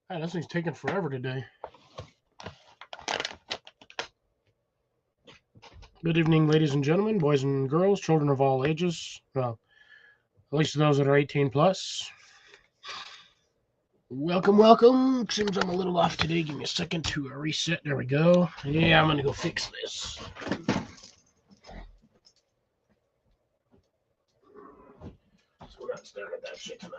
Ah, this thing's taking forever today. Good evening, ladies and gentlemen, boys and girls, children of all ages. Well, at least those that are 18 plus. Welcome, welcome. Seems I'm a little off today. Give me a second to reset. There we go. Yeah, I'm going to go fix this. So we're not staring at that shit tonight.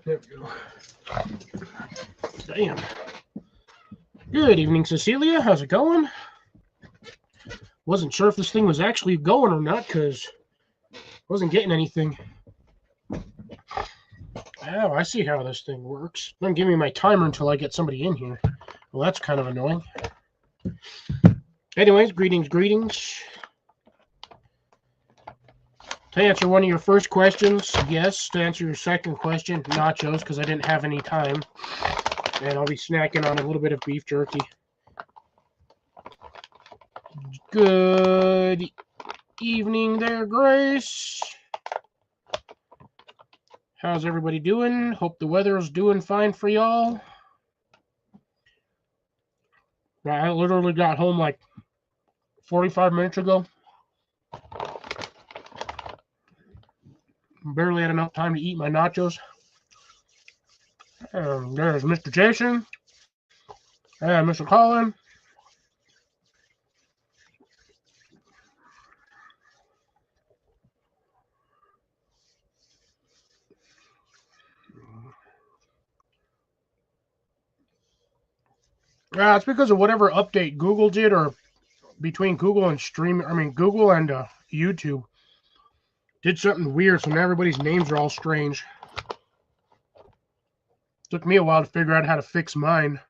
There we go. Damn. Good evening, Cecilia. How's it going? Wasn't sure if this thing was actually going or not because I wasn't getting anything. Oh, I see how this thing works. Don't give me my timer until I get somebody in here. Well, that's kind of annoying. Anyways, greetings. To answer one of your first questions, yes. To answer your second question, nachos, because I didn't have any time. And I'll be snacking on a little bit of beef jerky. Good evening there, Grace. How's everybody doing? Hope the weather is doing fine for y'all. I literally got home like 45 minutes ago. Barely had enough time to eat my nachos. There's Mr. Jason and Mr. Colin. It's because of whatever update Google did, or between Google and Google and YouTube did something weird, so now everybody's names are all strange. Took me a while to figure out how to fix mine.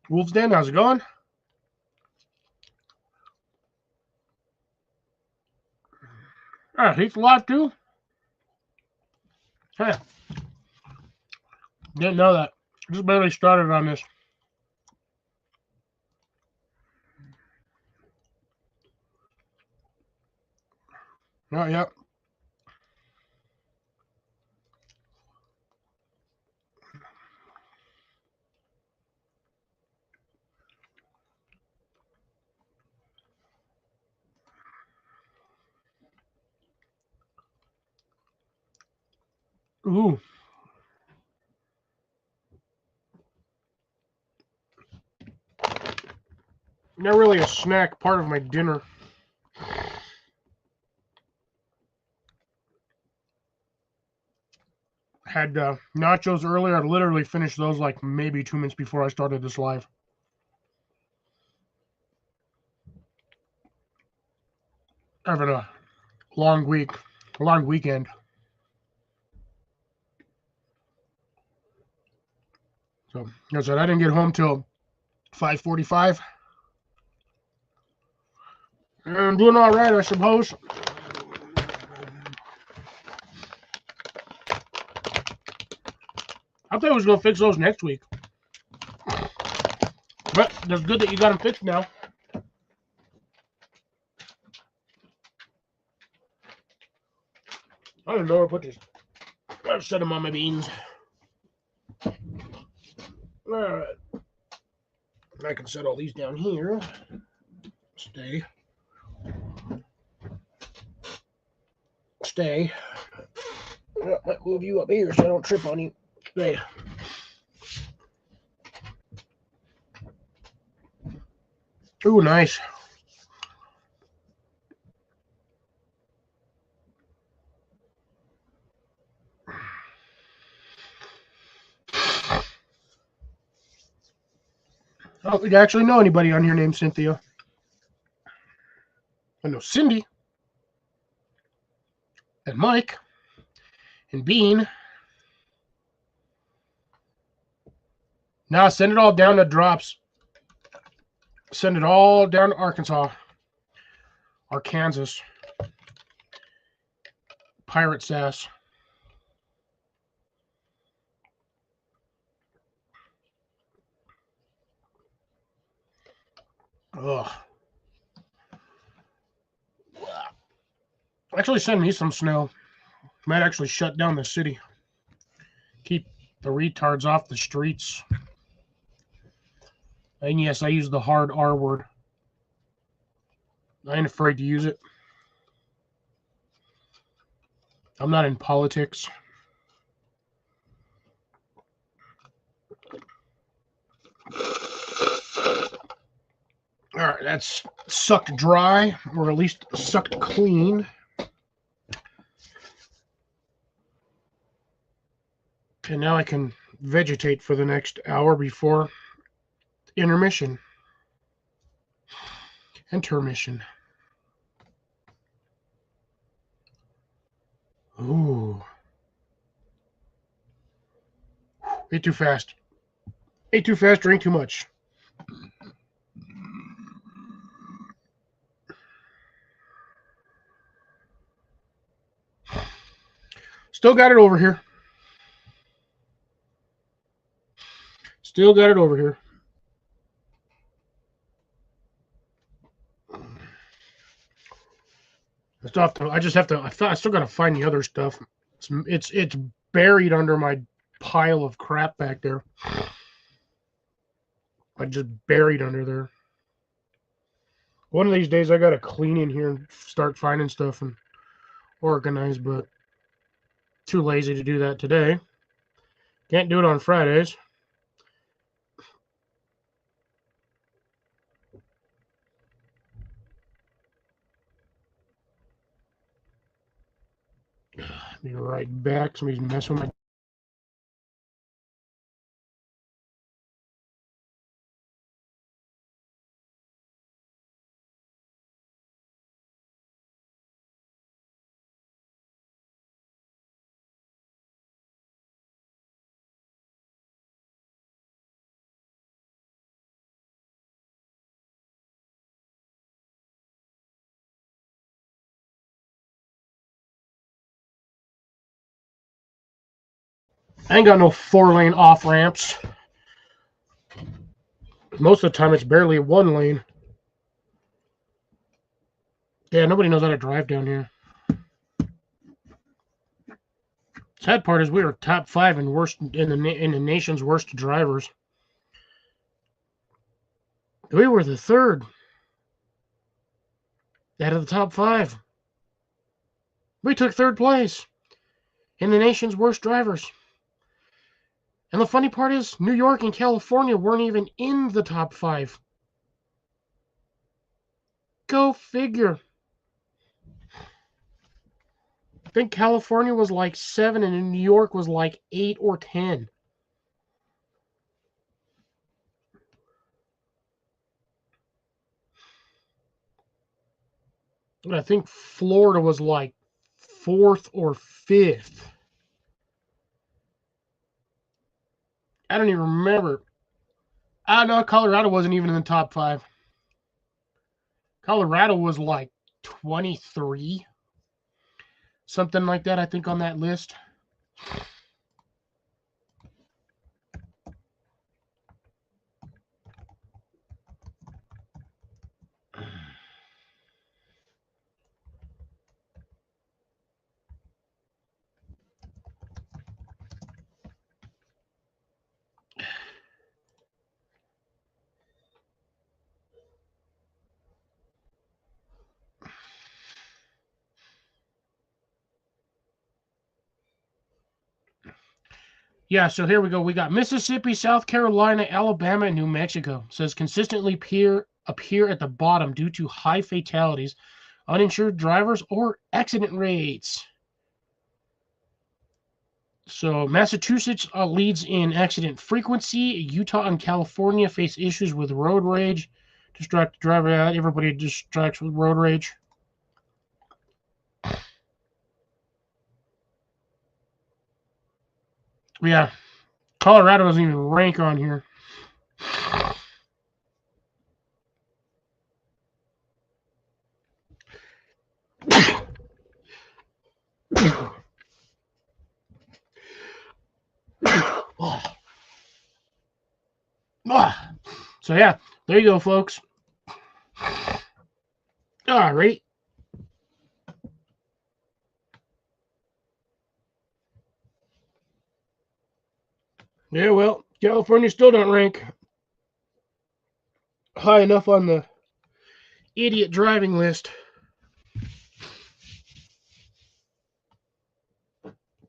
Wolf's Den, how's it going? He's alive too? Hey, didn't know that. Just barely started on this. Oh, yeah. Ooh. Not really a snack, part of my dinner. Had nachos earlier. I literally finished those like maybe 2 minutes before I started this live. Having a long week, a long weekend. So, as I said, I didn't get home till 5:45. I'm doing all right, I suppose. I thought I was going to fix those next week. But that's good that you got them fixed now. I don't know where to put this. I'll set them on my beans. All right. I can set all these down here. Stay. I might move you up here so I don't trip on you. Stay. Ooh, nice. I don't think I actually know anybody on here named Cynthia. I know Cindy and Mike and Bean. Now send it all down to Drops. Send it all down to Arkansas. Arkansas. Pirate Sass. Ugh. Actually, send me some snow. Might actually shut down the city. Keep the retards off the streets. And yes, I use the hard R word. I ain't afraid to use it. I'm not in politics. All right, that's sucked dry, or at least sucked clean. And now I can vegetate for the next hour before intermission. Intermission. Ooh. Ate too fast. Ate too fast, drank too much. Still got it over here. Still got it over here. I just have to. I still got to find the other stuff. It's buried under my pile of crap back there. I just buried under there. One of these days, I got to clean in here and start finding stuff and organize, but too lazy to do that today. Can't do it on Fridays. Be right back. Somebody's messing with my. I ain't got no 4-lane off ramps. Most of the time, it's barely 1 lane. Yeah, nobody knows how to drive down here. Sad part is we were top 5 in the nation's worst drivers. We were the 3rd out of the top 5. We took 3rd place in the nation's worst drivers. And the funny part is, New York and California weren't even in the top 5. Go figure. I think California was like 7 and New York was like 8 or 10. And I think Florida was like 4th or 5th. I don't even remember. I know Colorado wasn't even in the top 5. Colorado was like 23. Something like that, I think, on that list. Yeah, so here we go. We got Mississippi, South Carolina, Alabama, and New Mexico. It says consistently appear at the bottom due to high fatalities, uninsured drivers, or accident rates. So Massachusetts leads in accident frequency. Utah and California face issues with road rage. Distract the driver. Everybody distracts with road rage. Yeah, Colorado doesn't even rank on here. So yeah, there you go, folks. All right. Yeah, well, California still don't rank high enough on the idiot driving list.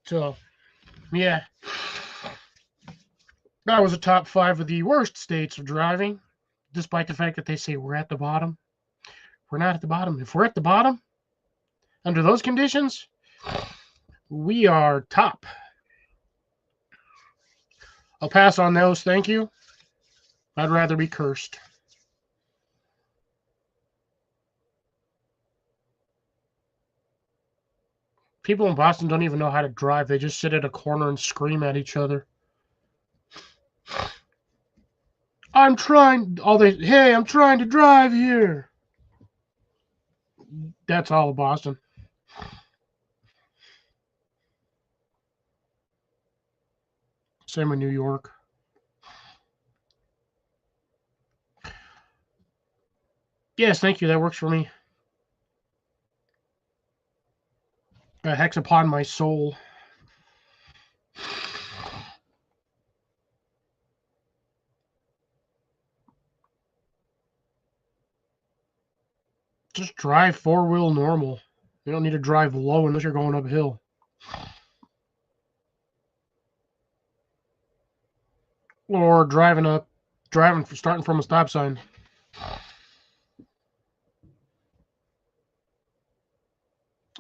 So, yeah, that was a top 5 of the worst states of driving, despite the fact that they say we're at the bottom. We're not at the bottom. If we're at the bottom, under those conditions, we are top. I'll pass on those, thank you. I'd rather be cursed. People in Boston don't even know how to drive. They just sit at a corner and scream at each other. I'm trying to drive here. That's all of Boston. Same with New York. Yes, thank you. That works for me. A hex upon my soul. Just drive four-wheel normal. You don't need to drive low unless you're going uphill. Or starting from a stop sign.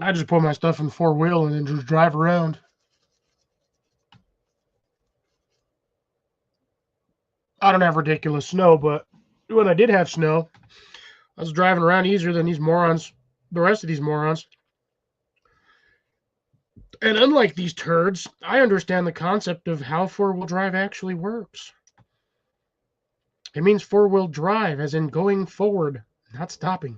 I just put my stuff in four-wheel and then just drive around. I don't have ridiculous snow, but when I did have snow, I was driving around easier than these morons, the rest of these morons. And unlike these turds, I understand the concept of how four-wheel drive actually works. It means four-wheel drive, as in going forward, not stopping.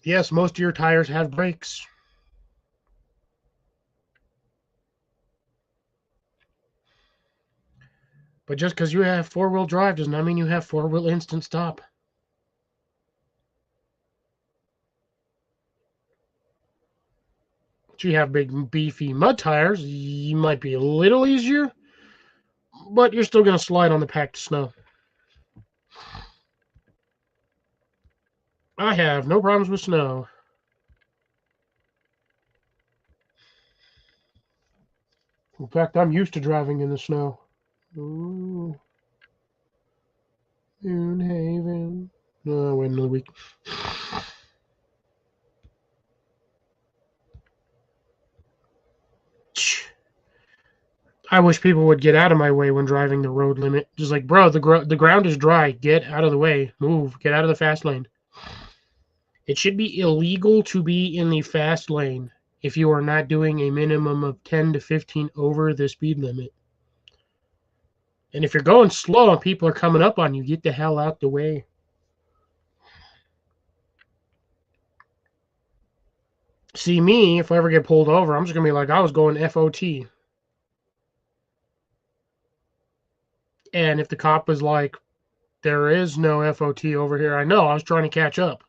Yes, most of your tires have brakes. But just because you have four-wheel drive does not mean you have four-wheel instant stop. If you have big, beefy mud tires, you might be a little easier, but you're still going to slide on the packed snow. I have no problems with snow. In fact, I'm used to driving in the snow. Ooh. Moonhaven. No, wait another week. I wish people would get out of my way when driving the road limit. Just like, bro, the ground is dry. Get out of the way. Move. Get out of the fast lane. It should be illegal to be in the fast lane if you are not doing a minimum of 10 to 15 over the speed limit. And if you're going slow and people are coming up on you, get the hell out the way. See me, if I ever get pulled over, I'm just going to be like, I was going FOT. And if the cop is like, there is no FOT over here, I know, I was trying to catch up.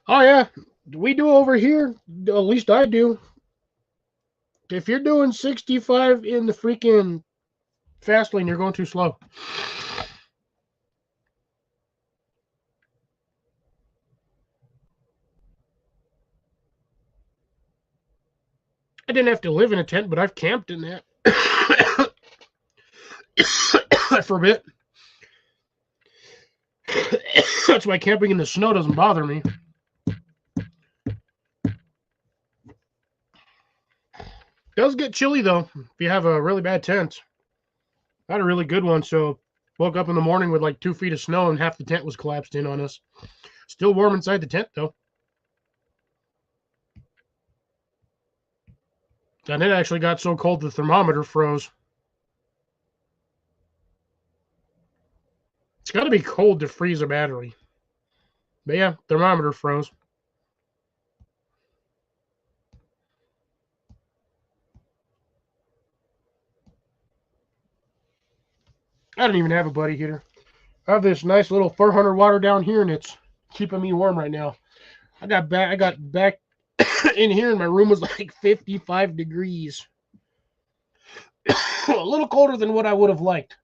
Oh, yeah, we do over here. At least I do. If you're doing 65 in the freaking fast lane, you're going too slow. I didn't have to live in a tent, but I've camped in that for a bit. That's why camping in the snow doesn't bother me. It does get chilly though if you have a really bad tent. I had a really good one, so woke up in the morning with like 2 feet of snow and half the tent was collapsed in on us. Still warm inside the tent though. And it actually got so cold the thermometer froze. It's got to be cold to freeze a battery. But yeah, thermometer froze. I didn't even have a buddy heater. I have this nice little 400 water down here, and it's keeping me warm right now. I got back in here, and my room was like 55 degrees. A little colder than what I would have liked.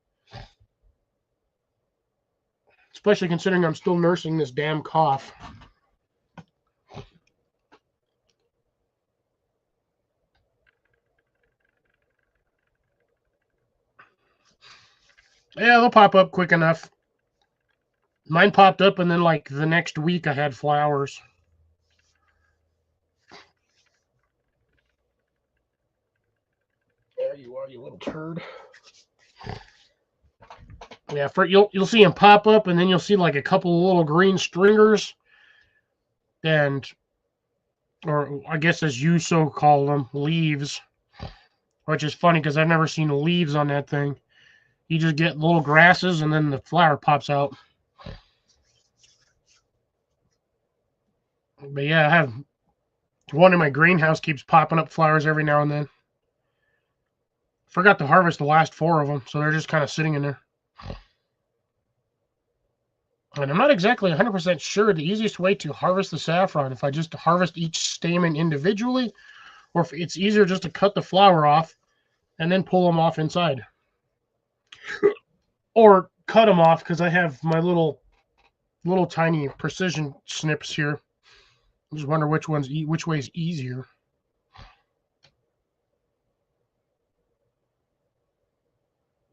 Especially considering I'm still nursing this damn cough. Yeah, they'll pop up quick enough. Mine popped up, and then like the next week I had flowers. There you are, you little turd. Yeah, you'll see them pop up, and then you'll see like a couple of little green stringers, and or I guess as you so call them, leaves. Which is funny because I've never seen leaves on that thing. You just get little grasses, and then the flower pops out. But yeah, I have one in my greenhouse keeps popping up flowers every now and then. Forgot to harvest the last 4 of them, so they're just kind of sitting in there. And I'm not exactly 100% sure the easiest way to harvest the saffron, if I just harvest each stamen individually, or if it's easier just to cut the flower off and then pull them off inside. Or cut them off, because I have my little tiny precision snips here. I just wonder which way is easier.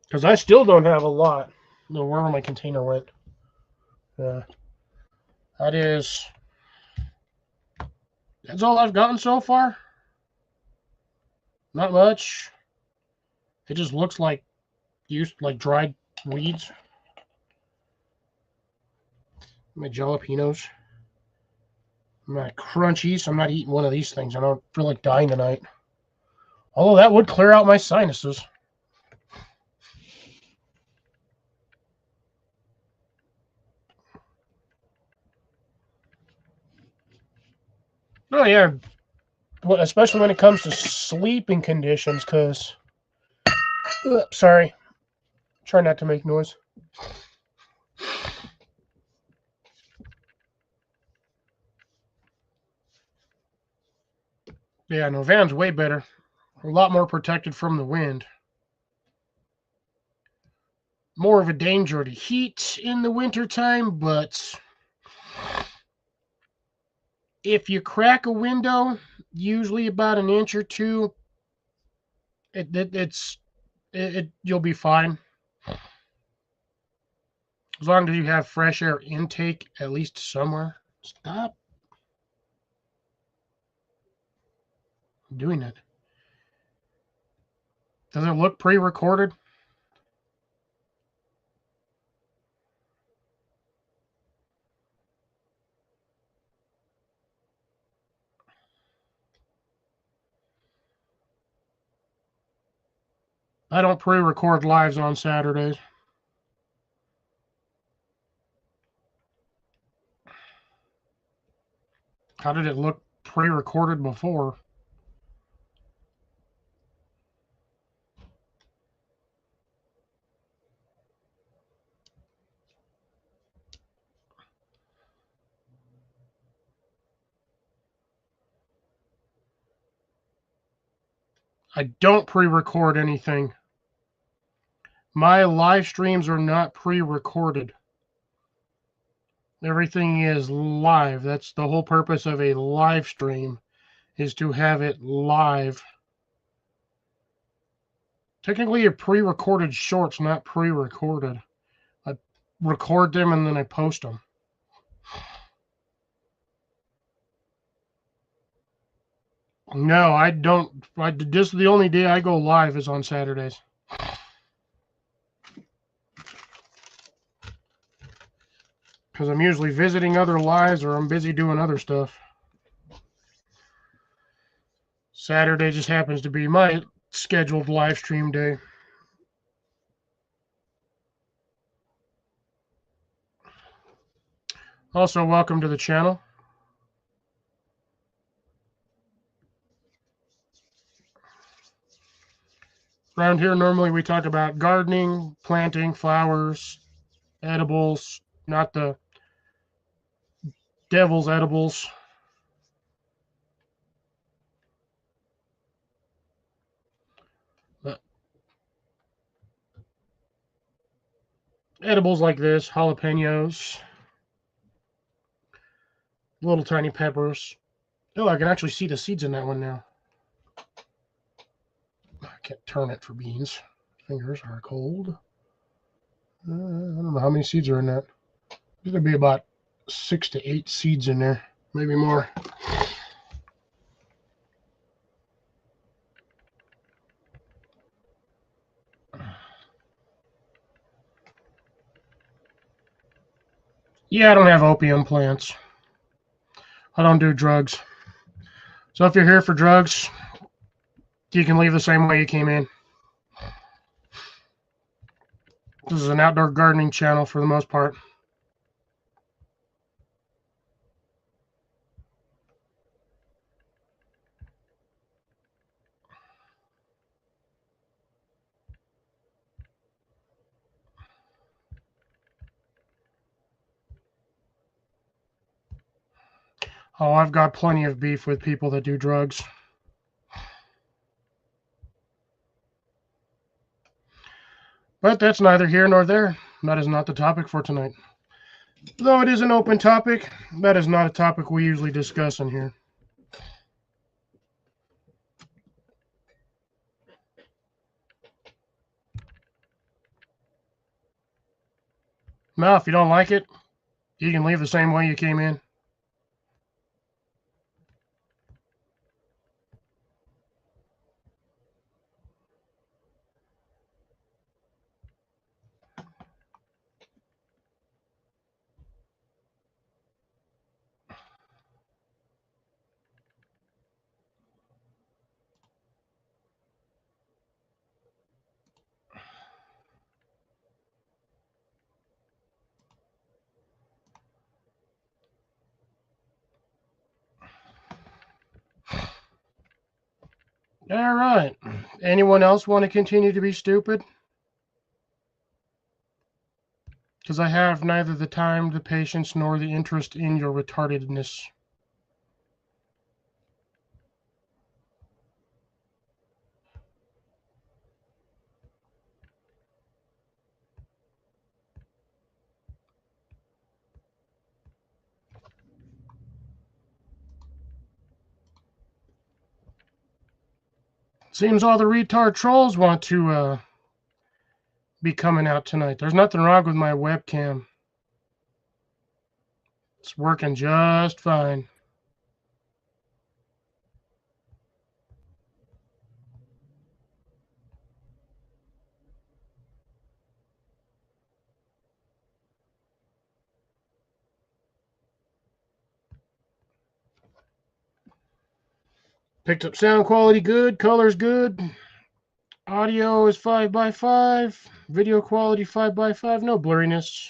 Because I still don't have a lot. No, wherever my container went. That's all I've gotten so far. Not much. It just looks like dried weeds. My jalapenos. My crunchies. I'm not eating one of these things. I don't feel like dying tonight. Although that would clear out my sinuses. Oh, yeah. Well, especially when it comes to sleeping conditions, because... sorry. Try not to make noise. Yeah, no, Van's way better. A lot more protected from the wind. More of a danger to heat in the wintertime, but if you crack a window, usually about an inch or two, you'll be fine. As long as you have fresh air intake, at least somewhere. Stop doing it. Does it look pre-recorded? I don't pre-record lives on Saturdays. How did it look pre-recorded before? I don't pre-record anything. My live streams are not pre-recorded. Everything is live. That's the whole purpose of a live stream, is to have it live. Technically, a pre-recorded short's not pre-recorded. I record them and then I post them. No, I don't. This is the only day I go live is on Saturdays. Because I'm usually visiting other lives or I'm busy doing other stuff. Saturday just happens to be my scheduled live stream day. Also, welcome to the channel. Around here, normally we talk about gardening, planting, flowers, edibles, not the devil's edibles. But edibles like this, jalapenos, little tiny peppers. Oh, I can actually see the seeds in that one now. I can't turn it for beans. Fingers are cold. I don't know how many seeds are in that. There's going to be about 6 to 8 seeds in there, maybe more. Yeah, I don't have opium plants. I don't do drugs. So if you're here for drugs, you can leave the same way you came in. This is an outdoor gardening channel for the most part. Oh, I've got plenty of beef with people that do drugs. But that's neither here nor there. That is not the topic for tonight. Though it is an open topic, that is not a topic we usually discuss in here. Now, if you don't like it, you can leave the same way you came in. All right. Anyone else want to continue to be stupid? Because I have neither the time, the patience, nor the interest in your retardedness. Seems all the retard trolls want to be coming out tonight. There's nothing wrong with my webcam. It's working just fine. Picked up sound quality good, colors good. Audio is 5x5. Video quality 5x5. No blurriness.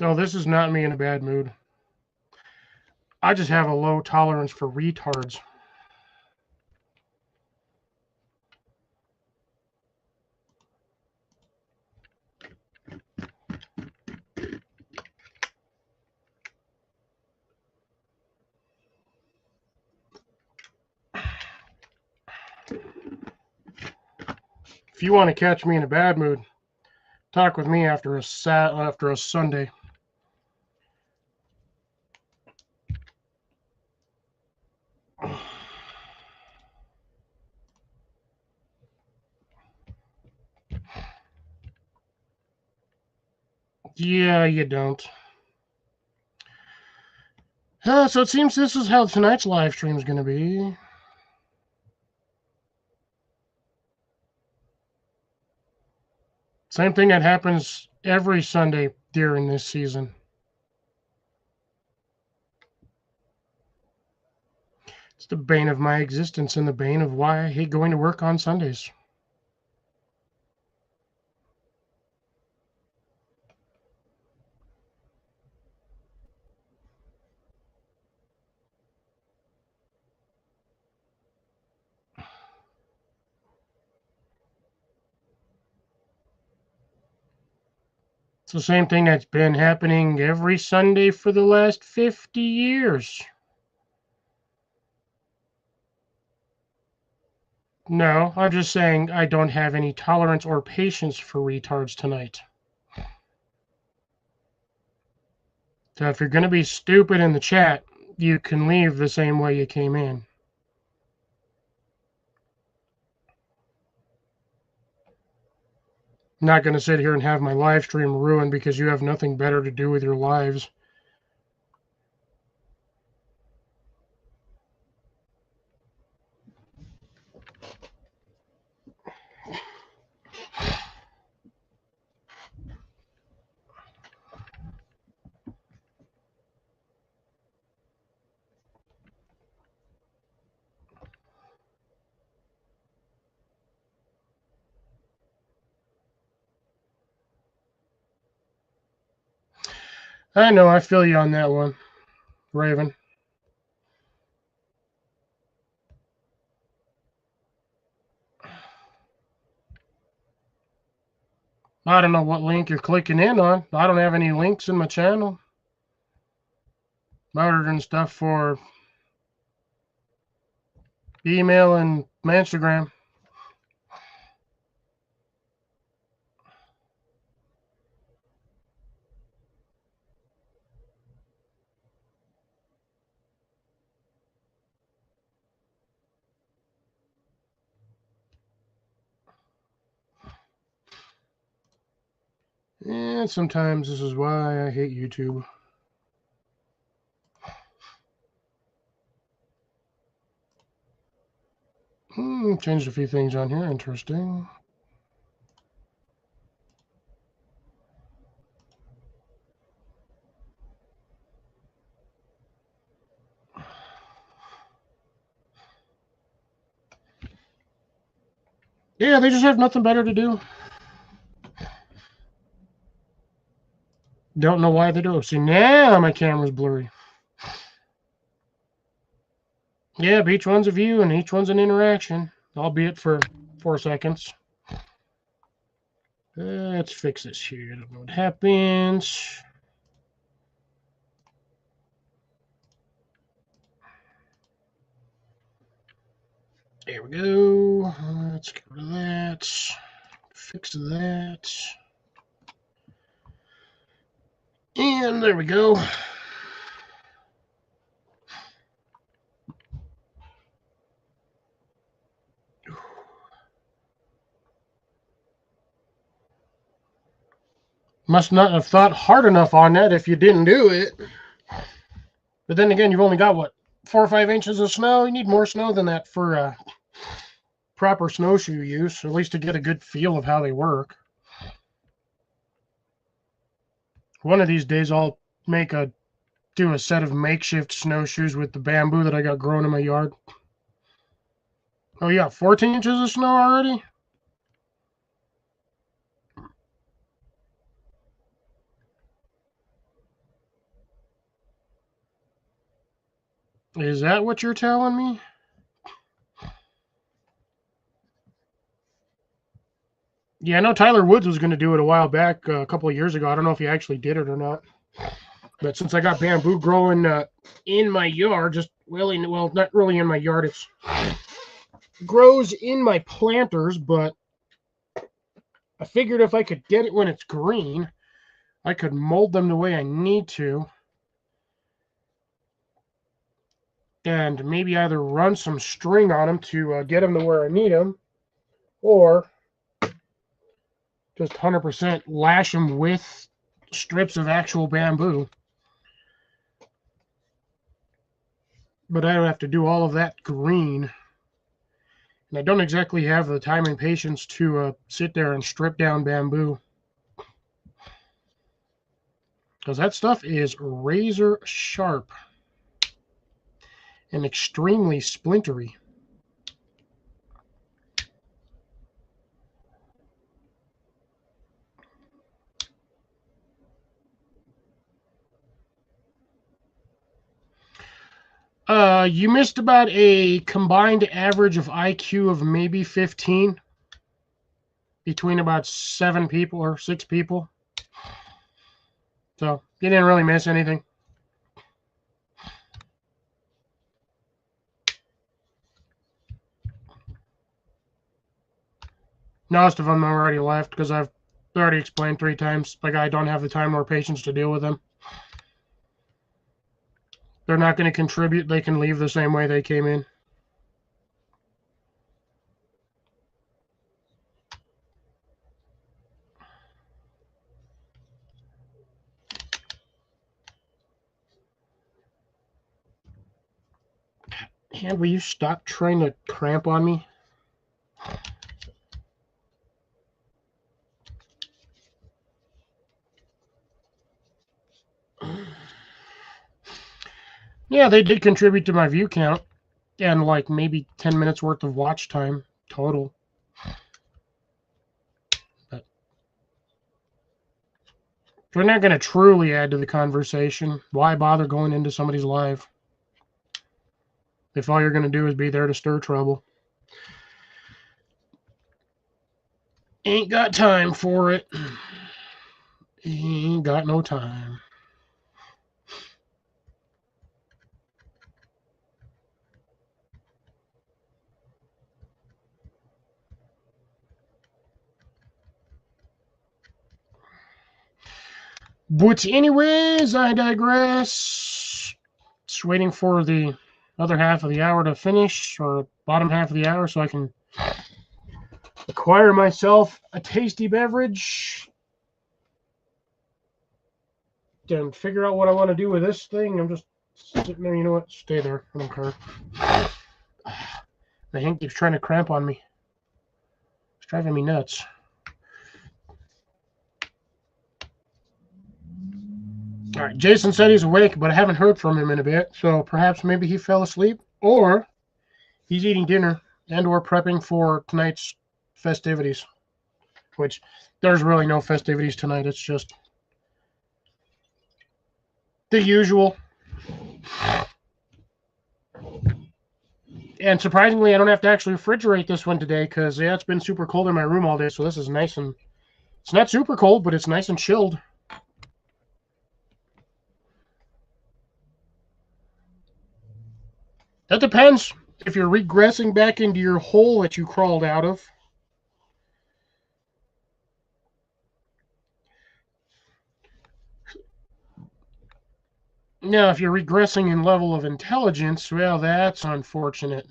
Oh, this is not me in a bad mood. I just have a low tolerance for retards. If you want to catch me in a bad mood, talk with me after a Sunday. Yeah, you don't. So it seems this is how tonight's live stream is going to be. Same thing that happens every Sunday during this season. It's the bane of my existence and the bane of why I hate going to work on Sundays. It's the same thing that's been happening every Sunday for the last 50 years. No, I'm just saying I don't have any tolerance or patience for retards tonight. So if you're going to be stupid in the chat, you can leave the same way you came in. I'm not going to sit here and have my live stream ruined because you have nothing better to do with your lives. I know, I feel you on that one, Raven. I don't know what link you're clicking in on. I don't have any links in my channel. Other than stuff for email and my Instagram. And sometimes this is why I hate YouTube. Changed a few things on here. Interesting. Yeah, they just have nothing better to do. Don't know why they do. See, now my camera's blurry. Yeah, but each one's a view and each one's an interaction, albeit for 4 seconds. Let's fix this here. I don't know what happens. There we go. Let's get rid of that. Fix that. And there we go. Must not have thought hard enough on that if you didn't do it. But then again, you've only got, what, 4 or 5 inches of snow? You need more snow than that for proper snowshoe use, or at least to get a good feel of how they work. One of these days, I'll do a set of makeshift snowshoes with the bamboo that I got growing in my yard. Oh yeah, 14 inches of snow already? Is that what you're telling me? Yeah, I know Tyler Woods was going to do it a while back, a couple of years ago. I don't know if he actually did it or not. But since I got bamboo growing in my yard, well, not really in my yard, it grows in my planters, but I figured if I could get it when it's green, I could mold them the way I need to. And maybe either run some string on them to get them to where I need them, or just 100% lash them with strips of actual bamboo. But I don't have to do all of that green. And I don't exactly have the time and patience to sit there and strip down bamboo. Because that stuff is razor sharp and extremely splintery. You missed about a combined average of IQ of maybe 15 between about 7 people or 6 people. So you didn't really miss anything. Most of them already left because I've already explained 3 times. Like, I don't have the time or patience to deal with them. They're not going to contribute. They can leave the same way they came in. And will you stop trying to cramp on me? Yeah, they did contribute to my view count and like maybe 10 minutes worth of watch time total. But they're not going to truly add to the conversation. Why bother going into somebody's live if all you're going to do is be there to stir trouble? Ain't got time for it. Ain't got no time. But anyways, I digress. Just waiting for the other half of the hour to finish, or bottom half of the hour, so I can acquire myself a tasty beverage and figure out what I want to do with this thing. I'm just sitting there. You know what? Stay there. I don't care. The Hank keeps trying to cramp on me. It's driving me nuts. All right, Jason said he's awake, but I haven't heard from him in a bit, so perhaps maybe he fell asleep, or he's eating dinner and or prepping for tonight's festivities, which there's really no festivities tonight. It's just the usual. And surprisingly, I don't have to actually refrigerate this one today because, yeah, it's been super cold in my room all day, so this is nice and... It's not super cold, but it's nice and chilled. That depends if you're regressing back into your hole that you crawled out of. Now, if you're regressing in level of intelligence, well, that's unfortunate.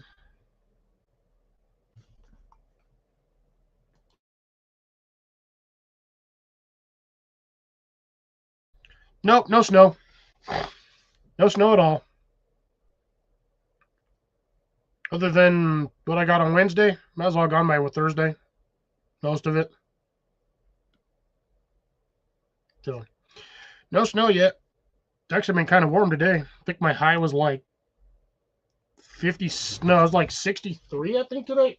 Nope, no snow. No snow at all. Other than what I got on Wednesday, might as well gone by with Thursday. Most of it. So, no snow yet. It's actually been kind of warm today. I think my high was like 50. No, it was like 63, I think, today.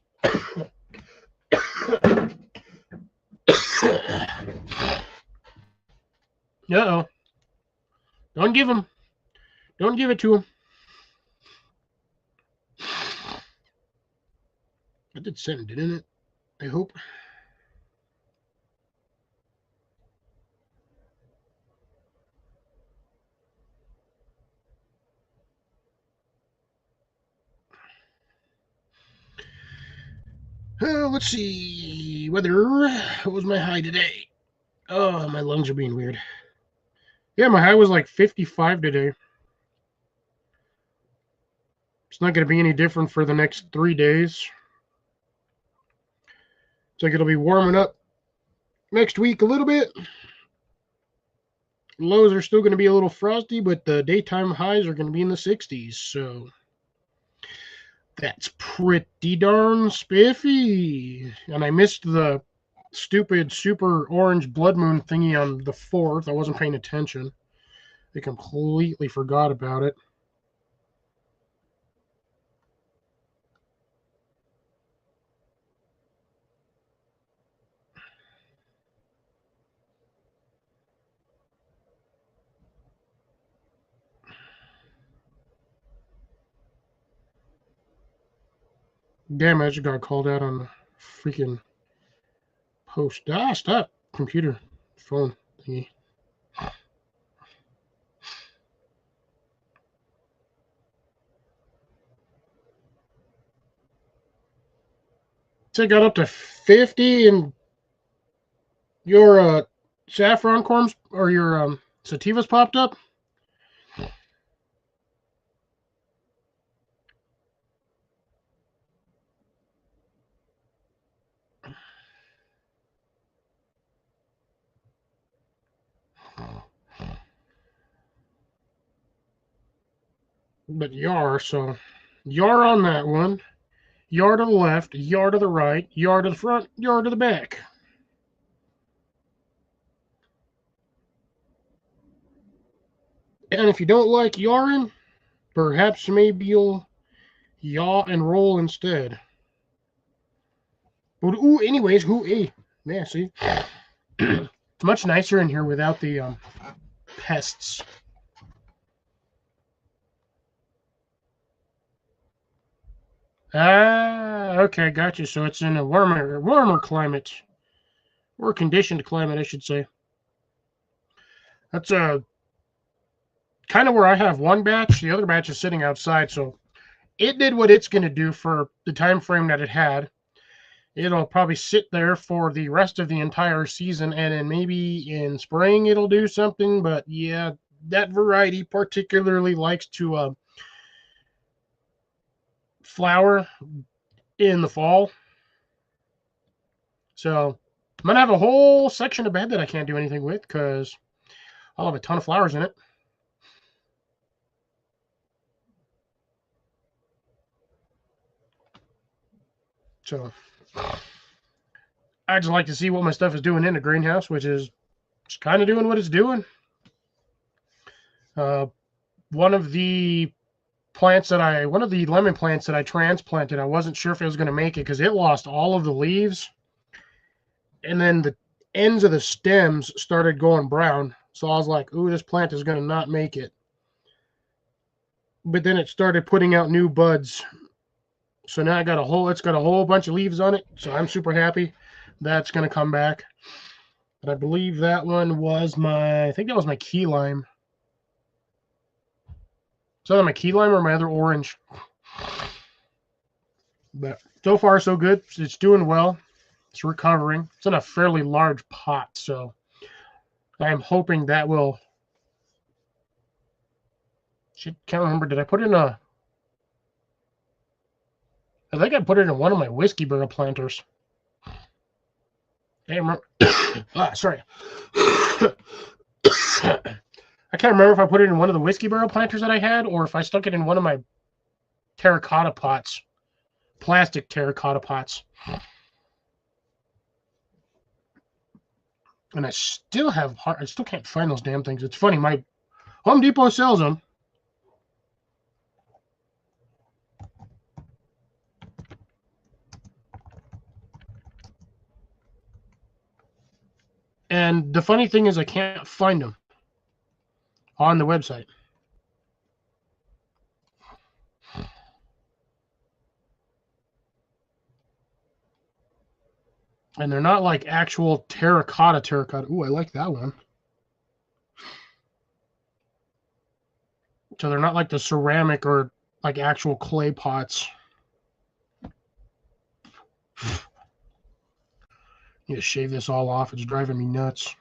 Uh-oh. Don't give him. Don't give it to him. It did send, didn't it? I hope. Let's see. Weather. What was my high today? Oh, my lungs are being weird. Yeah, my high was like 55 today. It's not going to be any different for the next 3 days. It's like it'll be warming up next week a little bit. Lows are still going to be a little frosty, but the daytime highs are going to be in the 60s. So that's pretty darn spiffy. And I missed the stupid super orange blood moon thingy on the 4th. I wasn't paying attention. I completely forgot about it. Damn, I just got called out on the freaking post. Stop. Computer. Phone thingy. So it got up to 50, and your saffron corns or your sativas popped up. But yar, so yar on that one, yar to the left, yar to the right, yar to the front, yar to the back. And if you don't like yarring, perhaps maybe you'll yaw and roll instead. But ooh, anyways, yeah, see, it's much nicer in here without the pests. Ah, okay, gotcha. So it's in a warmer climate, or conditioned climate, I should say. That's kind of where I have one batch. The other batch is sitting outside, so it did what it's going to do for the time frame that it had. It'll probably sit there for the rest of the entire season, and then maybe in spring it'll do something. But yeah, that variety particularly likes to flower in the fall. So I'm gonna have a whole section of bed that I can't do anything with because I'll have a ton of flowers in it. So I just like to see what my stuff is doing in the greenhouse, which is just kind of doing what it's doing. One of the lemon plants that I transplanted, I wasn't sure if it was going to make it because it lost all of the leaves, and then the ends of the stems started going brown. So I was like, "Ooh, this plant is going to not make it." But then it started putting out new buds. So now it's got a whole bunch of leaves on it. So I'm super happy that's going to come back. But I believe that one was I think that was my key lime. So my key lime or my other orange. But so far so good. It's doing well. It's recovering. It's in a fairly large pot, so I'm hoping that will. Can't remember. Did I put it in a? I think I put it in one of my whiskey barrel planters. I can't remember. Sorry. I can't remember if I put it in one of the whiskey barrel planters that I had, or if I stuck it in one of my terracotta pots, plastic terracotta pots. And I still can't find those damn things. It's funny. My Home Depot sells them. And the funny thing is I can't find them on the website. And they're not like actual terracotta. Ooh, I like that one. So they're not like the ceramic or like actual clay pots. Need to shave this all off. It's driving me nuts.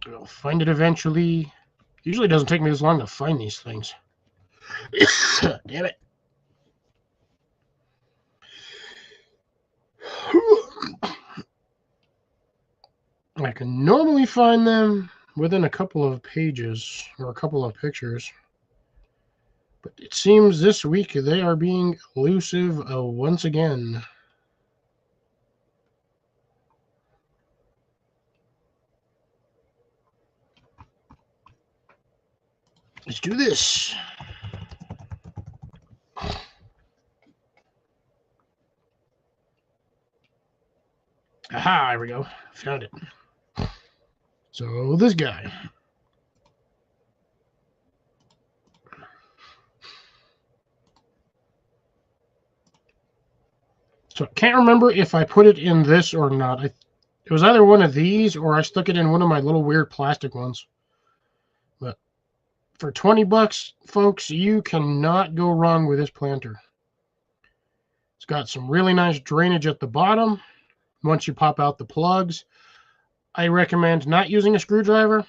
I'll find it eventually. Usually doesn't take me this long to find these things. Damn it. I can normally find them within a couple of pages or a couple of pictures. But it seems this week they are being elusive once again. Let's do this. Aha, there we go. Found it. So this guy. So I can't remember if I put it in this or not. It was either one of these or I stuck it in one of my little weird plastic ones. But for 20 bucks, folks, you cannot go wrong with this planter. It's got some really nice drainage at the bottom. Once you pop out the plugs, I recommend not using a screwdriver.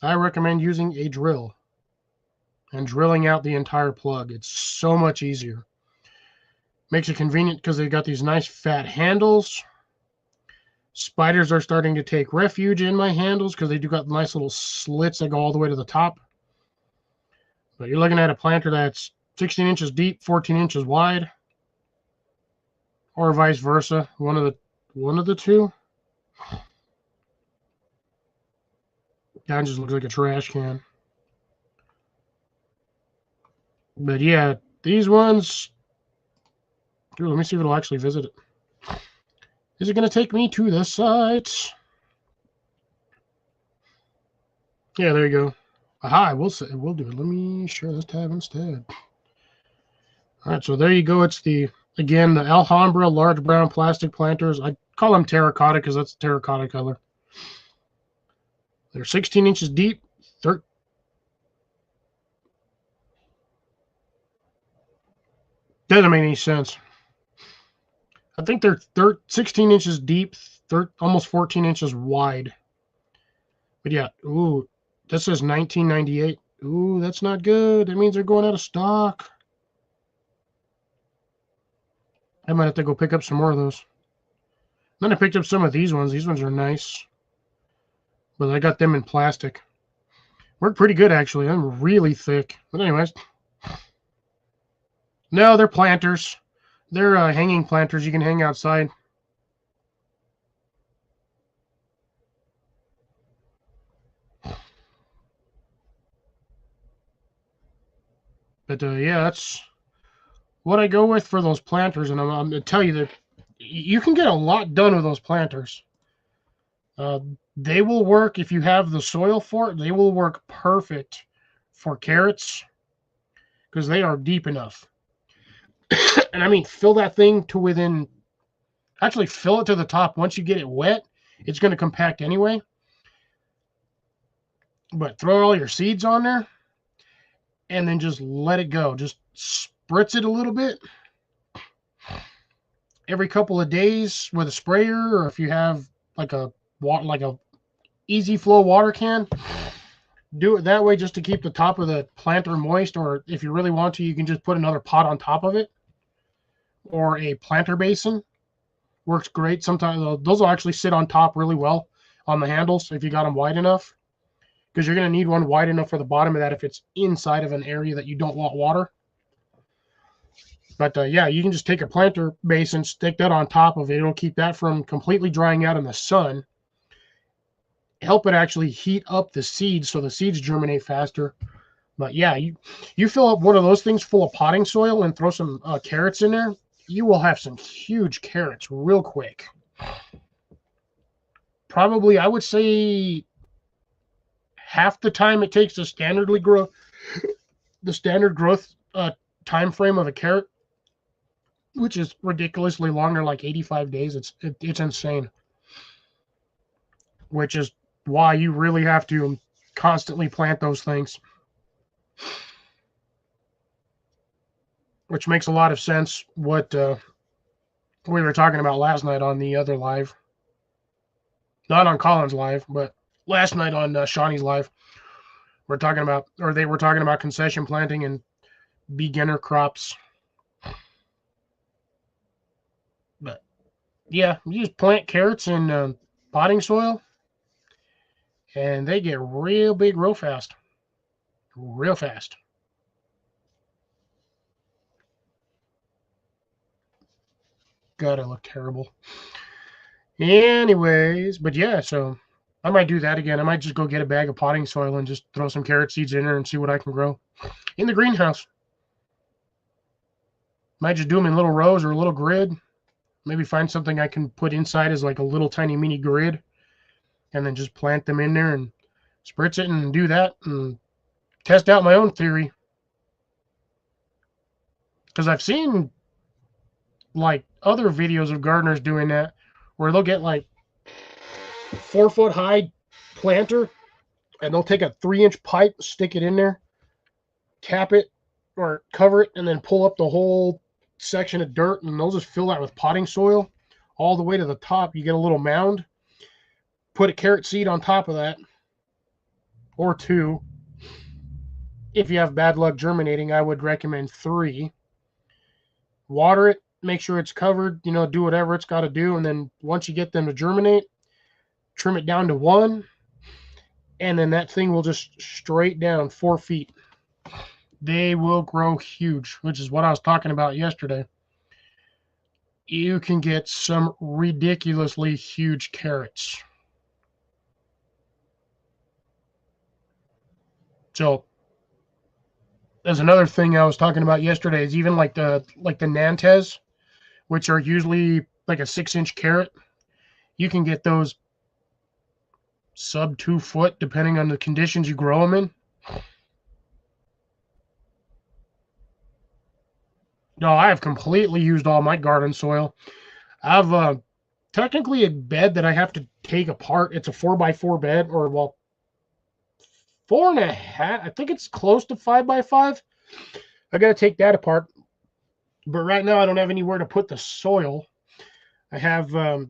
I recommend using a drill and drilling out the entire plug. It's so much easier. Makes it convenient because they've got these nice fat handles. Spiders are starting to take refuge in my handles because they do got nice little slits that go all the way to the top. But you're looking at a planter that's 16 inches deep, 14 inches wide, or vice versa. One of the two. That just looks like a trash can. But yeah, these ones. Ooh, let me see if it'll actually visit it. Is it going to take me to the site? Yeah, there you go. Aha, I will say it will do it. Let me share this tab instead. All right, so there you go. It's again, the Alhambra large brown plastic planters. I call them terracotta because that's the terracotta color. They're 16 inches deep. Doesn't make any sense. I think they're 16 inches deep, almost 14 inches wide. But yeah, ooh, this says 1998. Ooh, that's not good. That means they're going out of stock. I might have to go pick up some more of those. Then I picked up some of these ones. These ones are nice. But I got them in plastic. Work pretty good, actually. I'm really thick. But anyways. No, they're planters. They're hanging planters you can hang outside. But yeah, that's what I go with for those planters. And I'm going to tell you that you can get a lot done with those planters. They will work if you have the soil for it. They will work perfect for carrots because they are deep enough. And I mean, fill that thing to within, actually fill it to the top. Once you get it wet, it's going to compact anyway. But throw all your seeds on there and then just let it go. Just spritz it a little bit every couple of days with a sprayer, or if you have like a easy flow water can, do it that way just to keep the top of the planter moist. Or if you really want to, you can just put another pot on top of it, or a planter basin. Works great. Sometimes those will actually sit on top really well on the handles if you got them wide enough, because you're going to need one wide enough for the bottom of that if it's inside of an area that you don't want water. But yeah, you can just take a planter basin, stick that on top of it. It'll keep that from completely drying out in the sun. Help it actually heat up the seeds so the seeds germinate faster. But yeah, you fill up one of those things full of potting soil and throw some carrots in there, you will have some huge carrots real quick. Probably, I would say, half the time it takes the standard growth time frame of a carrot, which is ridiculously longer, like 85 days. It's insane. Which is why you really have to constantly plant those things. Which makes a lot of sense what we were talking about last night on the other live. Not on Colin's live, but last night on Shawnee's live. They were talking about concession planting and beginner crops. But yeah, you just plant carrots in potting soil, and they get real big real fast. Real fast. God, I look terrible. Anyways, but yeah, so I might do that again. I might just go get a bag of potting soil and just throw some carrot seeds in there and see what I can grow in the greenhouse. Might just do them in little rows or a little grid. Maybe find something I can put inside as like a little tiny mini grid, and then just plant them in there and spritz it and do that and test out my own theory. Because I've seen like other videos of gardeners doing that, where they'll get like 4-foot high planter, and they'll take a 3-inch pipe, stick it in there, cap it or cover it, and then pull up the whole section of dirt, and they'll just fill that with potting soil all the way to the top. You get a little mound, put a carrot seed on top of that, or 2. If you have bad luck germinating, I would recommend 3. Water it, make sure it's covered, do whatever it's got to do, and then once you get them to germinate, trim it down to 1, and then that thing will just straight down 4 feet. They will grow huge, which is what I was talking about yesterday. You can get some ridiculously huge carrots. So there's another thing I was talking about yesterday is even like the Nantes, which are usually like a 6-inch carrot. You can get those sub 2 foot depending on the conditions you grow them in. No, I have completely used all my garden soil. I have technically a bed that I have to take apart. It's a 4x4 bed, or 4.5. I think it's close to 5x5. I got to take that apart. But right now I don't have anywhere to put the soil. I have a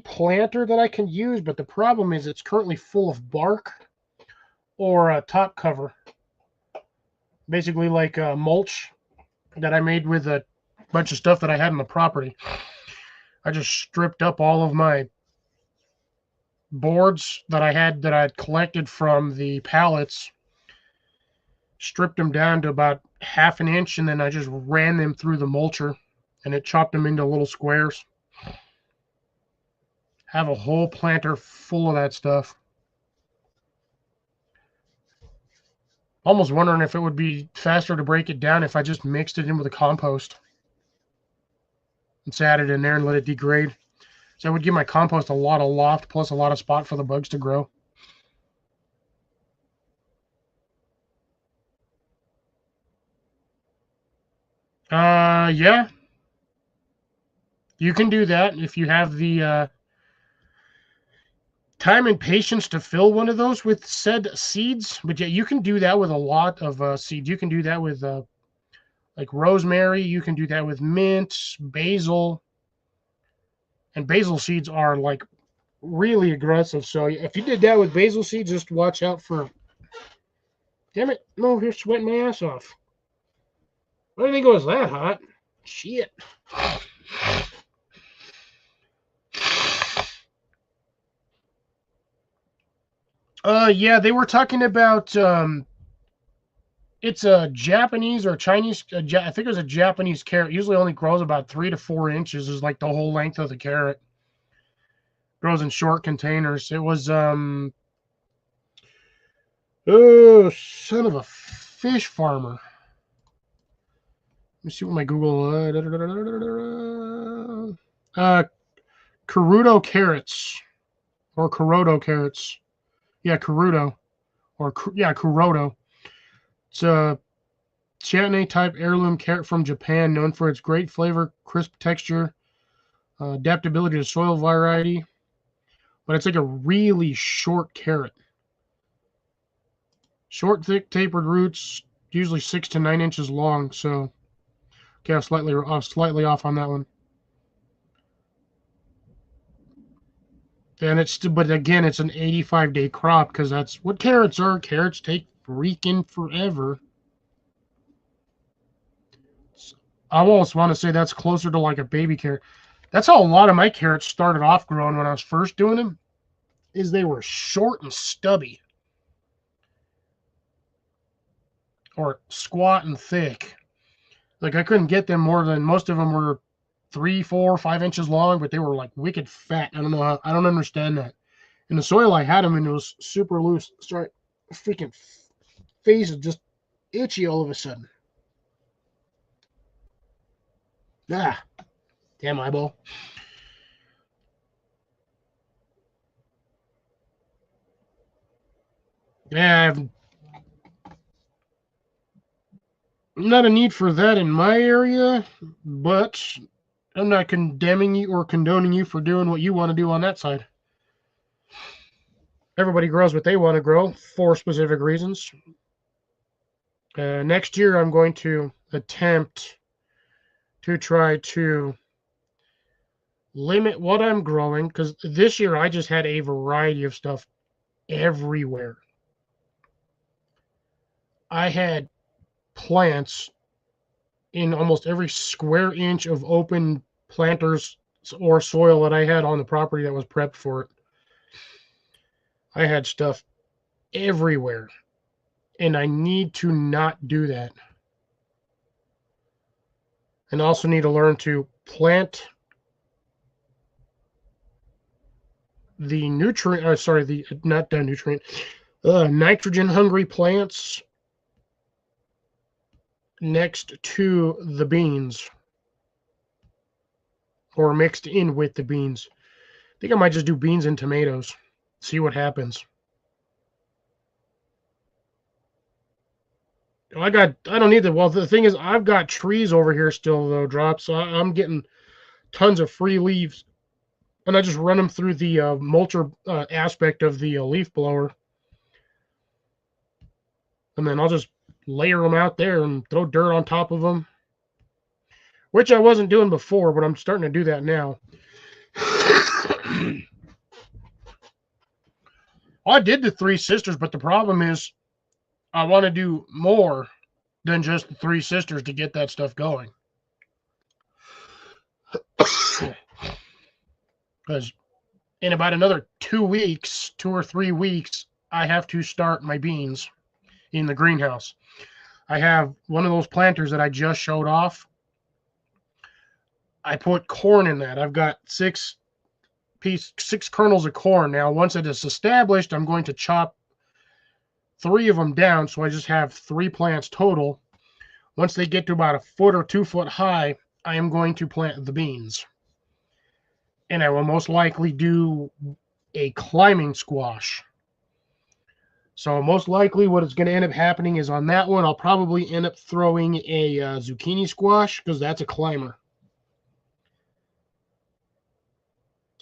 planter that I can use, but the problem is it's currently full of bark or a top cover. Basically like mulch that I made with a bunch of stuff that I had on the property. I just stripped up all of my boards that I had collected from the pallets, stripped them down to about 1/2 inch, and then I just ran them through the mulcher, and it chopped them into little squares. Have a whole planter full of that stuff. Almost wondering if it would be faster to break it down if I just mixed it in with a compost and sat it in there and let it degrade. So I would give my compost a lot of loft plus a lot of spot for the bugs to grow. Yeah. You can do that if you have the time and patience to fill one of those with said seeds. But yeah, you can do that with a lot of seeds. You can do that with like rosemary. You can do that with mint, basil. And basil seeds are like really aggressive. So if you did that with basil seeds, just watch out for... Damn it. No, you're sweating my ass off. I didn't think it was that hot. Shit. Yeah, they were talking about it's a Japanese or Chinese. I think it was a Japanese carrot. Usually only grows about 3 to 4 inches. Is like the whole length of the carrot. Grows in short containers. It was oh, son of a fish farmer. Let me see what my Google. Kurudo carrots or Kurodo carrots. Yeah, Kurudo or Kurodo. It's a Chutney type heirloom carrot from Japan, known for its great flavor, crisp texture, adaptability to soil variety. But it's like a really short carrot. Short, thick, tapered roots, usually 6 to 9 inches long. So, okay, I'm slightly off on that one. And but again, it's an 85-day crop because that's what carrots are. Carrots take freaking forever. I almost want to say that's closer to like a baby carrot. That's how a lot of my carrots started off growing when I was first doing them, is they were short and stubby. Or squat and thick. Like I couldn't get them more than, most of them were 3, 4, 5 inches long, but they were like wicked fat. I don't know how, I don't understand that. In the soil I had them in, it was super loose. Sorry, freaking face is just itchy all of a sudden. Ah, damn eyeball. Yeah, not a need for that in my area, but I'm not condemning you or condoning you for doing what you want to do on that side. Everybody grows what they want to grow for specific reasons. Next year, I'm going to attempt to try to limit what I'm growing, because this year I just had a variety of stuff everywhere. I had plants in almost every square inch of open planters or soil that I had on the property that was prepped for it. I had stuff everywhere, and I need to not do that. And also need to learn to plant the nutrient, nitrogen hungry plants next to the beans, or mixed in with the beans. I think I might just do beans and tomatoes, see what happens. I don't need the, well, the thing is, I've got trees over here still, though, Drop, so I'm getting tons of free leaves, and I just run them through the mulcher aspect of the leaf blower, and then I'll just layer them out there and throw dirt on top of them, which I wasn't doing before, but I'm starting to do that now. I did the Three Sisters, but the problem is I want to do more than just the Three Sisters to get that stuff going. Because in about another 2 weeks, 2 or 3 weeks, I have to start my beans in the greenhouse. I have one of those planters that I just showed off. I put corn in that. I've got six kernels of corn. Now, once it is established, I'm going to chop 3 of them down, so I just have 3 plants total. Once they get to about 1 foot or 2 foot high, I am going to plant the beans. And I will most likely do a climbing squash. So most likely what is going to end up happening is on that one, I'll probably end up throwing a zucchini squash, because that's a climber.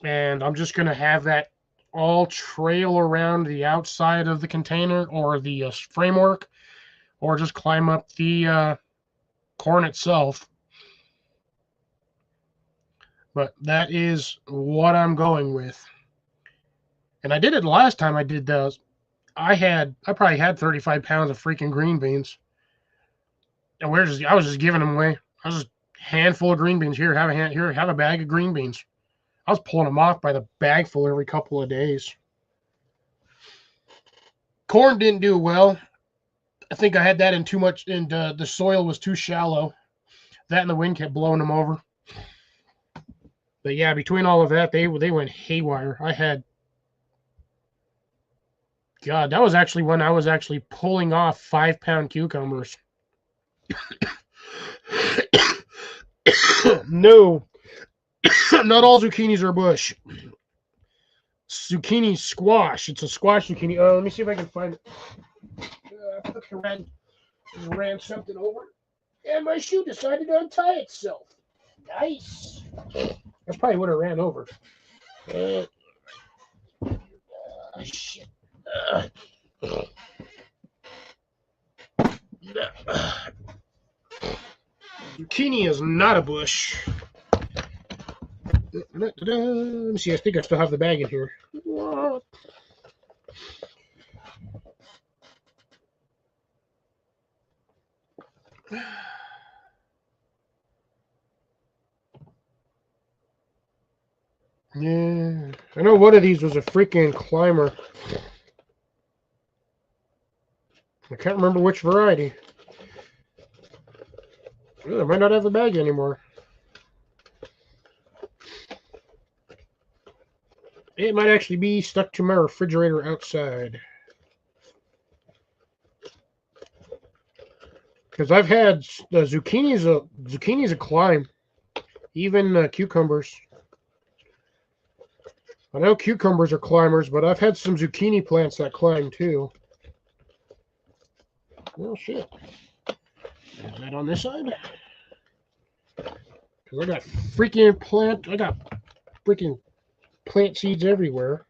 And I'm just going to have that all trail around the outside of the container or the framework, or just climb up the corn itself. But that is what I'm going with. And I did it last time I did those. I probably had 35 pounds of freaking green beans. And I was just giving them away. I was just handful of green beans. Here, have a bag of green beans. I was pulling them off by the bagful every couple of days. Corn didn't do well. I think I had that in too much, and the soil was too shallow. That and the wind kept blowing them over. But yeah, between all of that, they went haywire. God, that was actually when I was actually pulling off 5-pound cucumbers. No, not all zucchinis are bush. Zucchini squash. It's a squash zucchini. Let me see if I can find it. I ran something over, and my shoe decided to untie itself. Nice. That's probably what I ran over. Shit. Zucchini is not a bush. Let me see. I think I still have the bag in here. Yeah, I know one of these was a freaking climber. I can't remember which variety. I might not have the bag anymore. It might actually be stuck to my refrigerator outside. Because I've had the zucchini's a climb. Even cucumbers. I know cucumbers are climbers, but I've had some zucchini plants that climb too. Well, shit. Is that on this side? Because I got freaking plant seeds everywhere.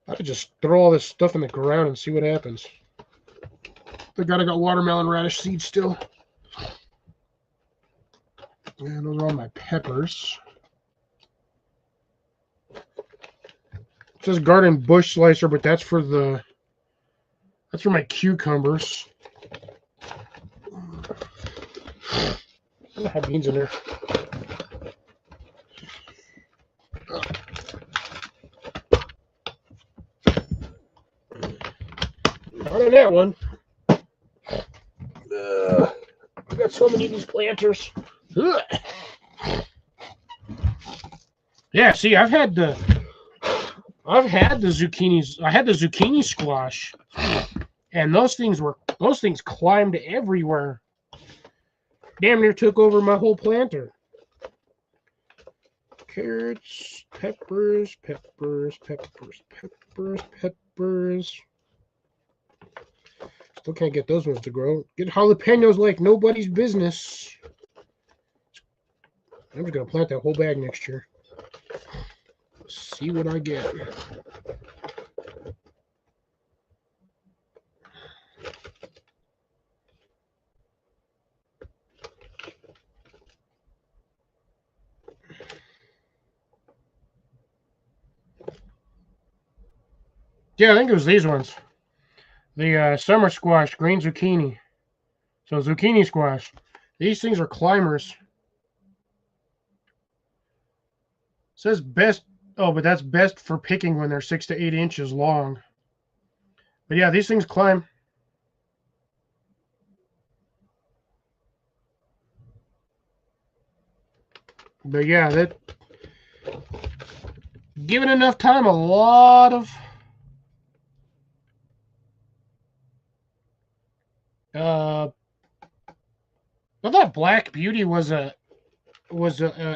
I could just throw all this stuff in the ground and see what happens. I got watermelon radish seeds still. And those are all my peppers. It says garden bush slicer, but that's for my cucumbers. I don't have beans in there. Not in that one. I got so many of these planters. Yeah, see, I've had the zucchinis. I had the zucchini squash, and those things climbed everywhere. Damn near took over my whole planter. Carrots, peppers. Still can't get those ones to grow. Get jalapenos like nobody's business. I'm just gonna plant that whole bag next year. See what I get. Yeah, I think it was these ones. The summer squash, green zucchini. So zucchini squash. These things are climbers. It says best. Oh, but that's best for picking when they're 6 to 8 inches long. But yeah, these things climb. But yeah, that given enough time, a lot of I thought Black Beauty was a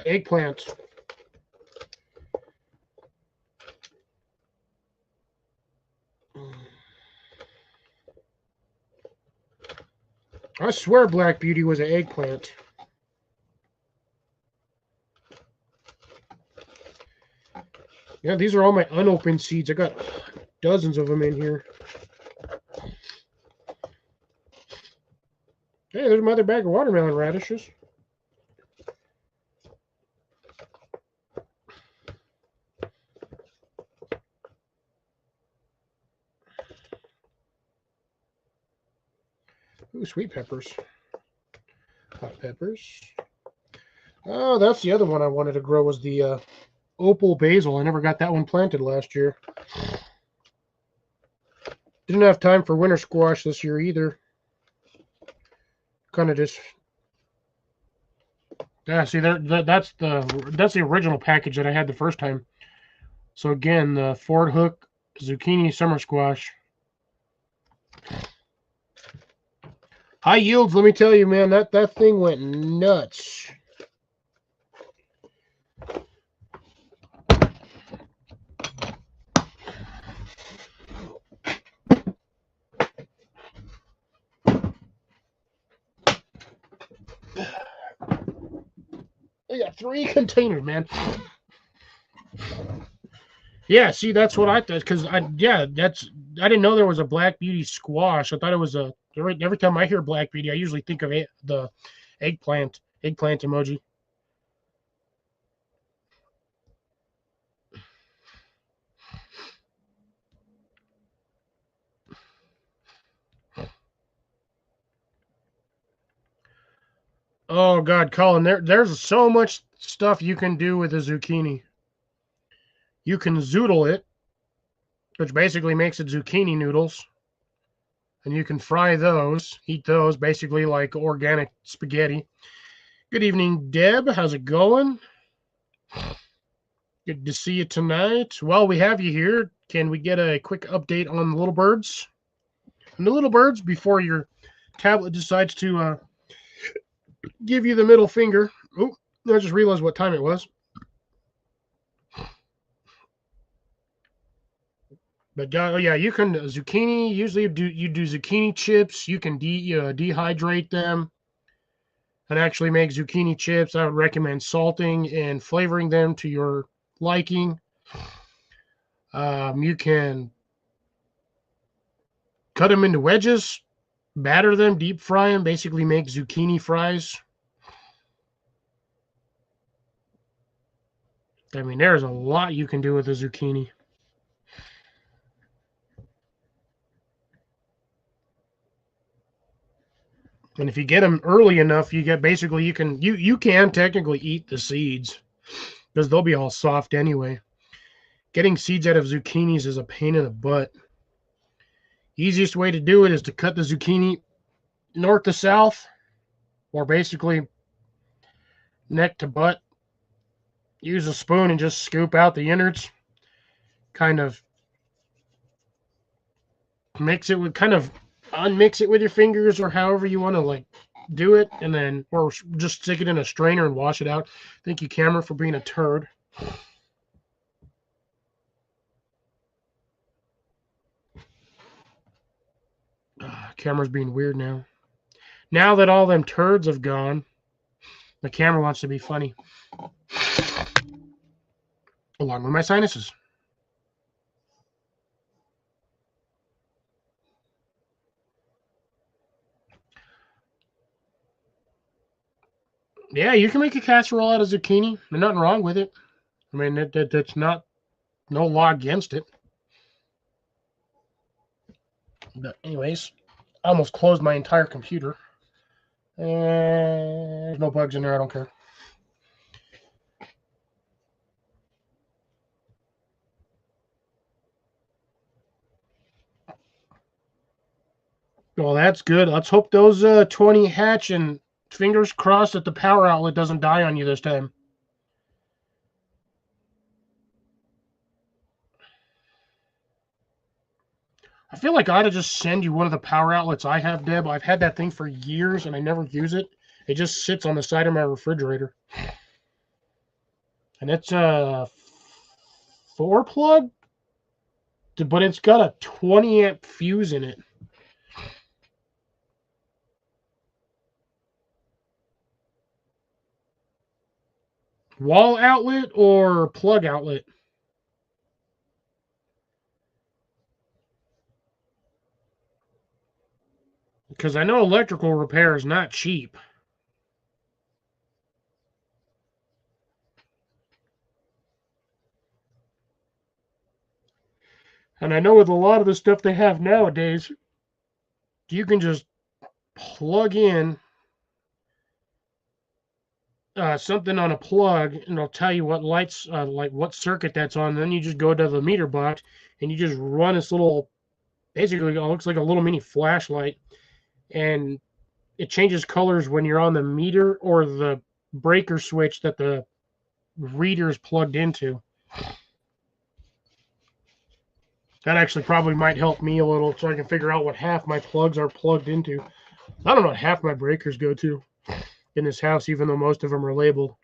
eggplant. I swear Black Beauty was an eggplant. Yeah, these are all my unopened seeds. I got dozens of them in here. Hey, there's my other bag of watermelon radishes. Ooh, sweet peppers. Hot peppers. Oh, that's the other one I wanted to grow was the opal basil. I never got that one planted last year. Didn't have time for winter squash this year either. Kind of just... Yeah, see, that's the original package that I had the first time. So again, the Ford Hook zucchini summer squash. High yields, let me tell you, man, that thing went nuts. I got 3 containers, man. Yeah, see, that's what I thought. Because I didn't know there was a Black Beauty squash. I thought it was every time I hear Black Beauty, I usually think of the eggplant emoji. Oh God, Colin, there's so much stuff you can do with a zucchini. You can zoodle it, which basically makes it zucchini noodles. And you can fry those, eat those, basically like organic spaghetti. Good evening, Deb. How's it going? Good to see you tonight. Well, we have you here. Can we get a quick update on the little birds? And the little birds before your tablet decides to give you the middle finger. Oh, I just realized what time it was. But yeah, you can zucchini. Usually you do zucchini chips. You can dehydrate them. and actually make zucchini chips. I would recommend salting and flavoring them to your liking. You can cut them into wedges, batter them, deep fry them, basically make zucchini fries. I mean, there's a lot you can do with a zucchini. And if you get them early enough, you get basically you can technically eat the seeds because they'll be all soft anyway. Getting seeds out of zucchinis is a pain in the butt. Easiest way to do it is to cut the zucchini north to south, or basically neck to butt. Use a spoon and just scoop out the innards. Kind of mix it with unmix it with your fingers or however you want to like do it, and then or just stick it in a strainer and wash it out. Thank you, camera, for being a turd. Camera's being weird now. Now that all them turds have gone, the camera wants to be funny. Along with my sinuses. Yeah, you can make a casserole out of zucchini. There's nothing wrong with it. I mean, that's not no law against it. But anyways, I almost closed my entire computer. There's no bugs in there. I don't care. Well, that's good. Let's hope those 20 hatch, and fingers crossed that the power outlet doesn't die on you this time. I feel like I ought to just send you one of the power outlets I have, Deb. I've had that thing for years and I never use it. It just sits on the side of my refrigerator. And it's a 4-plug, but it's got a 20 amp fuse in it. Wall outlet or plug outlet? Because I know electrical repair is not cheap. And I know with a lot of the stuff they have nowadays, you can just plug in something on a plug, and it'll tell you what lights, like what circuit that's on. And then you just go to the meter box, and you just run this little, basically it looks like a little mini flashlight, and it changes colors when you're on the meter or the breaker switch that the reader is plugged into. That actually probably might help me a little, so I can figure out what half my plugs are plugged into. I don't know what half my breakers go to in this house, even though most of them are labeled.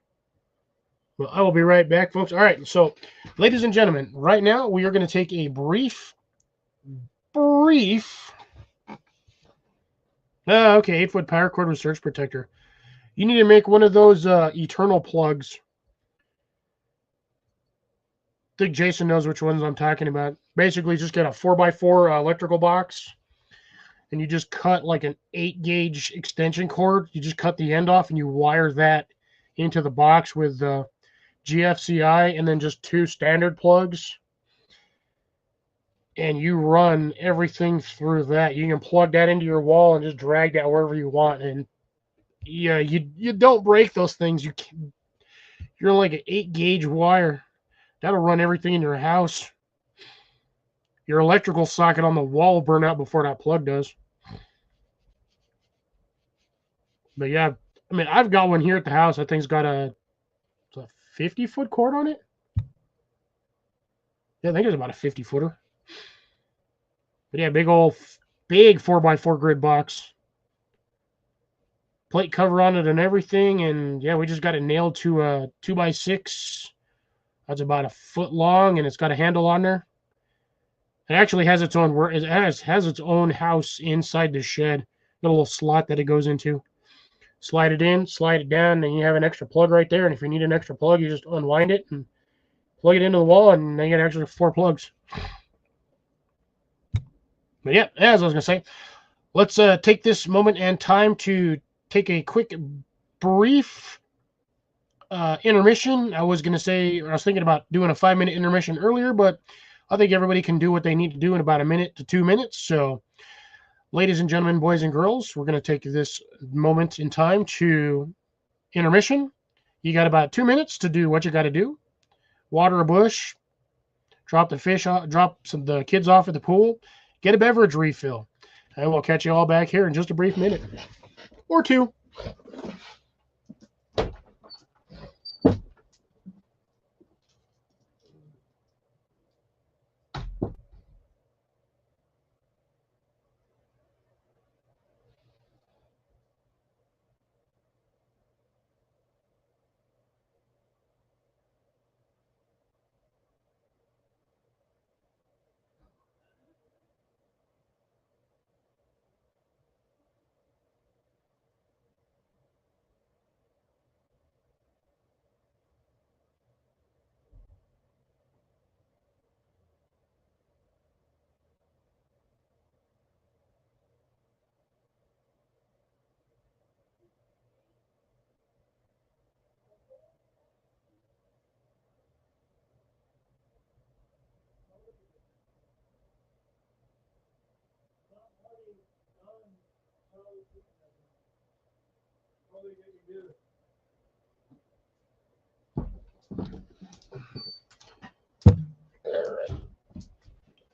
Well, I will be right back, folks. All right, so ladies and gentlemen, right now we are going to take a brief, okay, 8-foot power cord with surge protector. You need to make one of those eternal plugs. I think Jason knows which ones I'm talking about. Basically, just get a 4x4 electrical box, and you just cut like an 8-gauge extension cord. You just cut the end off, and you wire that into the box with GFCI, and then just 2 standard plugs. And you run everything through that. You can plug that into your wall and just drag that wherever you want. And yeah, you don't break those things. You're like an 8-gauge wire. That'll run everything in your house. Your electrical socket on the wall will burn out before that plug does. But yeah, I mean, I've got one here at the house. I think it's got a 50-foot cord on it. Yeah, I think it's about a 50-footer. But yeah, big 4x4 grid box. Plate cover on it and everything. And yeah, we just got it nailed to a 2x6. That's about a foot long, and it's got a handle on there. It actually has its own has its own house inside the shed. Got a little slot that it goes into. slide it in, slide it down, and you have an extra plug right there. And if you need an extra plug, you just unwind it and plug it into the wall, and then you get actually 4 plugs. But yeah, as I was going to say, let's take this moment and time to take a quick, brief intermission. I was thinking about doing a 5-minute intermission earlier, but I think everybody can do what they need to do in about 1 minute to 2 minutes. So, ladies and gentlemen, boys and girls, we're going to take this moment in time to intermission. You got about 2 minutes to do what you got to do. Water a bush, drop the the kids off at the pool, get a beverage refill, and we'll catch you all back here in just a brief minute or two.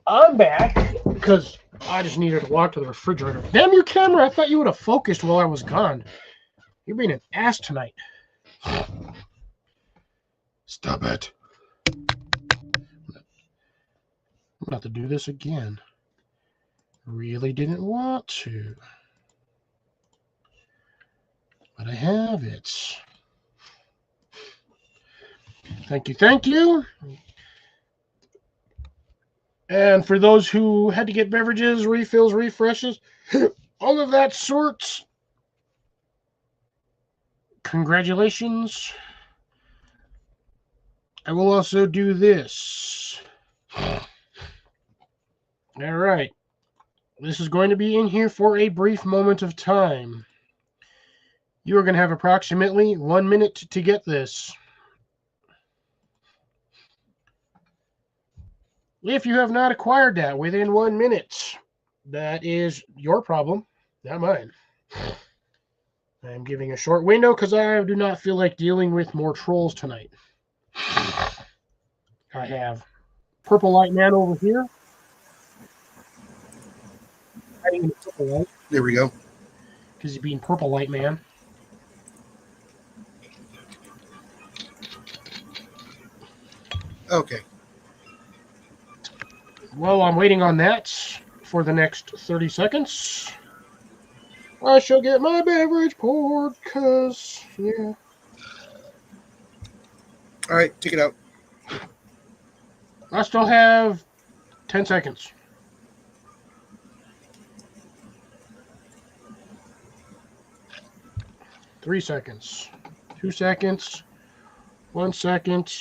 I'm back because I just needed to walk to the refrigerator. Damn your camera! I thought you would have focused while I was gone. You're being an ass tonight. Stop it. I'm about to do this again. Really didn't want to. But I have it. Thank you, thank you. And for those who had to get beverages, refills, refreshes, all of that sorts, congratulations. I will also do this. All right. This is going to be in here for a brief moment of time. You are going to have approximately 1 minute to get this. If you have not acquired that within 1 minute, that is your problem, not mine. I'm giving a short window because I do not feel like dealing with more trolls tonight. I have Purple Light Man over here. There we go. Because he's being Purple Light Man. Okay. Well, I'm waiting on that for the next 30 seconds. I shall get my beverage poured, because, yeah. All right, take it out. I still have 10 seconds. 3 seconds. 2 seconds. 1 second.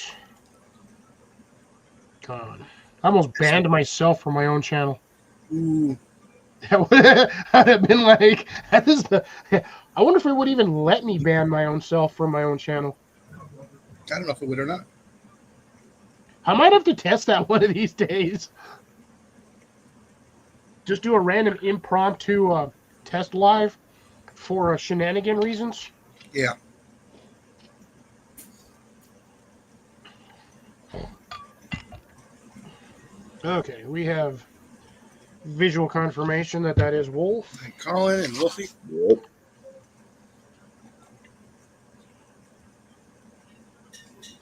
God. I almost banned myself from my own channel. Ooh. That would have been like, I wonder if it would even let me ban my own self from my own channel. I don't know if it would or not. I might have to test that one of these days. Just do a random impromptu test live for shenanigan reasons. Yeah. Okay, we have visual confirmation that is Wolf. And Colin and Wolfie. Yep.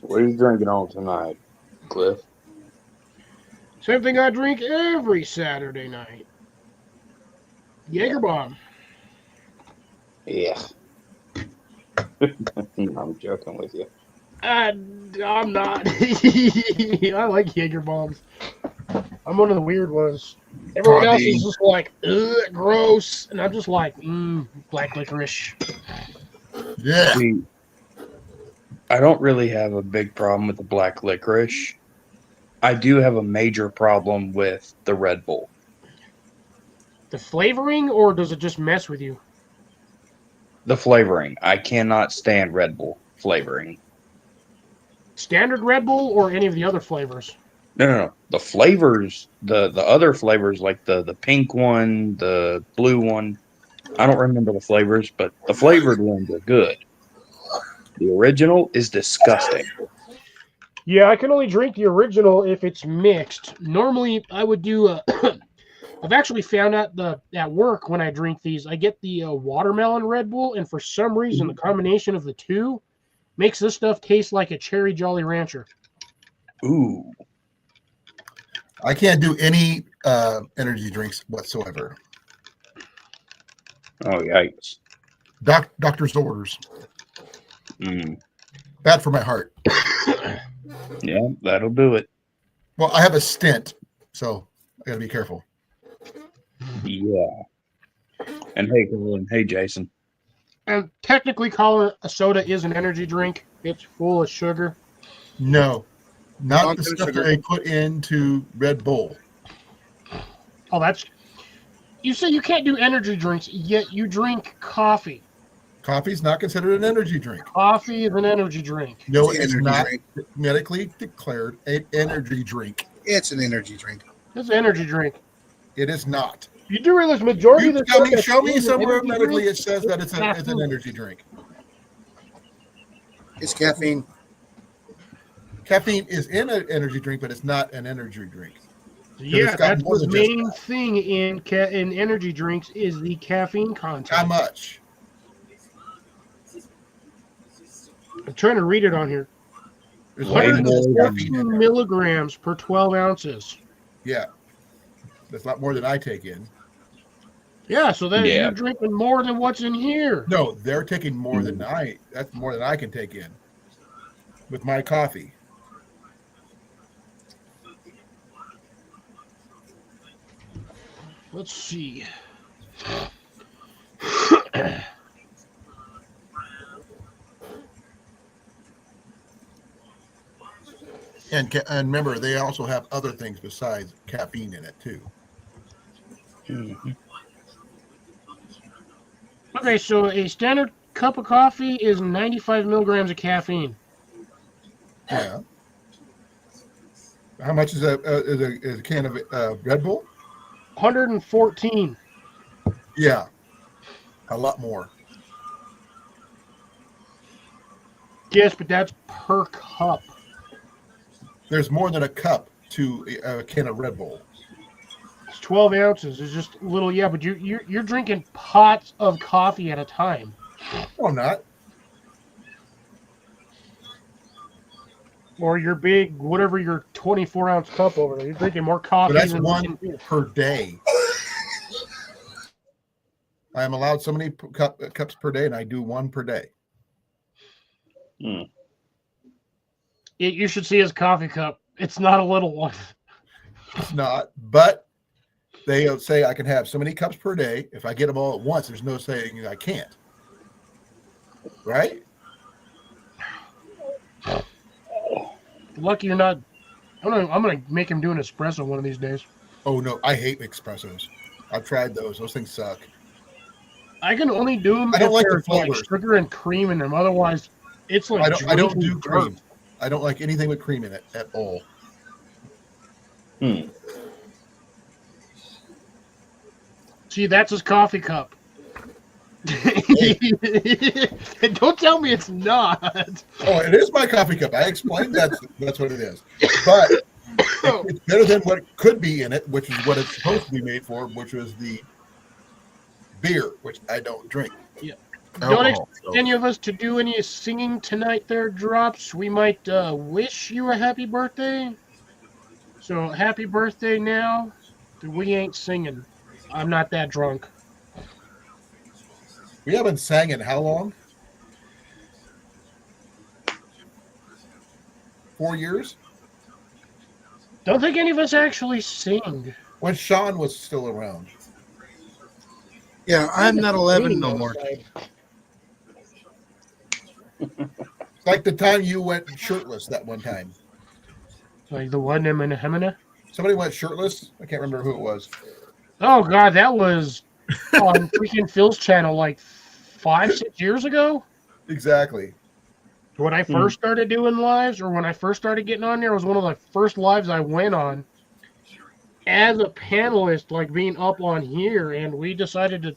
What are you drinking on tonight, Cliff? Same thing I drink every Saturday night. Jaeger Bomb. Yeah. I'm joking with you. I'm not. I like Jaeger Bombs. I'm one of the weird ones. Everyone else is just like, ugh, gross. And I'm just like, black licorice. Yeah. See, I don't really have a big problem with the black licorice. I do have a major problem with the Red Bull. The flavoring, or does it just mess with you? The flavoring. I cannot stand Red Bull flavoring. Standard Red Bull or any of the other flavors? No. The flavors, the other flavors, like the pink one, the blue one. I don't remember the flavors, but the flavored ones are good. The original is disgusting. Yeah, I can only drink the original if it's mixed. Normally, I would do a. I've actually found out at work when I drink these, I get the watermelon Red Bull, and for some reason, the combination of the two makes this stuff taste like a cherry Jolly Rancher. Ooh. I can't do any energy drinks whatsoever. Oh, yikes. Doctor's orders. Mm. Bad for my heart. Yeah, that'll do it. Well, I have a stent, so I got to be careful. Yeah. And hey, Colin. Hey, Jason. And technically, calling a soda is an energy drink. It's full of sugar. No, not Not the good stuff sugar. that they put into Red Bull. Oh, that's. You say you can't do energy drinks, yet you drink coffee. Coffee's not considered an energy drink. Coffee is an energy drink. No, It's an it's energy not drink. medically declared an energy drink. It's an energy drink. It's an energy drink. It is not. You do realize majority You of the tell me, stuff show me that's in an somewhere energy medically drink it says that it's an caffeine. energy drink. It's caffeine. Caffeine is in an energy drink, but it's not an energy drink. Yeah, it's got that's more the than just main thing in energy drinks is the caffeine content. How much? I'm trying to read it on here. There's Way more than more just than- caffeine in 114 there. milligrams per 12 ounces. Yeah. That's a lot more than I take in. Yeah, so then Yeah. you're drinking more than what's in here. No, they're taking more than that's more than I can take in with my coffee. Let's see. And remember, they also have other things besides caffeine in it too. Mhm. Okay, so a standard cup of coffee is 95 milligrams of caffeine. Yeah. How much is a can of Red Bull? 114. Yeah. A lot more. Yes, but that's per cup. There's more than a cup to a can of Red Bull. It's 12 ounces. It's just a little, yeah, but you're drinking pots of coffee at a time. No, I'm not. Or your big, whatever your 24-ounce cup over there. You're drinking more But coffee that's than one per day. I am allowed so many cups per day, and I do one per day. Mm. You should see his coffee cup. It's not a little one. It's not, but they say I can have so many cups per day. If I get them all at once, there's no saying I can't. Right? Lucky you're not. I'm gonna make him do an espresso one of these days. Oh no, I hate espressos. I've tried those. Those things suck. I can only do them I don't if like the there's like flavors. sugar and cream in them. Otherwise, it's like I don't drinking do dirt. cream. I don't like anything with cream in it at all. Hmm. See, that's his coffee cup. Don't tell me it's not. Oh, it is my coffee cup. I explained that's what it is. But it's better than what could be in it, which is what it's supposed to be made for, which was the beer, which I don't drink. Yeah. Alcohol, Don't expect so. any of us to do any singing tonight there, Drops. We might wish you a happy birthday. So, happy birthday now. We ain't singing. I'm not that drunk. We haven't sang in how long? 4 years? Don't think any of us actually sing. When Sean was still around. Yeah, I'm not 11 no more. Like the time you went shirtless that one time. Like the one in Hemina. Somebody went shirtless. I can't remember who it was. Oh God, that was on freaking Phil's channel like 5-6 years ago. Exactly. When I first started doing lives, or when I first started getting on there, it was one of the first lives I went on as a panelist, like being up on here, and we decided to.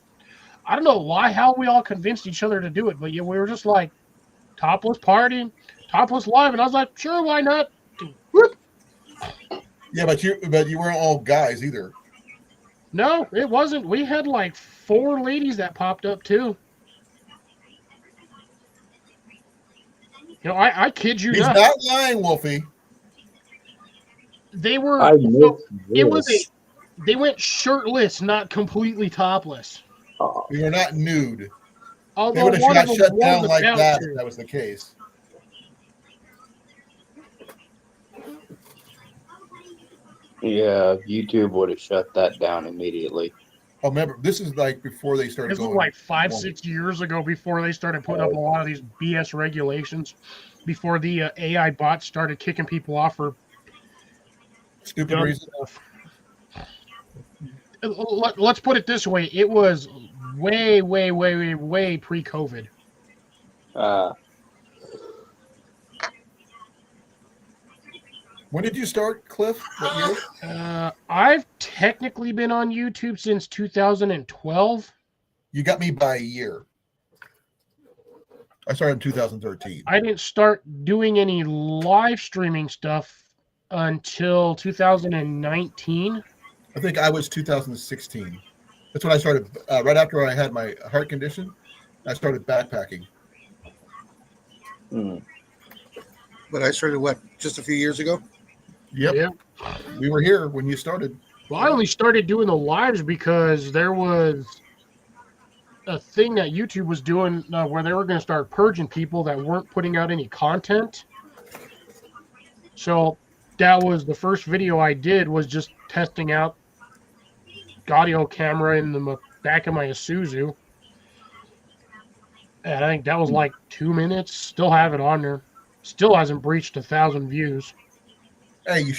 I don't know how we all convinced each other to do it, but yeah, we were just like topless party, topless live, and I was like, sure, why not? Whoop. Yeah, but you weren't all guys either. No, it wasn't. We had like 4 ladies that popped up too. You know, I kid you He's not. not lying, Wolfie. They were. I missed It was this. they went shirtless, not completely topless. Oh, We were not nude. They Although would have one got of them shut was down like about that to. if that was the case. yeah, YouTube would have shut that down immediately. Oh, remember, this is like before they started This was going. like 5, well, 6 years ago before they started putting up a lot of these BS regulations. Before the AI bots started kicking people off for stupid dumb reason. stuff. Let's put it this way: it was way pre-COVID. When did you start, Cliff? What year? I've technically been on YouTube since 2012. You got me by a year. I started in 2013. I didn't start doing any live streaming stuff until 2019. I think I was 2016. That's when I started. Right after I had my heart condition, I started backpacking. But I started just a few years ago. Yep. Yeah. We were here when you started. Well, I only started doing the lives because there was a thing that YouTube was doing where they were going to start purging people that weren't putting out any content. So that was the first video I did, was just testing out audio camera in the back of my Isuzu. And I think that was like 2 minutes. Still have it on there. Still hasn't breached 1,000 views. Hey, you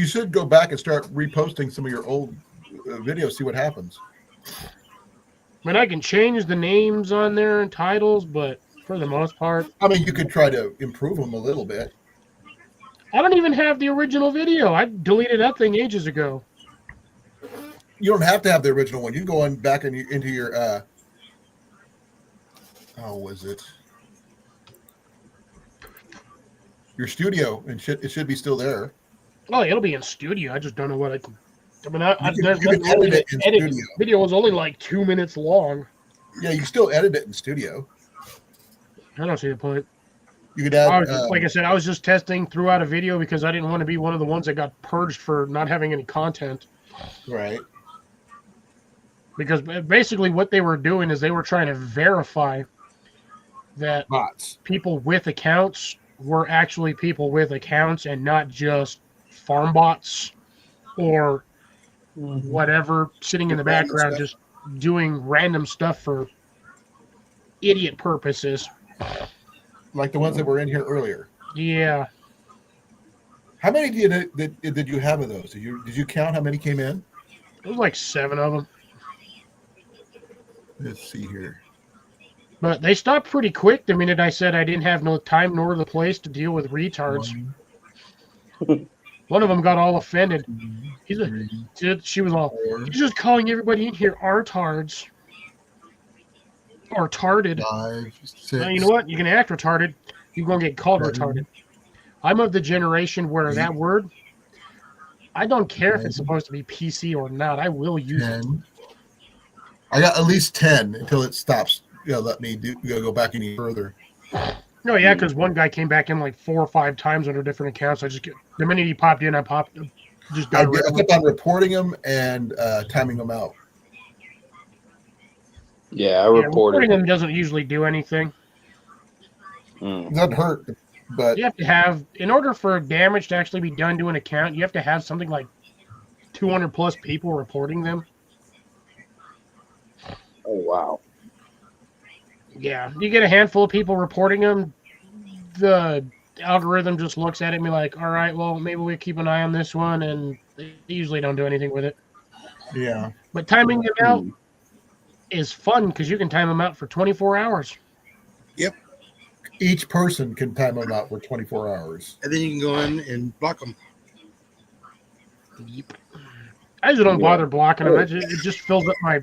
should go back and start reposting some of your old videos. See what happens. I mean, I can change the names on there and titles, but for the most part, I mean, you could try to improve them a little bit. I don't even have the original video. I deleted that thing ages ago. You don't have to have the original one. You can go on back into your how was it? Your studio, and it should be still there. Oh, it'll be in studio. I just don't know what I can. I mean, You can edit it in studio. Video was only like 2 minutes long. Yeah, you can still edit it in studio. I don't see the point. You could add, Like I said, I was just testing throughout a video because I didn't want to be one of the ones that got purged for not having any content. right. Because basically what they were doing is they were trying to verify that Bots. people with accounts were actually people with accounts and not just farm bots or whatever sitting in the background just doing random stuff for idiot purposes. Like the ones that were in here earlier. Yeah. How many did you have of those? Did you count how many came in? It was like 7 of them. Let's see here. But they stopped pretty quick the minute I said I didn't have no time nor the place to deal with retards. One of them got all offended. She was all, he's just calling everybody in here artards. Or tarded. 5, 6. Now, you know what? You can act retarded. You're going to get called 7. retarded. I'm of the generation where 8. that word, I don't care if it's supposed to be PC or not. I will use 10. it. I got at least 10 until it stops. Let me go back any further. No, yeah, because one guy came back in like 4 or 5 times under different accounts. I just get the minute he popped in, I just I got rid of him. kept on reporting them and timing them out. Yeah, I Yeah, reported. reporting them doesn't usually do anything. It doesn't hurt, but You have to have, in order for damage to actually be done to an account, you have to have something like 200 plus people reporting them. Oh wow. Yeah, you get a handful of people reporting them, the algorithm just looks at it and be like, all right, well, maybe we keep an eye on this one, and they usually don't do anything with it. Yeah. But timing them out is fun because you can time them out for 24 hours. Yep. Each person can time them out for 24 hours. And then you can go in and block them. Yep. I usually don't bother blocking them. It just fills up my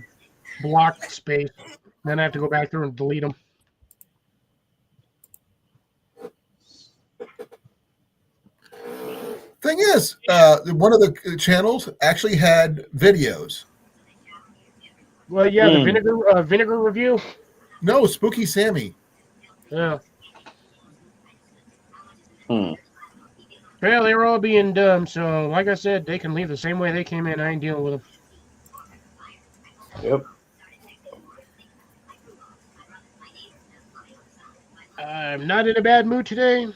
block space. Then I have to go back through and delete them. Thing is, one of the channels actually had videos. Well, yeah, the vinegar review. No, Spooky Sammy. Yeah. Well, they were all being dumb, so like I said, they can leave the same way they came in. I ain't dealing with them. Yep. I'm not in a bad mood today,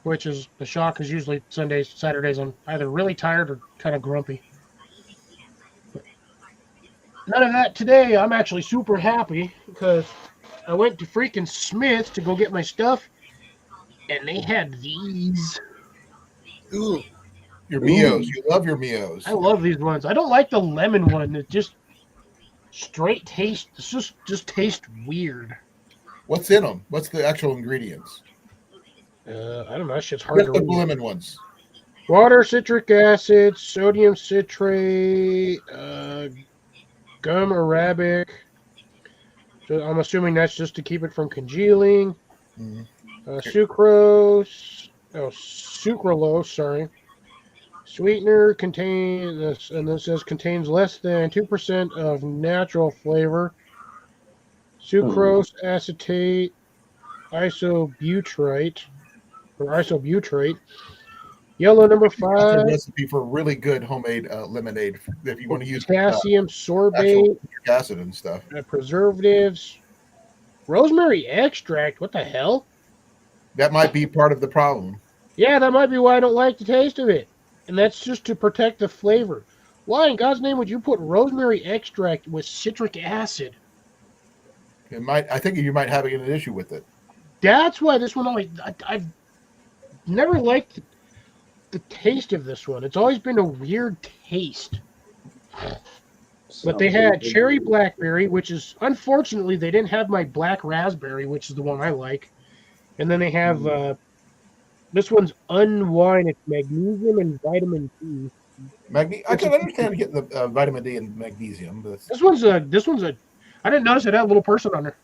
which is the shock, because usually Sundays, Saturdays, I'm either really tired or kind of grumpy. But none of that today. I'm actually super happy because I went to freaking Smith's to go get my stuff, and they had these. Ooh. Your Mios. You love your Mios. I love these ones. I don't like the lemon one. It just straight taste. It's just tastes weird. What's in them? What's the actual ingredients? I don't know. That shit's hard Just to the read. lemon ones. Water, citric acid, sodium citrate, gum arabic. So I'm assuming that's just to keep it from congealing. Sucrose. Oh, sucralose. Sorry. Sweetener contains this, and this says contains less than 2% of natural flavor. Sucrose, acetate, isobutyric. Yellow number That's a 5. recipe for really good homemade lemonade if you want to use Potassium sorbate, actual acid and stuff. preservatives, rosemary extract. What the hell? That might be part of the problem. Yeah, that might be why I don't like the taste of it. And that's just to protect the flavor. Why in God's name would you put rosemary extract with citric acid? It might. I think you might have an issue with it. That's why this one always. I've never liked the taste of this one. It's always been a weird taste. But they had cherry blackberry, which is unfortunately they didn't have my black raspberry, which is the one I like. And then they have this one's unwine. It's magnesium and vitamin D. I can understand getting the vitamin D and magnesium, but This one's a. I didn't notice it had a little person on there.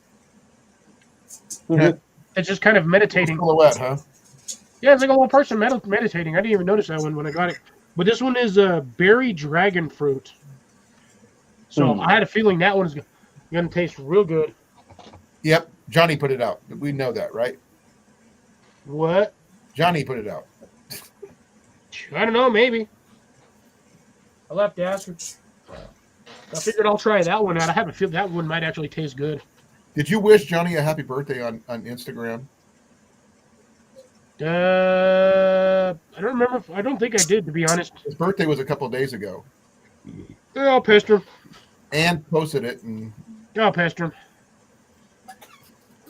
It's just kind of meditating. silhouette, huh? Yeah, it's like a little person meditating. I didn't even notice that one when I got it. But this one is berry dragon fruit. So I had a feeling that one's going to taste real good. Yep, Johnny put it out. We know that, right? What? Johnny put it out. I don't know, maybe. I'll have to ask her. I figured I'll try that one out. I have a feel that one might actually taste good. Did you wish Johnny a happy birthday on Instagram? I don't remember. I don't think I did, to be honest. His birthday was a couple of days ago. Yeah, I'll pester him. And posted it, and I'll pester him.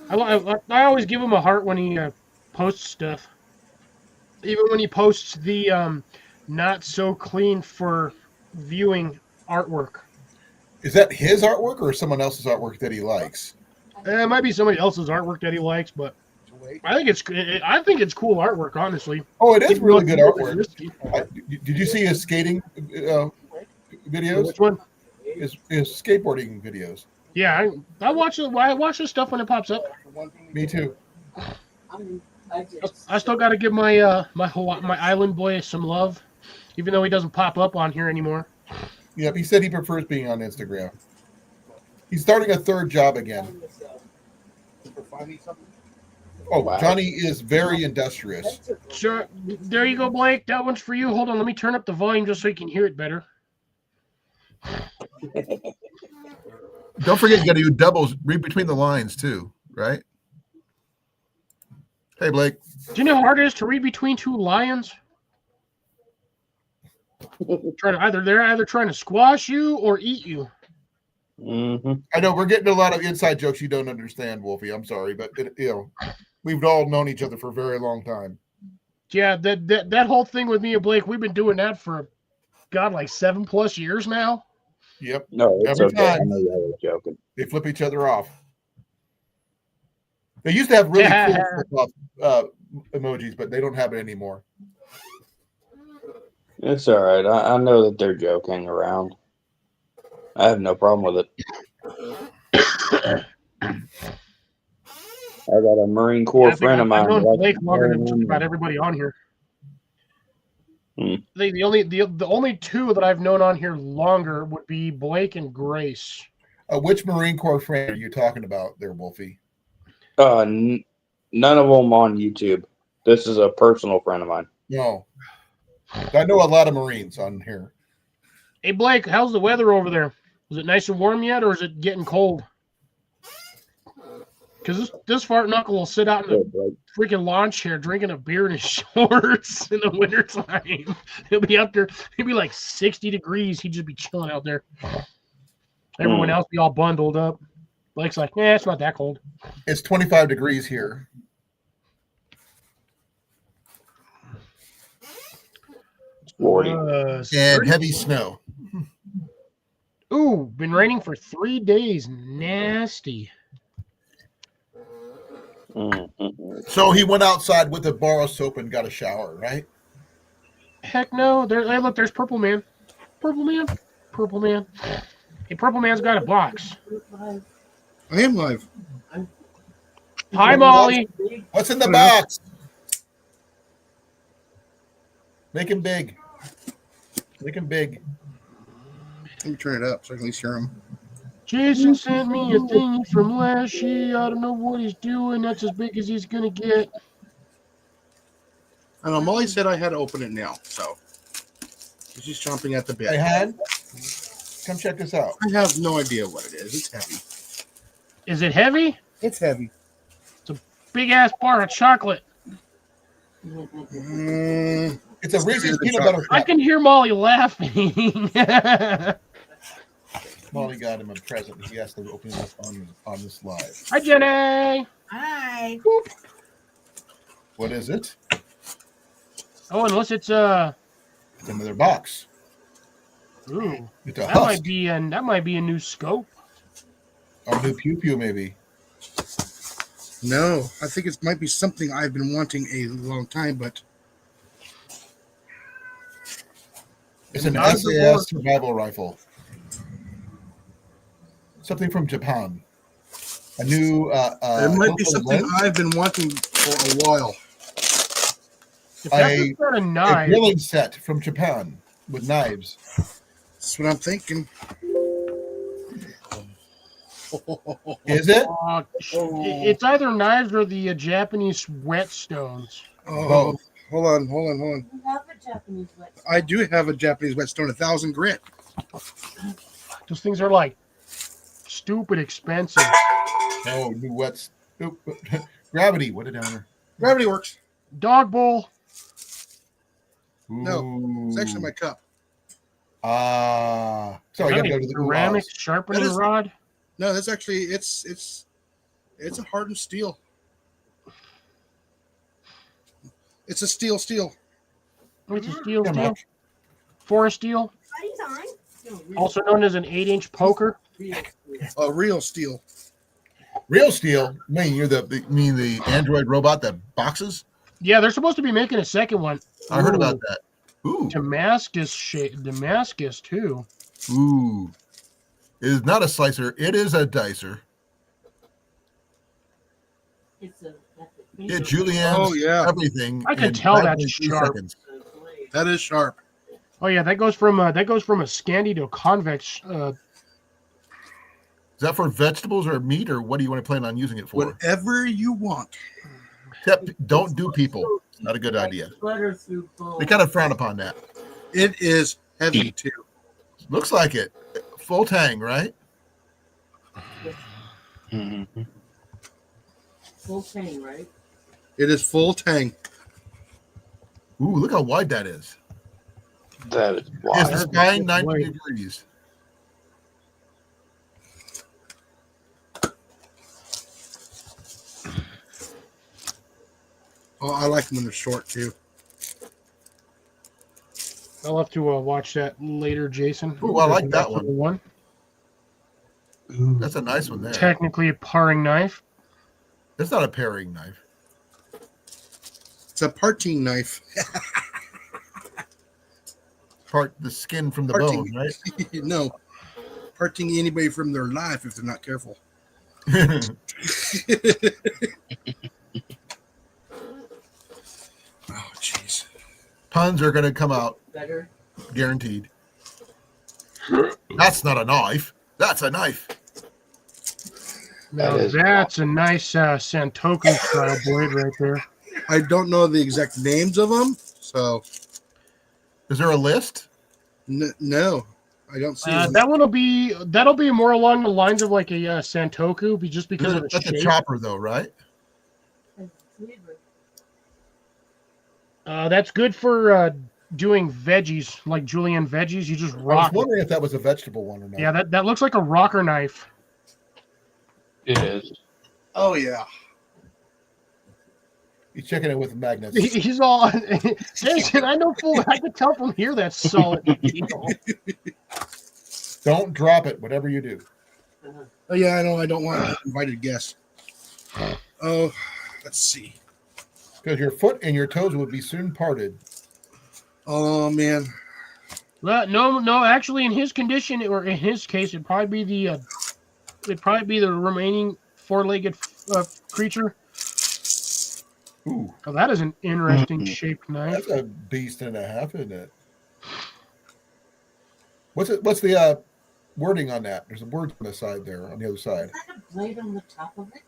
I always give him a heart when he posts stuff. Even when he posts the not so clean for viewing artwork. is that his artwork or someone else's artwork that he likes? It might be somebody else's artwork that he likes, but I think it's cool artwork, honestly. Oh, it is Even really though good it's artwork. risky. Did you see his skating videos? Which one? His skateboarding videos. Yeah, I watch it. I watch this stuff when it pops up. Me too. I still got to give my my island boy some love, even though he doesn't pop up on here anymore. Yep, he said he prefers being on Instagram. He's starting a third job again. Oh, Wow. Johnny is very industrious. Sure. There you go, Blake. That one's for you. Hold on. Let me turn up the volume just so you can hear it better. Don't forget, you got to do doubles, read between the lines too, right? Hey, Blake. Do you know how hard it is to read between two lions? They're either trying to squash you or eat you. Mm-hmm. I know we're getting a lot of inside jokes you don't understand, Wolfie. I'm sorry, but We've all known each other for a very long time. Yeah, that whole thing with me and Blake, we've been doing that for God, like 7+ years now. Yep. No, it's Every okay. I time. know y'all were joking. They flip each other off. They used to have really cool flip-off emojis, but they don't have it anymore. It's all right. I know that they're joking around. I have no problem with it. I got a Marine Corps I think friend of mine. I've known like Blake longer than just Marine. about everybody on here. Hmm. The only two that I've known on here longer would be Blake and Grace. Which Marine Corps friend are you talking about there, Wolfie? None of them on YouTube. This is a personal friend of mine. No. I know a lot of Marines on here. Hey Blake, how's the weather over there? Is it nice and warm yet, or is it getting cold? Because this fart knuckle will sit out in the Good, Blake. freaking lawn chair drinking a beer in his shorts in the wintertime. He'll be up there. He'll be like 60 degrees. He'd just be chilling out there. Everyone else be all bundled up. Blake's like, it's not that cold. It's 25 degrees here. It's 40. And 30. heavy snow. Ooh, been raining for 3 days. Nasty. So he went outside with a bar of soap and got a shower, right? Heck no. Hey, look, there's Purple Man. Purple Man. Purple Man. Hey, Purple Man's got a box. I am live. Hi, Molly. What's in the box? Make him big. Make him big. Let me turn it up so I can at least hear him. Jason sent me a thing from last year. I don't know what he's doing. That's as big as he's going to get. I know Molly said I had to open it now, so she's chomping at the bit. Hey, Han, come check this out. I have no idea what it is. It's heavy. Is it heavy? It's heavy. Big ass bar of chocolate. Mm, It's a Reese's the peanut chocolate. butter I cup. can hear Molly laughing. Molly got him a present. He has to open this on this live. Hi, Jenny. Hi. What is it? Oh, unless it's It's another box. ooh, It's a that husk. might be a new scope. Or new pew pew, maybe. No, I think it might be something I've been wanting a long time, but It's an Not before. SAS survival rifle. Something from Japan. A new. it might be helpful something lens. I've been wanting for a while. If that's A- not a A knife, grilling set from Japan with knives. That's what I'm thinking. Is it? it's either knives or the Japanese whetstones. Oh, hold on. You have a Japanese wet. I do have a Japanese whetstone, 1,000 grit. Those things are like stupid expensive. Oh, new wets. Oop. Gravity. What a downer. Gravity works. Dog bowl. No, it's actually Ooh. my cup. Sorry, I gotta Is go that to the a ceramic ceramic. sharpening That is- rod. No, that's actually it's a hardened steel. It's a steel. It's a steel, Come steel. on. Forest steel, also known as an 8-inch poker. A real steel. Real steel. You're you mean the android robot that boxes? Yeah, they're supposed to be making a second one. I heard Ooh, about that. Ooh. Damascus too. Ooh. It is not a slicer. It is a dicer. It juliennes Oh, yeah. everything. I can in tell that's 5.3 sharp. seconds. That is sharp. Oh yeah, that goes from a Scandi to a convex. Is that for vegetables or meat, or what do you want to plan on using it for? Whatever you want. Except don't do people. Not a good idea. They kind of frown upon that. It is heavy too. Looks like it. Full tang, right? Mhm. Full pain, right? It is full tang. Ooh, look how wide that is. That is Is wild. the spine That's 90 wide. degrees? Oh, I like them when they're short too. I'll have to watch that later, Jason. Ooh, I like that Nice little one. That's a nice one there. Technically a paring knife. It's not a paring knife. It's a parting knife. Part the skin from the Parting. bone, right? No, parting anybody from their life if they're not careful. Oh, jeez. Puns are going to come out, Better. guaranteed. That's not a knife. That's a knife. Now That is that's a nice Santoku style blade right there. I don't know the exact names of them, so Is there a list? no, I don't see them. That'll be more along the lines of like a Santoku, just because of the That's a shape. chopper, though, right? That's good for doing veggies, like julienne veggies. You just I was rock it. wondering if that was a vegetable one or not. Yeah, that looks like a rocker knife. It is. Oh yeah, He's checking it with magnets. He's all Jason. I know full. I could tell from here that's solid steel. Don't drop it, whatever you do. oh yeah. I know. I don't want an invited guest. Oh, let's see. Because your foot and your toes would be soon parted. Oh man, Well, no. Actually, in his condition, or in his case, it'd probably be the remaining four-legged creature. Ooh, Oh, that is an interesting shaped knife. that's a beast and a half, isn't it? What's the wording on that? There's a word on the side there, on the other side. Is that a blade on the top of it?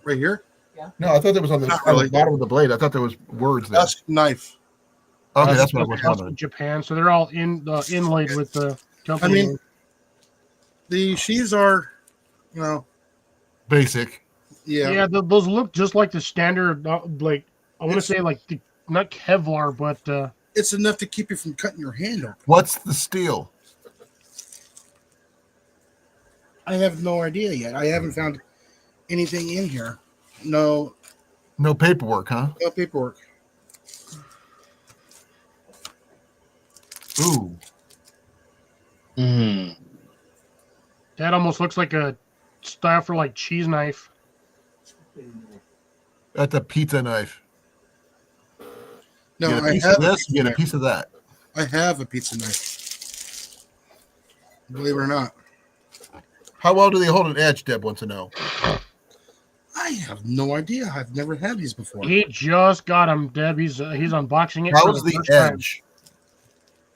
right here. No, I thought that was on the, Not on really. the bottom of the blade. I thought there was words there. That's knife. Okay, that's what I was House of wondering. Japan, so they're all inlaid with the company. I mean, name. The sheaths are, Basic. yeah. those look just like the standard, like I want to It's- say like not Kevlar, but It's enough to keep you from cutting your hand open. What's the steel? I have no idea yet. I haven't found anything in here. No, No paperwork, huh? no paperwork. Ooh. Mm. that almost looks like a style for like cheese knife. That's a pizza knife. No, Get a I piece have of a this, pizza get a knife. piece of that. I have a pizza knife. Believe it or not. How well do they hold an edge, Deb wants to know. I have no idea. I've never had these before. He just got him, Deb. He's unboxing it. for How's the first time. edge?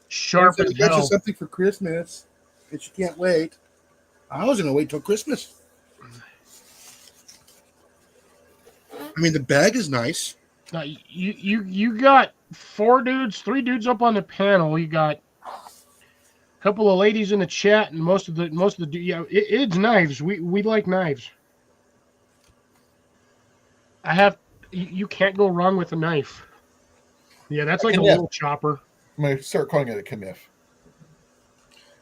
Sharp I as got you hell. something for Christmas, but you can't wait. I was gonna wait till Christmas. I mean, the bag is nice. Now, you got three dudes up on the panel. You got a couple of ladies in the chat, and most of the it's knives. We like knives. You can't go wrong with a knife. Yeah, that's like a Yeah. little chopper. I'm going to start calling it a kniff.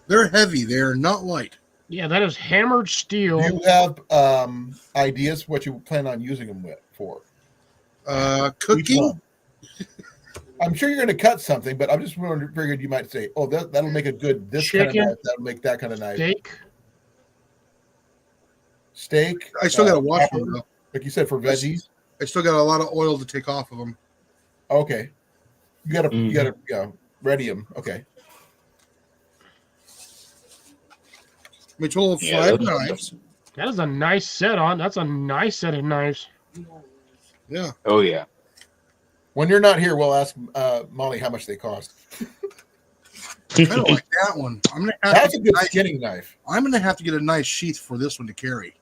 They're heavy. They're not light. Yeah, that is hammered steel. Do you have ideas what you plan on using them for? Each Cooking. one. I'm sure you're going to cut something, but I'm just figured you might say, "Oh, that'll make a good this kind of Chicken. knife. That'll make that kind of knife." Steak. Steak. I still got to wash pepper, them though. like you said, for veggies. I still got a lot of oil to take off of them. Okay, you got to Mhm. ready them. Okay, I mean, total of Yeah, 5 those- knives. That is a nice set on. That's a nice set of knives. Yeah. Oh yeah. when you're not here, we'll ask Molly how much they cost. I kind of like that one. I'm gonna have That's to a good get skinning knife. I'm gonna have to get a nice sheath for this one to carry.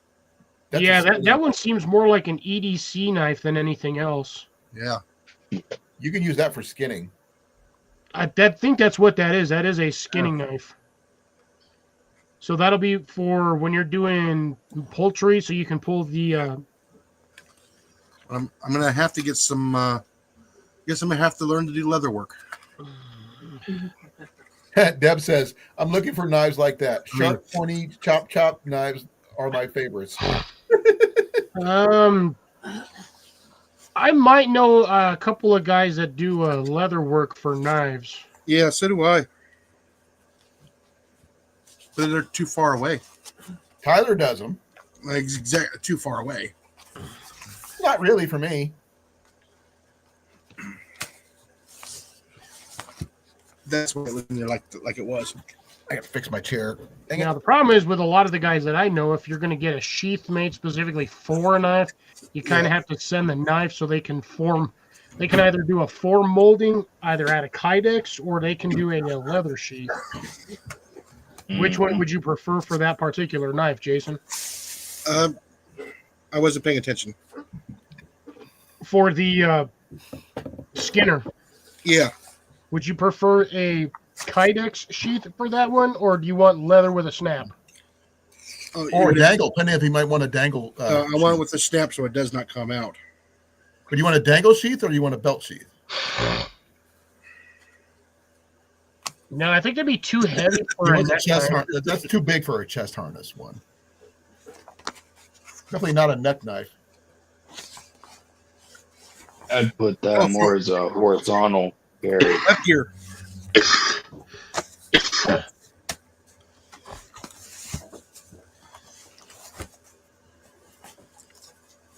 That's Yeah, a that skinning- one seems more like an EDC knife than anything else. Yeah. You can use that for skinning. I think that's what that is. That is a skinning knife. So that'll be for when you're doing poultry, so you can pull the. I'm gonna have to get some. Guess I'm gonna have to learn to do leather work. Deb says, "I'm looking for knives like that. Sharp, pointy, chop knives are my favorites." I might know a couple of guys that do leather work for knives. Yeah, so do I. But they're too far away. Tyler does them. Like exactly too far away. Not really for me. That's why it was in there like it was. I got to fix my chair. Dang it. Now, the problem is with a lot of the guys that I know, if you're going to get a sheath made specifically for a knife, you kind of have to send the knife so they can form. They can either do a form molding, either out of Kydex, or they can do a leather sheath. Which one would you prefer for that particular knife, Jason? I wasn't paying attention. For the Skinner, Yeah. would you prefer a Kydex sheath for that one, or do you want leather with a snap? Or a dangle, depending if you might want a dangle. I want it with the snap so it does not come out. But you want a dangle sheath or do you want a belt sheath? No, I think that'd be too heavy for a neck knife. That's too big for a chest harness one. Definitely not a neck knife. I'd put that more as a horizontal carry. Up here.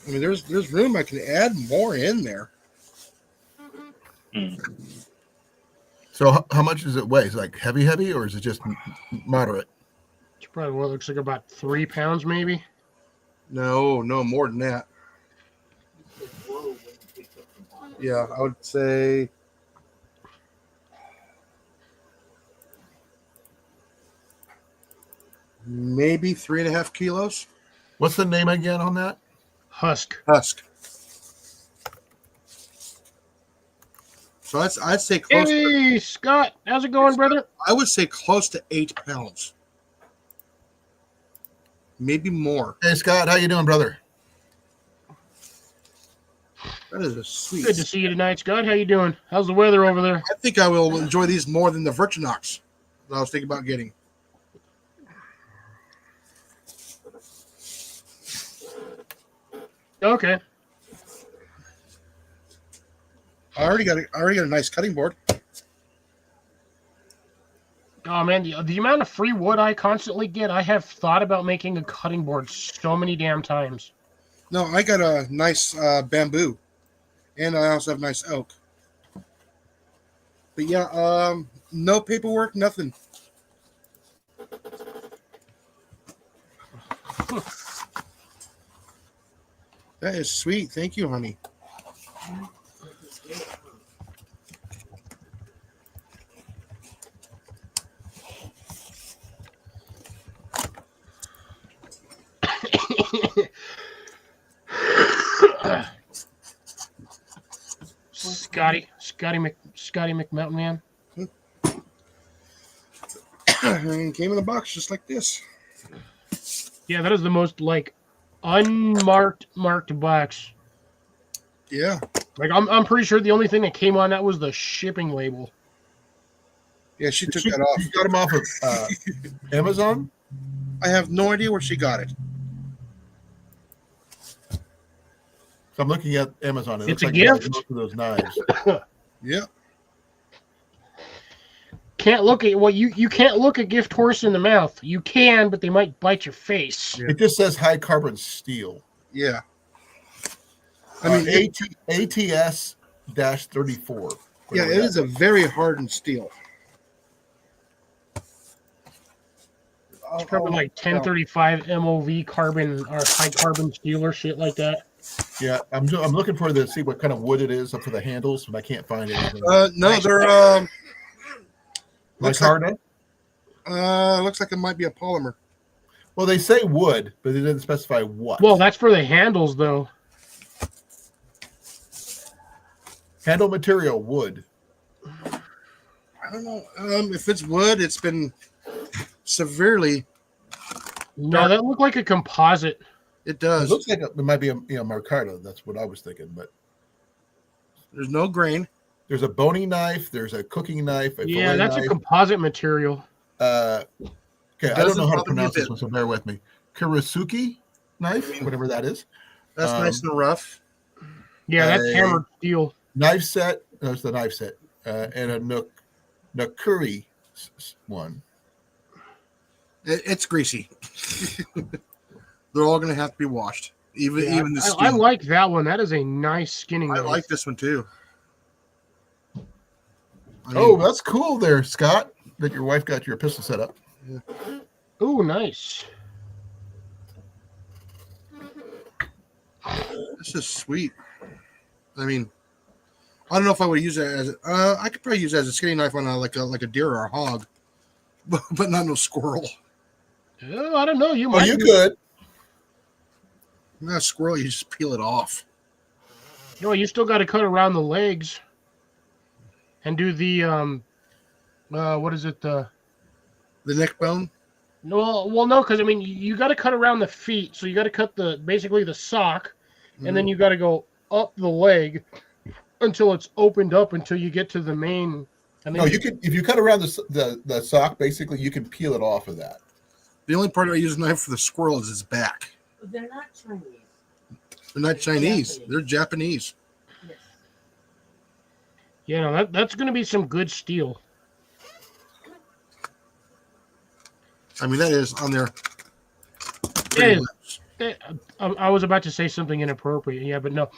I mean, there's room. I can add more in there. So how much does it weigh? Is it like heavy, or is it just moderate? It's probably what looks like about 3 pounds, maybe. No, more than that. Yeah, I would say maybe 3.5 kilos. What's the name again on that? Husk. So I'd say close. Hey, Scott, how's it going, brother? I would say close to 8 pounds, maybe more. Hey Scott, how you doing, brother? That is a sweet. Good to see you tonight, Scott. How you doing? How's the weather over there? I think I will enjoy these more than the Virtunox that I was thinking about getting. Okay. I already got a nice cutting board. Oh man, the amount of free wood I constantly get, I have thought about making a cutting board so many damn times. No, I got a nice bamboo, and I also have nice oak. But yeah, no paperwork, nothing. That is sweet. Thank you, honey. Scotty McMountain Man. And came in a box just like this. Yeah, that is the most like unmarked marked box. Yeah. Like I'm pretty sure the only thing that came on that was the shipping label. Yeah, she took that off. You got them off of Amazon? I have no idea where she got it. So I'm looking at Amazon. It It's looks a like gift? most of those knives. Yeah. Can't look at you can't look a gift horse in the mouth. You can, but they might bite your face. Yeah. It just says high carbon steel. Yeah. I mean, ATS-34. yeah, it is a very hardened steel. It's probably like 1035 MOV carbon or high carbon steel or shit like that. Yeah, I'm looking for to see what kind of wood it is for the handles, but I can't find anything. No, they're Micarta? looks like it might be a polymer. Well, they say wood, but they didn't specify what. Well, that's for the handles though. Handle material wood. I don't know. If it's wood, it's been severely. No, that looked like a composite. It It does. looks like it might be a Micarta. That's what I was thinking. But There's no grain. there's a boning knife. There's a cooking knife. A Yeah, fillet that's knife. a composite material. Okay, I don't doesn't know how to bother me a pronounce this bit. one, so bear with me. Kurisuki knife, whatever that is. That's nice and rough. Yeah, that's a hammered steel. knife set. No, it's the knife set, and a Nakuri one. It's greasy. They're all going to have to be washed. Even Yeah, even the I steel. like that one. That is a nice skinning I knife. like this one too. I Oh, mean, that's cool there, Scott, that your wife got your pistol set up. Ooh, nice. this is sweet. I mean, I don't know if I would use it as. I could probably use it as a skinning knife on like a deer or a hog, but not no squirrel. Oh, I don't know. You Oh, might. you could. Not a squirrel, you just peel it off. No, you still got to cut around the legs and do the what is it? The neck bone. No, well, no, because I mean, you got to cut around the feet, so you got to cut basically the sock, and then you got to go up the leg until it's opened up until you get to the main. And then No, you could if you cut around the sock. Basically, you can peel it off of that. The only part I use a knife for the squirrel is its back. They're not Chinese. They're not Chinese. Japanese. They're Japanese. Yes. Yeah, no, that's going to be some good steel. I mean, that is on there. It is. I was about to say something inappropriate. Yeah, but no.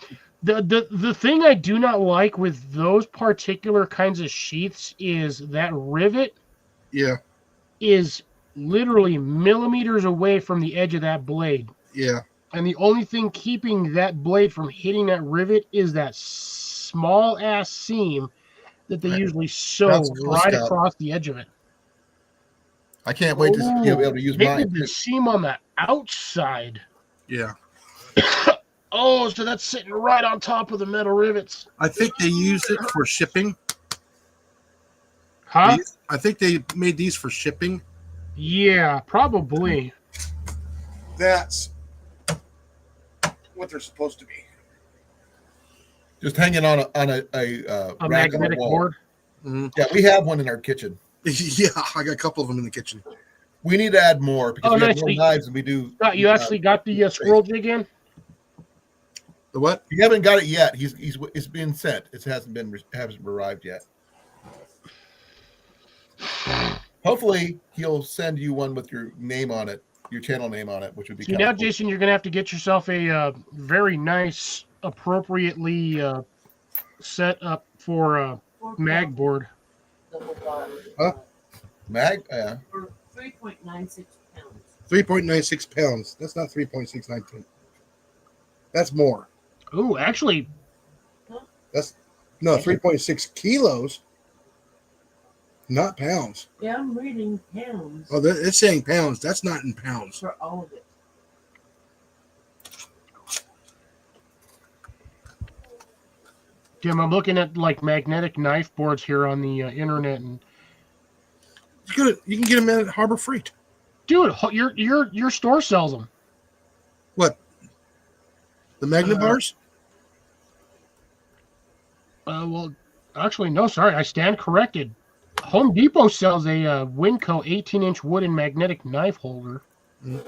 The thing I do not like with those particular kinds of sheaths is that rivet Yeah, is literally millimeters away from the edge of that blade. yeah. And the only thing keeping that blade from hitting that rivet is that small ass seam that they Right. usually sew That's cool, right Scott. across the edge of it. I can't wait to be able to use Maybe mine. the seam on the outside. Yeah. Oh, so that's sitting right on top of the metal rivets. I think they use it for shipping. Huh? I think they made these for shipping. Yeah, probably. That's what they're supposed to be. Just hanging on a A rack on the magnetic wall. board. Mhm. Yeah, we have one in our kitchen. Yeah, I got a couple of them in the kitchen. We need to add more because Oh, we have nice. more knives than we do. Scott, you actually got the squirrel jig in? The what? We haven't got it yet. It's been sent. It hasn't arrived yet. Hopefully, he'll send you one with your name on it, your channel name on it, which would be. See, kinda now, cool. Jason, you're going to have to get yourself a very nice, appropriately set up for mag board. Double bar. Huh? Mag. For 3.96 pounds. 3.96 pounds. That's not 3.619. That's more. Ooh, actually, That's no 3.6 kilos, not pounds. Yeah, I'm reading pounds Oh, it's saying pounds. That's not in pounds. for all of it. Jim, I'm looking at like magnetic knife boards here on the internet, and You can get them at Harbor Freight. dude, your store sells them. What? The Magna bars? Well, actually, no, sorry, I stand corrected. Home Depot sells a Winco 18-inch wooden magnetic knife holder. Mm.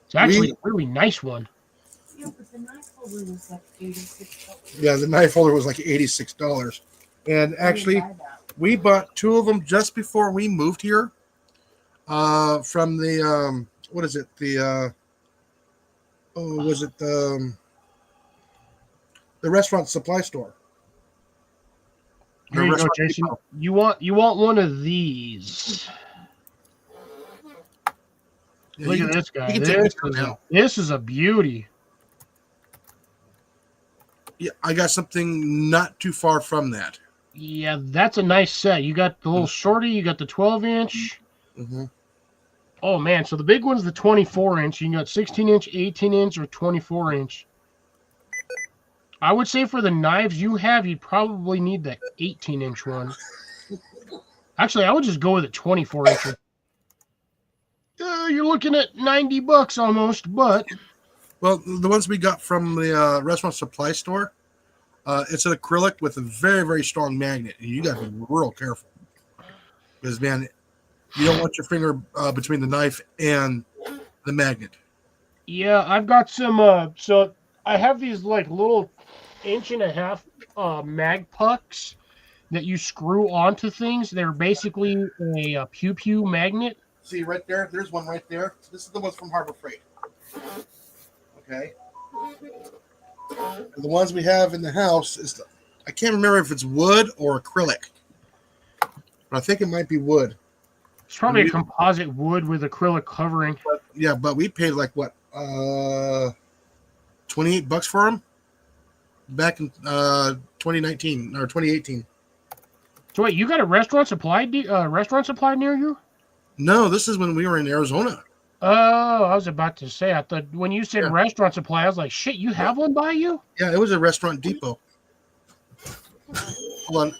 It's actually a really nice one. Yeah, but the knife holder was like $86. Yeah, the knife holder was like $86. And actually, I didn't buy that. we bought two of them just before we moved here. From the what is it? The was it the restaurant supply store? Here you go, Restaurant Jason. Depot. You want one of these? Yeah, Look you at can- this guy. you can take this one now. This is a beauty. Yeah, I got something not too far from that. Yeah, that's a nice set. You got the little shorty. You got the 12-inch. Mm-hmm. Oh man, so the big one's the 24-inch. You got 16-inch, 18-inch, or 24-inch. I would say for the knives you have, you'd probably need the 18-inch one. Actually, I would just go with a 24-inch. You're looking at $90 almost, but Well, the ones we got from the restaurant supply store, it's an acrylic with a very, very strong magnet. And you got to be real careful. Because, man, you don't want your finger between the knife and the magnet. yeah, I've got some. So I have these like little inch-and-a-half mag pucks that you screw onto things. They're basically a pew-pew magnet. See right there? There's one right there. This is the ones from Harbor Freight. Okay. And the ones we have in the house is I can't remember if it's wood or acrylic. But I think it might be wood. It's probably a composite wood with acrylic covering. But we paid like what? $28 for them back in 2019 or 2018. So wait, you got a restaurant supply near you? No, this is when we were in Arizona. Oh, I was about to say. I thought when you said restaurant supply, I was like, shit, you have one by you? Yeah, it was a Restaurant Depot. Hold on.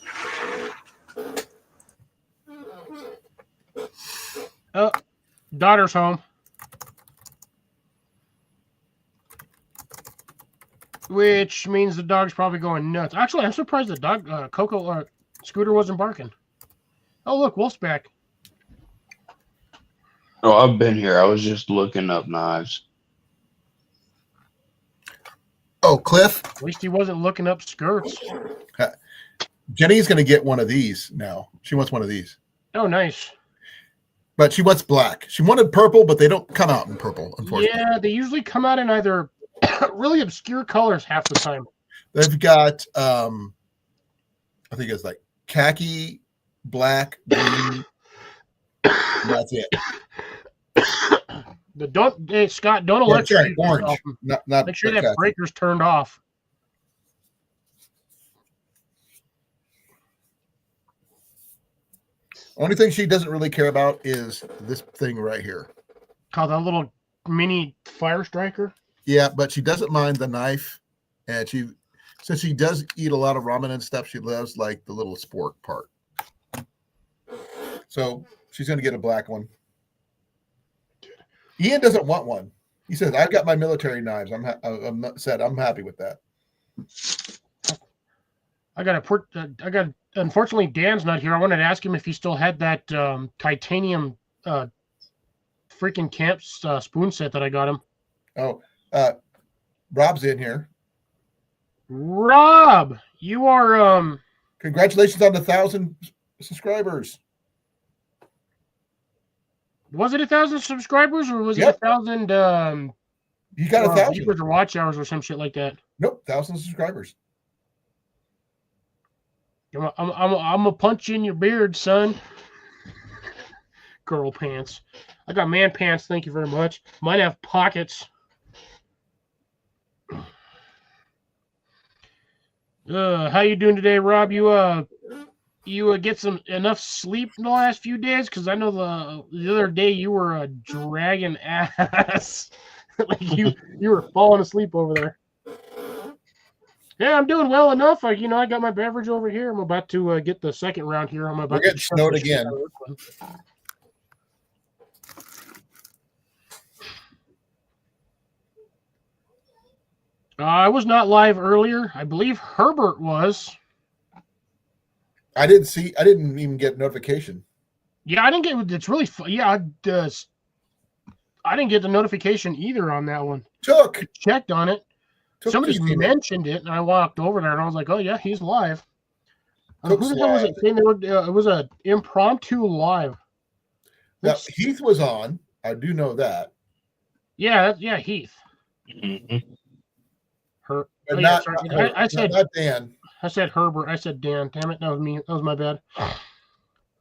Oh, daughter's home. Which means the dog's probably going nuts. Actually, I'm surprised the dog, Scooter wasn't barking. Oh, look, Wolf's back. Oh, I've been here. I was just looking up knives. Oh, Cliff. At least he wasn't looking up skirts. Jenny's going to get one of these now. She wants one of these. Oh, nice. But she wants black. She wanted purple, but they don't come out in purple, unfortunately. Yeah, they usually come out in either really obscure colors half the time. They've got, I think it's like khaki, black, green. That's it. Hey, Scott, don't electrocute orange. yourself. Not Make sure khaki. that breaker's turned off. Only thing she doesn't really care about is this thing right here. Called that little mini fire striker. Yeah, but she doesn't mind the knife, and since she does eat a lot of ramen and stuff, she loves like the little spork part. So she's going to get a black one. Ian doesn't want one. He says, "I've got my military knives. I'm happy with that." Unfortunately, Dan's not here. I wanted to ask him if he still had that titanium freaking camp spoon set that I got him. Oh, Rob's in here. Rob, you are Congratulations on the 1,000 subscribers. Was it 1,000 subscribers or was it 1,000? You got 1,000 viewers or watch hours or some shit like that. Nope, 1,000 subscribers. I'm gonna punch you in your beard, son. Girl pants. I got man pants. Thank you very much. Mine have pockets. How you doing today, Rob? You get enough sleep in the last few days? Because I know the other day you were dragging ass. Like you were falling asleep over there. Yeah, I'm doing well enough. I got my beverage over here. I'm about to get the second round here. We're getting snowed again. I was not live earlier. I believe Herbert was. I didn't even get notification. Yeah, I didn't get. It's really. Yeah, I didn't get the notification either on that one. I checked on it. Somebody mentioned it, and I walked over there, and I was like, "Oh yeah, he's live." Who the hell was it saying? It was an impromptu live. Now, Heath was on. I do know that. Yeah, Heath. Mm-hmm. I said not Dan. I said Herbert. I said Dan. Damn it, that was me. That was my bad.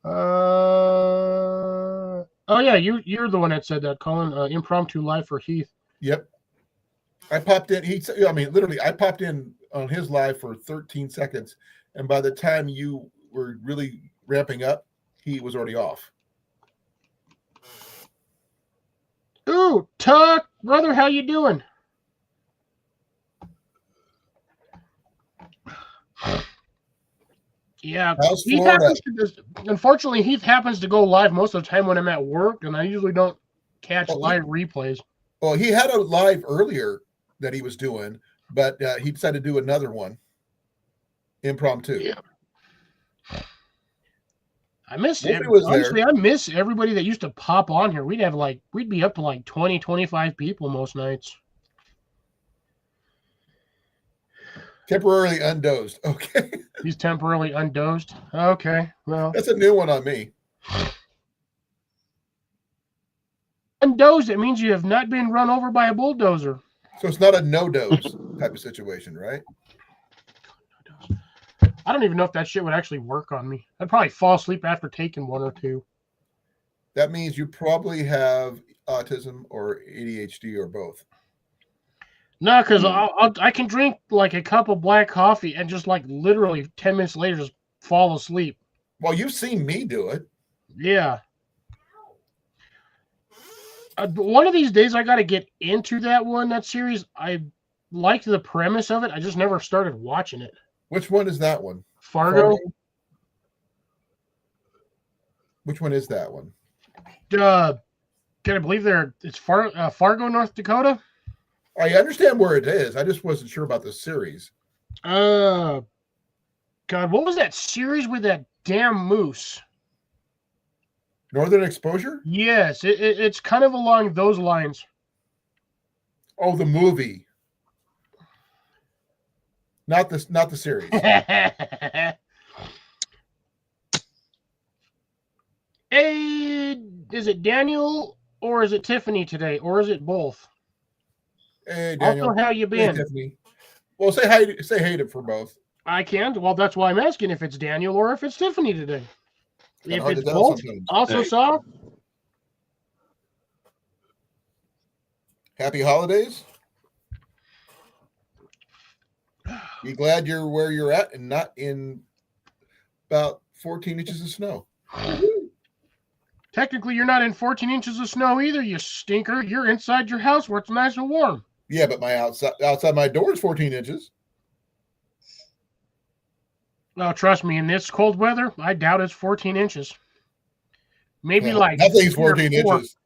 Oh yeah, you're the one that said that, Colin. Impromptu live for Heath. Yep. I popped in. Literally, I popped in on his live for 13 seconds, and by the time you were really ramping up, he was already off. Ooh, Tuck, brother, how you doing? Yeah, unfortunately, Heath happens to go live most of the time when I'm at work, and I usually don't catch live replays. Well, he had a live earlier that he was doing, but he decided to do another one, impromptu. Yeah. I miss honestly, I miss everybody that used to pop on here. We'd be up to like 20, 25 people most nights. Temporarily undosed. Okay. He's temporarily undosed. Okay, well, That's a new one on me. undosed, it means you have not been run over by a bulldozer. So it's not a no dose type of situation, right? I don't even know if that shit would actually work on me. I'd probably fall asleep after taking one or two. That means you probably have autism or ADHD or both. No, because I can drink like a cup of black coffee and just like literally 10 minutes later just fall asleep. Well, you've seen me do it. Yeah. One of these days I got to get into that series. I liked the premise of it. I just never started watching it. Which one is that one? Fargo? Which one is that one? Can I believe it's Fargo, North Dakota? I understand where it is. I just wasn't sure about the series. God, what was that series with that damn moose? Northern Exposure? Yes, it's kind of along those lines. Oh, the movie. Not the series. Hey, is it Daniel or is it Tiffany today, or is it both? Hey, Daniel. Also, how you Hey, been? Tiffany. Well, say hi. Say hey to for both. I can't. Well, that's why I'm asking if it's Daniel or if it's Tiffany today. Kinda If hard to it's tell both, sometimes. also Hey. saw. Happy holidays. Be glad you're where you're at and not in about 14 inches of snow. Technically, you're not in 14 inches of snow either, you stinker. You're inside your house where it's nice and warm. Yeah, but my outside my door is 14 inches. Well, trust me, in this cold weather, I doubt it's 14 inches. Maybe Yeah, like nothing's 3 or 14 4. inches.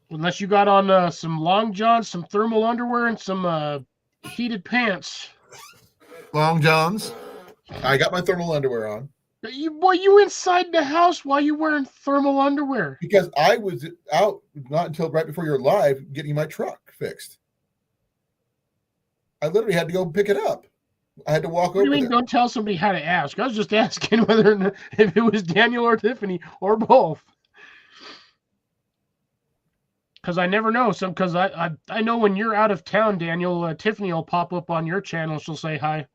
Unless you got on some long johns, some thermal underwear, and some heated pants. Long johns. I got my thermal underwear on You inside the house while you wearing thermal underwear? because I was out not until right before you're live getting my truck fixed. I literally had to go pick it up. I had to walk What do you over mean? there. Don't tell somebody how to ask. I was just asking whether if it was Daniel or Tiffany or both. Because I never know. Because I know when you're out of town, Daniel, Tiffany will pop up on your channel. She'll say hi.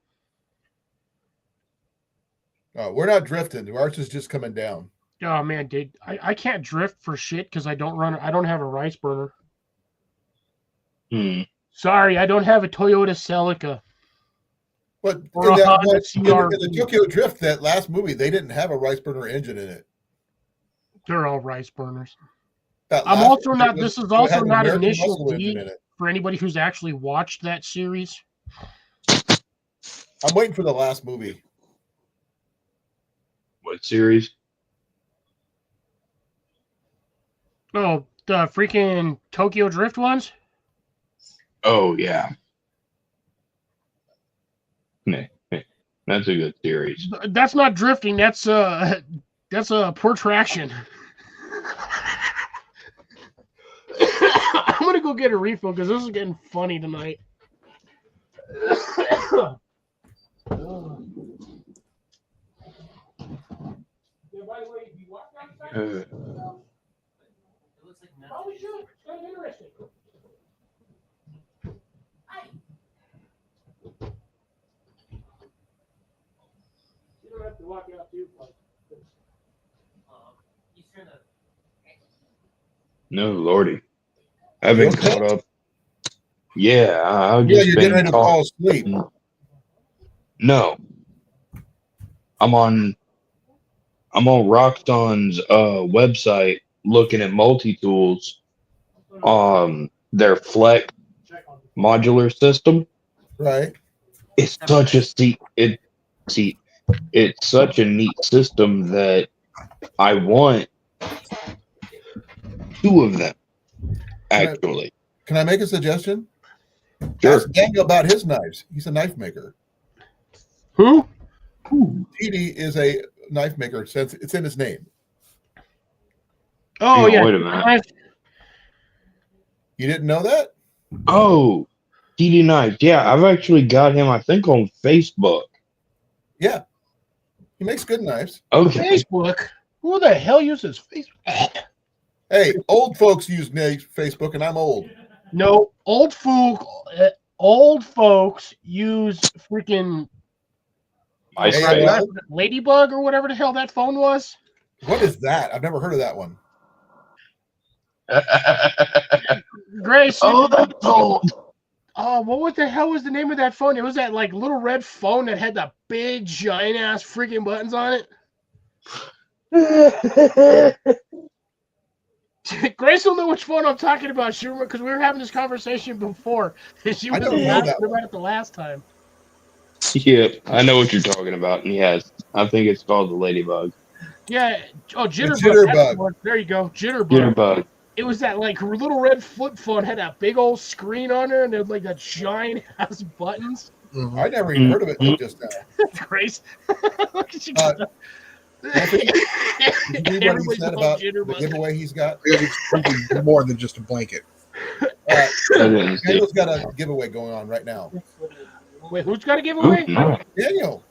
We're not drifting. Ours is just coming down. Oh man, dude, I can't drift for shit because I don't have a rice burner. Sorry, I don't have a Toyota Celica. But in Or a Honda in the Tokyo Drift, that last movie, they didn't have a rice burner engine in it. They're all rice burners. That I'm last also one, not. it This is it also had an not American initial muscle engine D in it. for anybody who's actually watched that series. I'm waiting for the last movie. What series? Oh, the freaking Tokyo Drift ones. Oh yeah. That's a good series. That's not drifting. That's a protraction. I'm gonna go get a refill because this is getting funny tonight. Probably should. It's kind of interesting. You don't have to walk out too far. No, Lordy. I've been You okay? caught up. Yeah, I've Yeah, just you're been getting ready to caught. fall asleep. No. I'm on Roxxon's website looking at multi-tools, their Flex modular system. Right. It's such a neat system that I want 2 of them, actually. Can I make a suggestion? Sure. Ask Daniel about his knives. He's a knife maker. Who? TD is a knife maker since it's in his name. Oh Hang on, yeah. wait a minute. You didn't know that? Oh, TD Knife. Yeah, I've actually got him, I think, on Facebook. Yeah, he makes good knives. Okay. Facebook? Who the hell uses Facebook? Hey, old folks use Facebook, and I'm old. No, old folks use freaking MySpace. AOL? Ladybug or whatever the hell that phone was. What is that? I've never heard of that one. Grace. Oh, that's old. Oh, what the hell was the name of that phone? It was that like little red phone that had the big giant ass freaking buttons on it. Grace will know which phone I'm talking about, Schumer, because we were having this conversation before. She I was don't know laughing that about it the last time. Yeah, I know what you're talking about. And yes, I think it's called the Ladybug. Yeah. Oh, Jitterbug. Jitterbug. That's the one. There you go. Jitterbug. Jitterbug. It was that like little red flip phone, had that big old screen on there, and there was like that giant ass buttons. Mhm. I never even heard of it until just now. Grace. Look at you. Did you read what he Everybody's said on about the Jitterbug. giveaway he's got? I got something more than just a blanket. I didn't see. Daniel's got a giveaway going on right now. Wait, who's got a Ooh, giveaway? no. Daniel,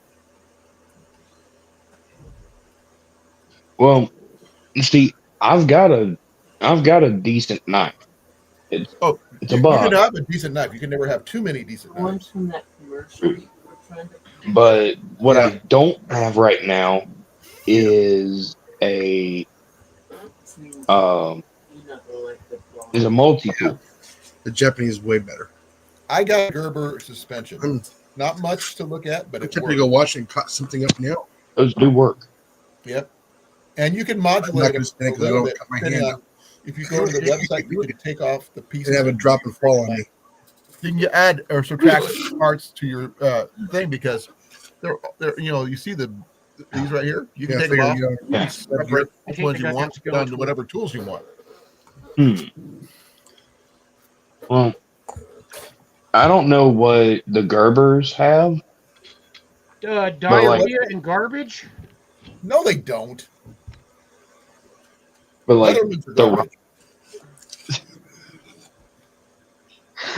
Well, you see, I've got a decent knife. It's a you can bug, have a decent knife. You can never have too many decent Ones knives. from that commercial you were trying to. but what Yeah. I don't have right now is a You're not gonna like the ball. is a multi-tool. The Japanese is way better. I got a Gerber suspension. Mm. Not much to look at, but I it typically works. go wash and cut something up now. Those do work. Yep. And you can I'm not modulate gonna it stand a it 'cause I little don't bit. cut my Depending hand on, if you go to the website, you can take off the pieces. And have it drop and fall on me. You can add or subtract parts to your thing because they're you see these right here. You can Yeah, take them figure, off. you know, Yeah. Separate I which think ones I you got want that skeleton. down to whatever tools you want. Well, I don't know what the Gerbers have. Diarrhea and garbage. No, they don't. But like Letterman's are the garbage.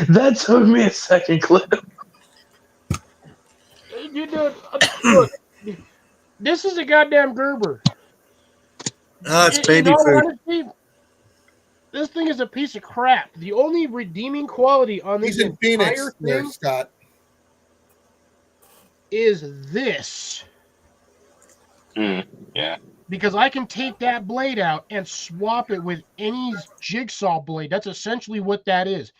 that took me a second, Clip. You know, look, this is a goddamn Gerber. it's In baby all food. honesty, this thing is a piece of crap. The only redeeming quality on this He's in entire Phoenix, there, thing Scott. is this. Yeah. Because I can take that blade out and swap it with any jigsaw blade. That's essentially what that is.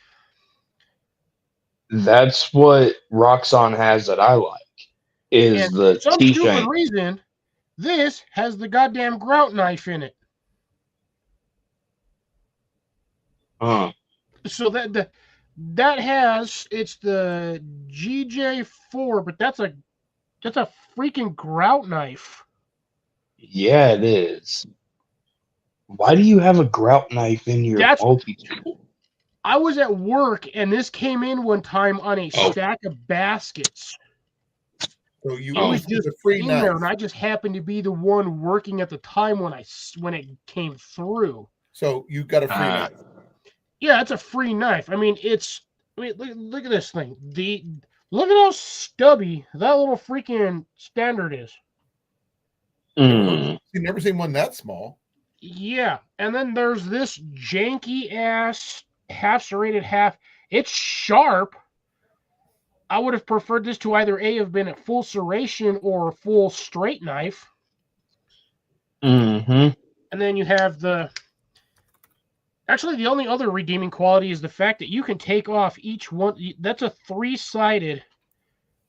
That's what Roxxon has that I like. Is And the for some T stupid shank. reason, this has the goddamn grout knife in it. So that has, it's the GJ4, but that's a freaking grout knife. Yeah, it is. Why do you have a grout knife in your That's- multi-tool? I was at work and this came in one time on a Oh. stack of baskets. So you Oh. always use a free In there, knife. and I just happened to be the one working at the time when it came through. So you got a free knife. Yeah, it's a free knife. I mean, look at this thing. Look at how stubby that little freaking standard is. Mm. You've never seen one that small. Yeah, and then there's this janky ass half serrated half. It's sharp. I would have preferred this to either have been a full serration or a full straight knife. Mm-hmm. And then you have actually the only other redeeming quality is the fact that you can take off each one. That's a 3-sided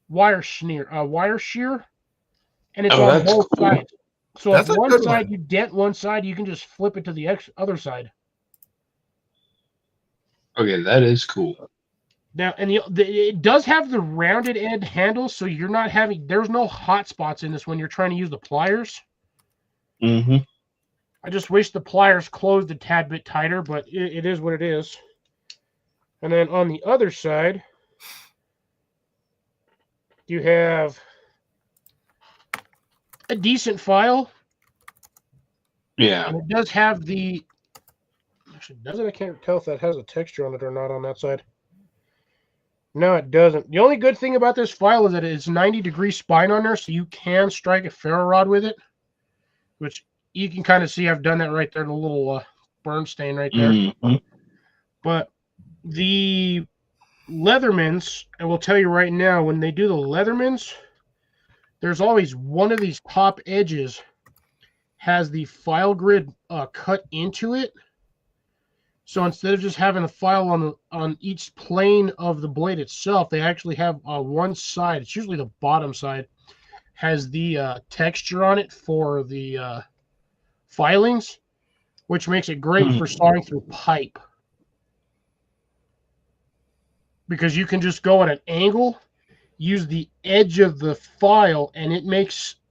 wire shear, and it's Oh, on that's both cool. sides. So That's if a one good side one. you dent one side, you can just flip it to the other side. Okay, that is cool. Now, and it does have the rounded end handle, so you're not there's no hot spots in this when you're trying to use the pliers. Mm-hmm. I just wish the pliers closed a tad bit tighter, but it is what it is. And then on the other side, you have a decent file, Yeah. and it does have actually, does it? I can't tell if that has a texture on it or not on that side. No, it doesn't. The only good thing about this file is that it's 90-degree spine on there, so you can strike a ferro rod with it, which you can kind of see I've done that right there, the little burn stain right there. Mhm. But the Leathermans, I will tell you right now, when they do the Leathermans, there's always one of these top edges has the file grid cut into it. So instead of just having a file on each plane of the blade itself, they actually have one side, it's usually the bottom side, has the texture on it for the filings, which makes it great for sawing through pipe. Because you can just go at an angle, use the edge of the file, and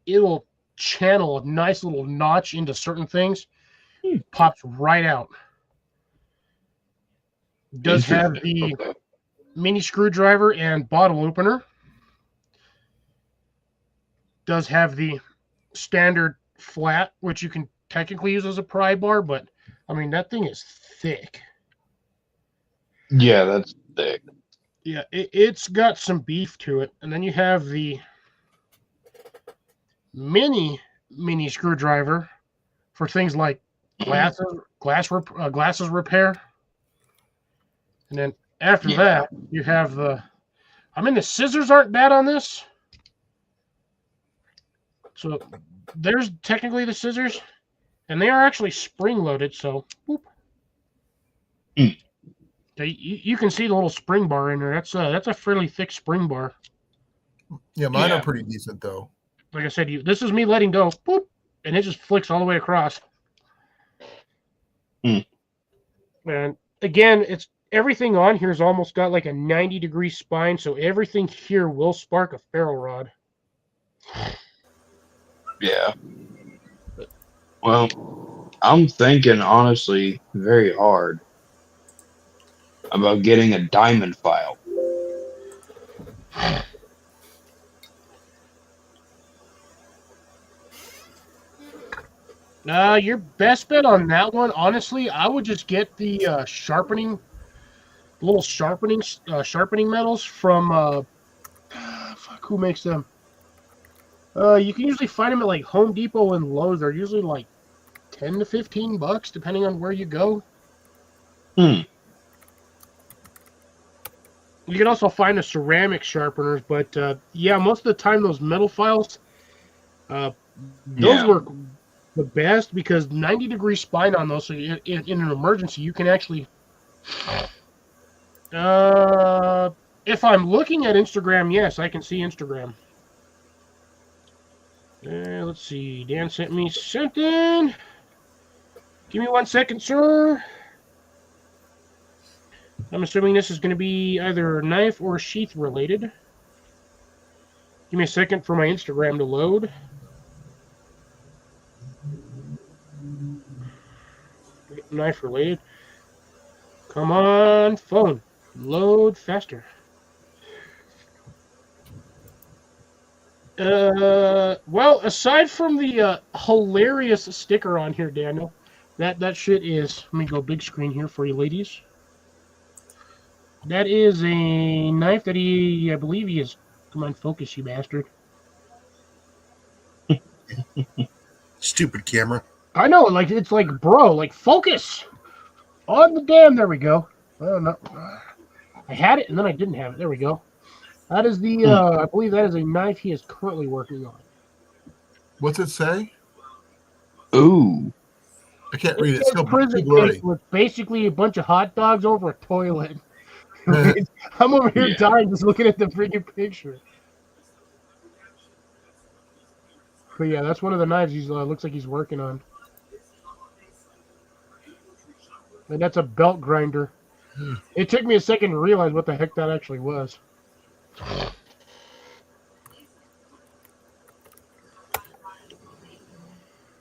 it'll channel a nice little notch into certain things. Pops right out. Does have the Okay. mini screwdriver and bottle opener. Does have the standard flat, which you can technically use as a pry bar, but I mean that thing is thick. Yeah, that's thick. Yeah, it's got some beef to it. And then you have the mini screwdriver for things like glasses repair. And then after that, you have the. I mean, the scissors aren't bad on this. So there's technically the scissors, and they are actually spring loaded. So, whoop. You can see the little spring bar in there. That's a fairly thick spring bar. Yeah, mine Yeah. are pretty decent though. Like I said, this is me letting go, whoop, and it just flicks all the way across. And again, it's everything on here has almost got like a 90-degree spine, so everything here will spark a ferro rod. Yeah. Well, I'm thinking honestly very hard about getting a diamond file. Your best bet on that one, honestly, I would just get the little sharpening metals from who makes them? You can usually find them at like Home Depot and Lowe's. They're usually like $10 to $15, depending on where you go. You can also find the ceramic sharpeners, but yeah, most of the time those metal files, those work the best because 90-degree spine on those. So in an emergency, you can actually. If I'm looking at Instagram, yes, I can see Instagram. Let's see. Dan sent me something. Give me 1 second, sir. I'm assuming this is going to be either knife or sheath related. Give me a second for my Instagram to load. Knife related. Come on, phone. Load faster. Well, aside from the hilarious sticker on here, Daniel, that shit is. Let me go big screen here for you, ladies. That is a knife that I believe he is. Come on, focus, you bastard. Stupid camera. I know, like it's like, bro, like focus on the damn. There we go. Oh no, I had it and then I didn't have it. There we go. That is the. I believe that is a knife he is currently working on. What's it say? Ooh. I can't read it. It's still prison too blurry. case with basically a bunch of hot dogs over a toilet. I'm over here dying just looking at the freaking picture. But yeah, that's one of the knives he's looks like he's working on. And that's a belt grinder. It took me a second to realize what the heck that actually was.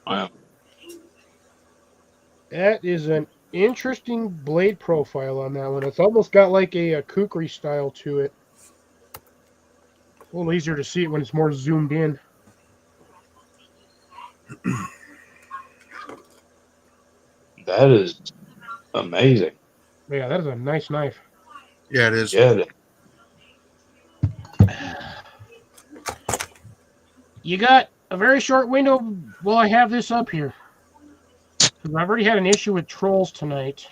Wow. That is an interesting blade profile on that one. It's almost got like a kukri style to it. A little easier to see it when it's more zoomed in. That is amazing. Yeah, that is a nice knife. Yeah, it is. Yeah. You got a very short window while I have this up here. 'Cause I've already had an issue with trolls tonight.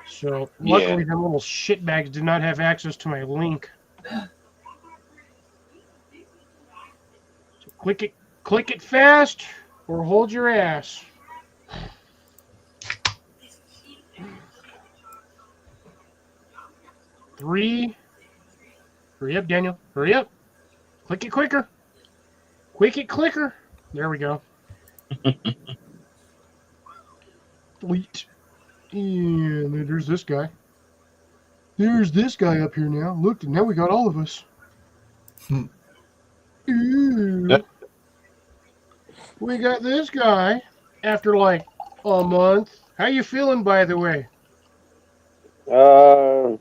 So luckily, them little shitbags did not have access to my link. So click it fast, or hold your ass. Hurry up, Daniel. Hurry up. Click it quicker. Clicker. There we go. Delete. And then there's this guy. There's this guy up here now. Look, now we got all of us. Ooh. We got this guy after like a month. How you feeling, by the way? I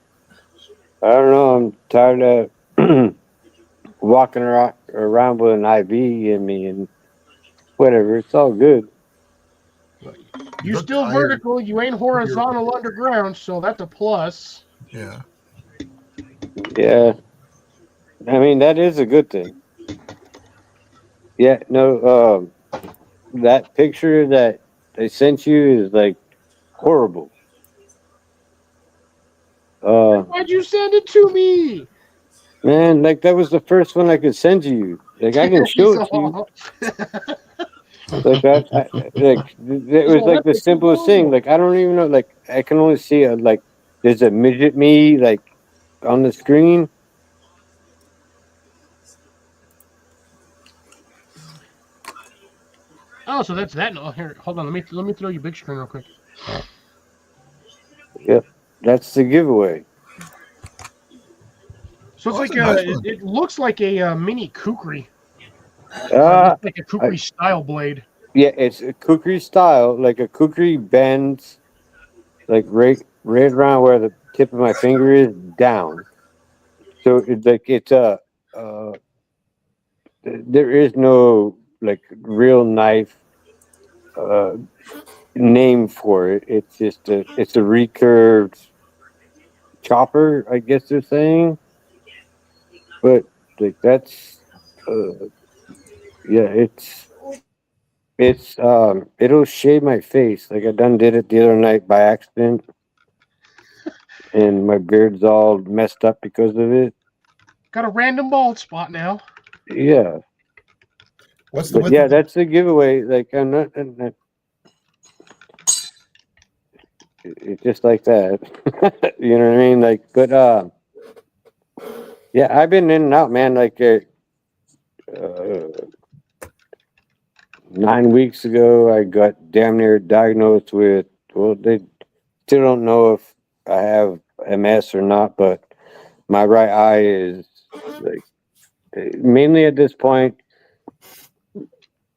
don't know. I'm tired of walking around with an IV in me and whatever. It's all good. You Look still tired. vertical. You ain't horizontal underground, so that's a plus. Yeah. Yeah. I mean, that is a good thing. Yeah, no, that picture that they sent you is like horrible. Why'd you send it to me? Man, like that was the first one I could send you. Like I can show it to you. Like it was like the simplest thing. Like I don't even know. Like I can only see like there's a midget me like on the screen. Oh, so that's that. No, here, hold on. Let me throw you big screen real quick. Yep, that's the giveaway. So it's Oh, like that's a nice one. it looks like a mini kukri, Ah, like a kukri style blade. yeah, it's a kukri style. Like a kukri bends, like right around where the tip of my finger is down. So it's like it's a. There is no like real knife name for it. It's just it's a recurved chopper, I guess they're saying. But like that's yeah, it's it'll shave my face. Like I done did it the other night by accident, and my beard's all messed up because of it. Got a random bald spot now. Yeah, What's the but width? yeah, of the- that's the giveaway. Like I'm not it's just like that. You know what I mean? Like, but yeah, I've been in and out, man. Like 9 weeks ago, I got damn near diagnosed with. Well, they still don't know if I have MS or not, but my right eye is like mainly at this point.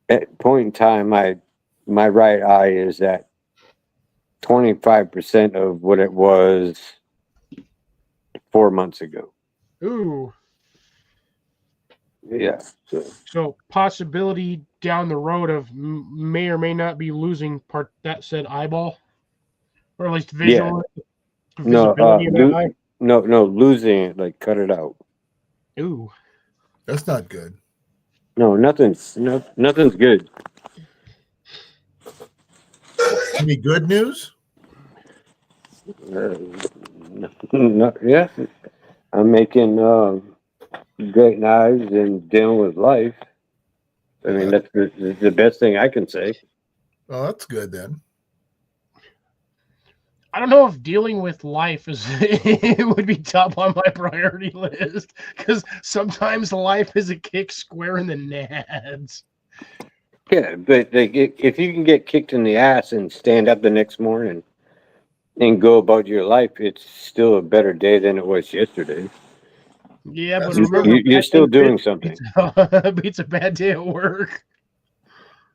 At point in time, my right eye is at 25% of what it was 4 months ago. Ooh. Yeah. So possibility down the road of may or may not be losing part that said eyeball, or at least visual No, visibility of that eye. no, losing it, like cut it out. Ooh. That's not good. No, nothing's good. Any good news? No, yeah, I'm making great knives and dealing with life. I mean, that's the best thing I can say. Oh, that's good then. I don't know if dealing with life is it would be top on my priority list, because sometimes life is a kick square in the nads. Yeah, but like, if you can get kicked in the ass and stand up the next morning and go about your life, it's still a better day than it was yesterday. Yeah, but That's remember, You're still doing something. Beats a bad day at work.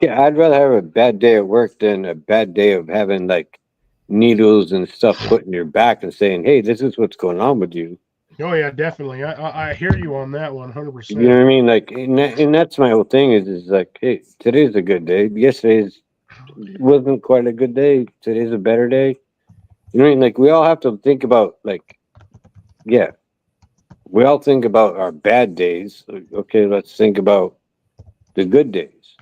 Yeah, I'd rather have a bad day at work than a bad day of having like needles and stuff put in your back and saying, "Hey, this is what's going on with you." Oh yeah, definitely. I hear you on that one, 100%. You know what I mean? Like, and that's my whole thing is like, hey, today's a good day. Yesterday's wasn't quite a good day. Today's a better day. You know what I mean? Like, we all have to think about like, yeah, we all think about our bad days. Okay, let's think about the good days.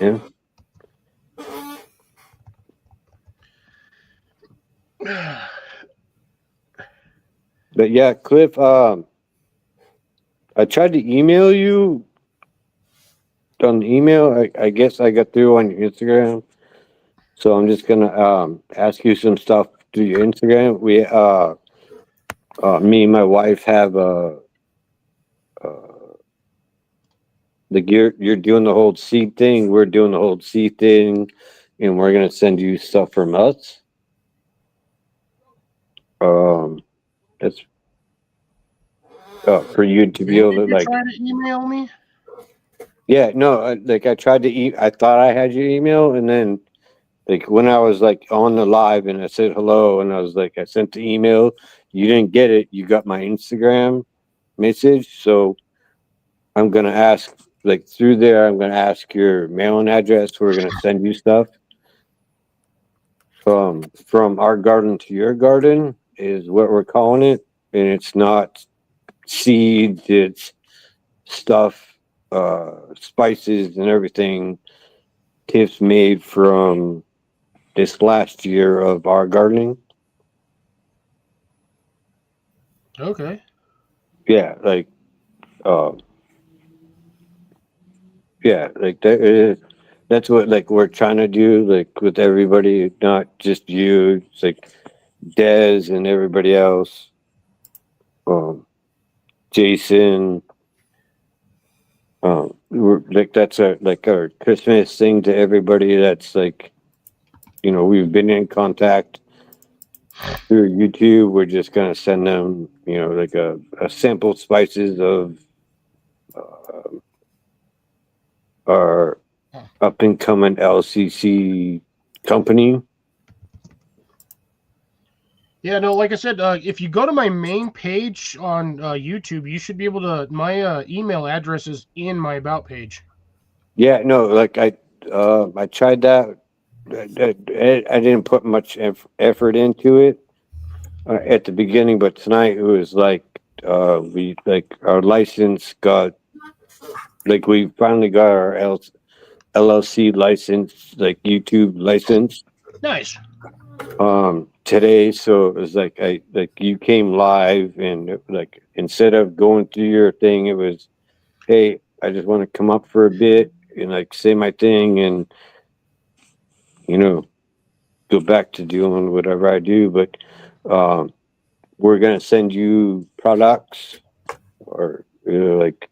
Yeah. But yeah, Cliff, I tried to email you on email. I guess I got through on your Instagram. So I'm just gonna ask you some stuff through your Instagram. Me and my wife have like you're doing the whole seed thing, we're doing the whole seed thing, and we're gonna send you stuff from us. That's for you to be able to Did you like. try to email me? Yeah, no, like I tried to I thought I had your email, and then like when I was like on the live and I said hello, and I was like I sent the email, you didn't get it. You got my Instagram message, so I'm gonna ask like through there. I'm gonna ask your mailing address. We're gonna send you stuff from our garden to your garden is what we're calling it, and it's not seeds. It's stuff, spices and everything. Tips made from this last year of our gardening. Okay. Yeah, like, yeah, like that is, that's what like we're trying to do, like with everybody, not just you. It's like Dez and everybody else. Jason. We're like that's our Christmas thing to everybody. That's like, we've been in contact through YouTube. We're just gonna send them, like a sample spices of our up and coming LCC company. Yeah, no, like I said, if you go to my main page on YouTube, you should be able to. My email address is in my about page. Yeah, no, like I tried that. I didn't put much effort into it at the beginning, but tonight it was like we like our license got like we finally got our LLC license, like YouTube license. Nice. Today, so it was like you came live, and like instead of going through your thing, it was, hey, I just want to come up for a bit and like say my thing and go back to doing whatever I do. But we're gonna send you products or like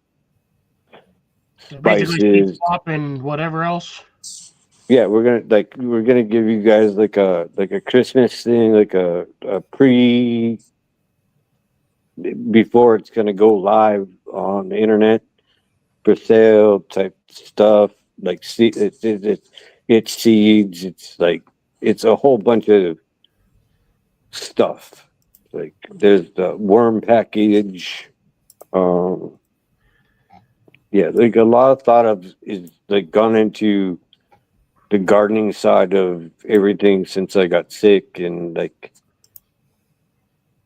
Basically, spices. pop and whatever else. Yeah, we're gonna give you guys like a Christmas thing, like a pre before it's gonna go live on the internet for sale type stuff. Like it's seeds. It's like it's a whole bunch of stuff. Like there's the worm package. Um, yeah, like a lot of thought of is like gone into the gardening side of everything since I got sick, and like,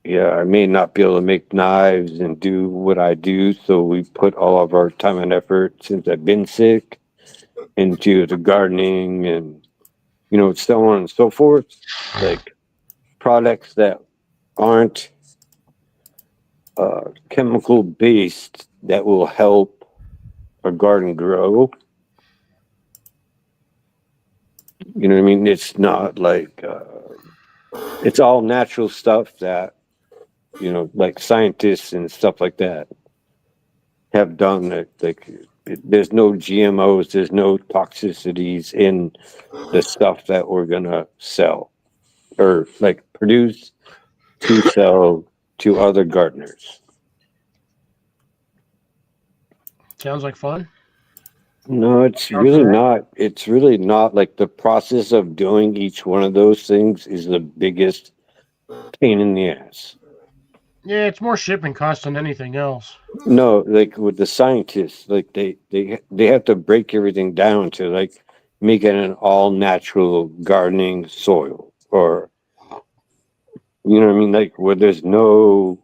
yeah, I may not be able to make knives and do what I do, so we put all of our time and effort since I've been sick into the gardening and so on and so forth. Like products that aren't chemical based that will help a garden grow. You know what I mean? It's not like it's all natural stuff that like scientists and stuff like that have done. That like there's no GMOs, there's no toxicities in the stuff that we're gonna sell or like produce to sell to other gardeners. Sounds like fun. No, it's really not. It's really not. Like the process of doing each one of those things is the biggest pain in the ass. Yeah, it's more shipping cost than anything else. No, like with the scientists, like they have to break everything down to like make it an all natural gardening soil, or You know what I mean? Like where there's no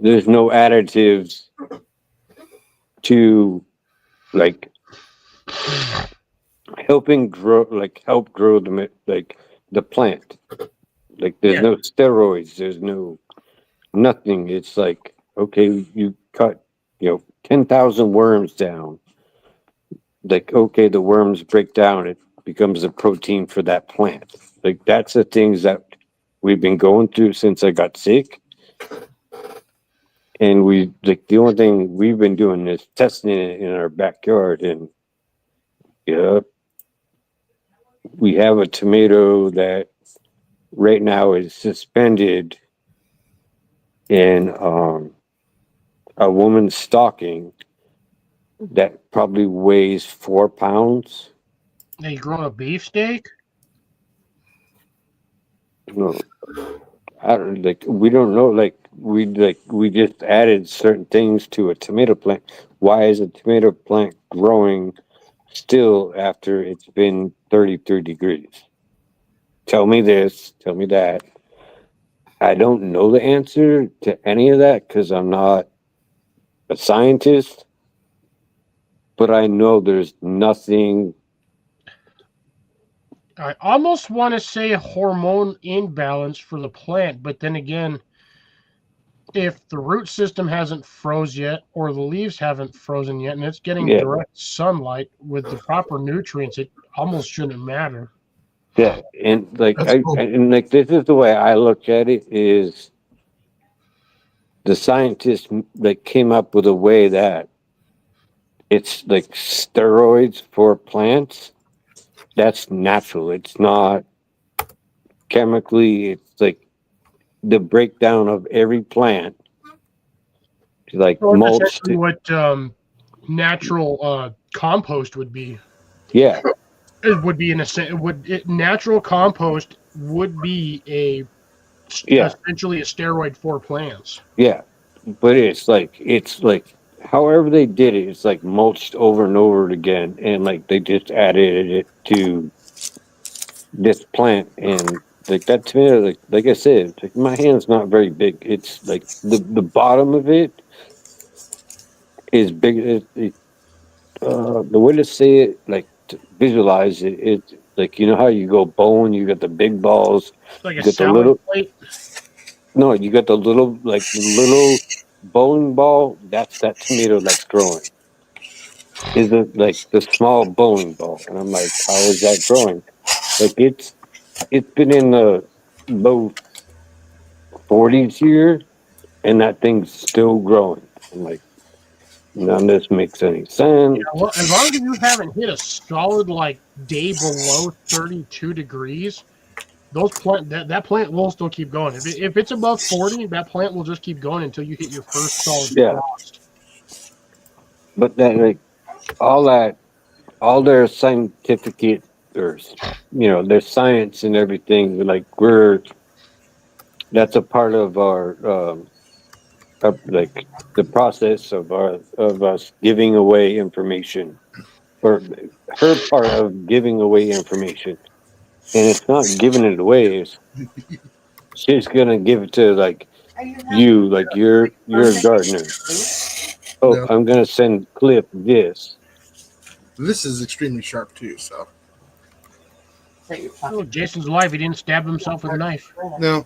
additives to like help grow the plant. Like there's Yeah. no steroids, there's no nothing. It's like, okay, you cut 10,000 worms down. Like, okay, the worms break down, it becomes a protein for that plant. Like that's the things that we've been going through since I got sick. And the only thing we've been doing is testing it in our backyard. And we have a tomato that right now is suspended in a woman's stocking that probably weighs 4 pounds. Now you growing a beefsteak? No, I don't we don't know. We just added certain things to a tomato plant. Why is a tomato plant growing still after it's been 33 degrees? Tell me this, tell me that. I don't know the answer to any of that because I'm not a scientist, but I know there's nothing. I almost want to say hormone imbalance for the plant, but then again, if the root system hasn't froze yet or the leaves haven't frozen yet and it's getting Yeah. direct sunlight with the proper nutrients, it almost shouldn't matter. Yeah, and That's cool. this is the way I look at it is the scientists came up with a way that it's like steroids for plants. That's natural. It's not chemically. It's like the breakdown of every plant, like So it's mulch. essentially what natural compost would be. Yeah, It would be natural compost would be essentially a steroid for plants. yeah, but it's like however they did it, it's like mulched over and over again, and like they just added it to this plant, and like that tomato, like I said, like my hand's not very big. It's like the bottom of it is big. The way to say it, like to visualize it, it's like how you go bowling, you got the big balls, Like a you got the salad little. plate. No, you got the little bowling ball. That's that tomato that's growing. Is it like the small bowling ball? And I'm like, how is that growing? Like it's been in the low 40s here, and that thing's still growing. I'm like, none of this makes any sense. Yeah, well, as long as you haven't hit a solid day below 32 degrees, that plant will still keep going. If it's above 40, that plant will just keep going until you hit your first solid frost. But that all their scientific their science and everything, that's a part of our the process of us giving away information, or her part of giving away information. And it's not giving it away, she's gonna give it to you, you're a gardener. Oh, No. I'm gonna send Cliff this. This is extremely sharp too. So Oh, Jason's alive. He didn't stab himself with a knife. no,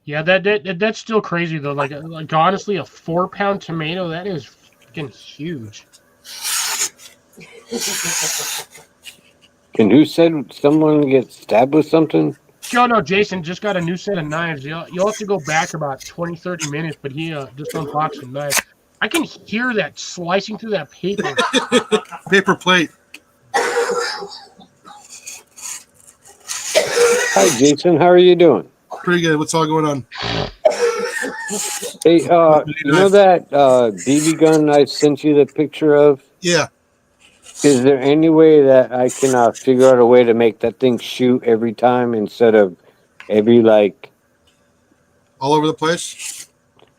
Yeah, that's still crazy though. Like honestly, a 4-pound tomato, that is fucking huge. And who said someone gets stabbed with something? No, Jason just got a new set of knives. You'll have to go back about 20, 30 minutes, but he just unboxed a knife. I can hear that slicing through that paper. paper plate. Hi, Jason. How are you doing? Pretty good. What's all going on? Hey, you know that BB gun I sent you the picture of? Yeah. Is there any way that I can figure out a way to make that thing shoot every time instead of every All over the place.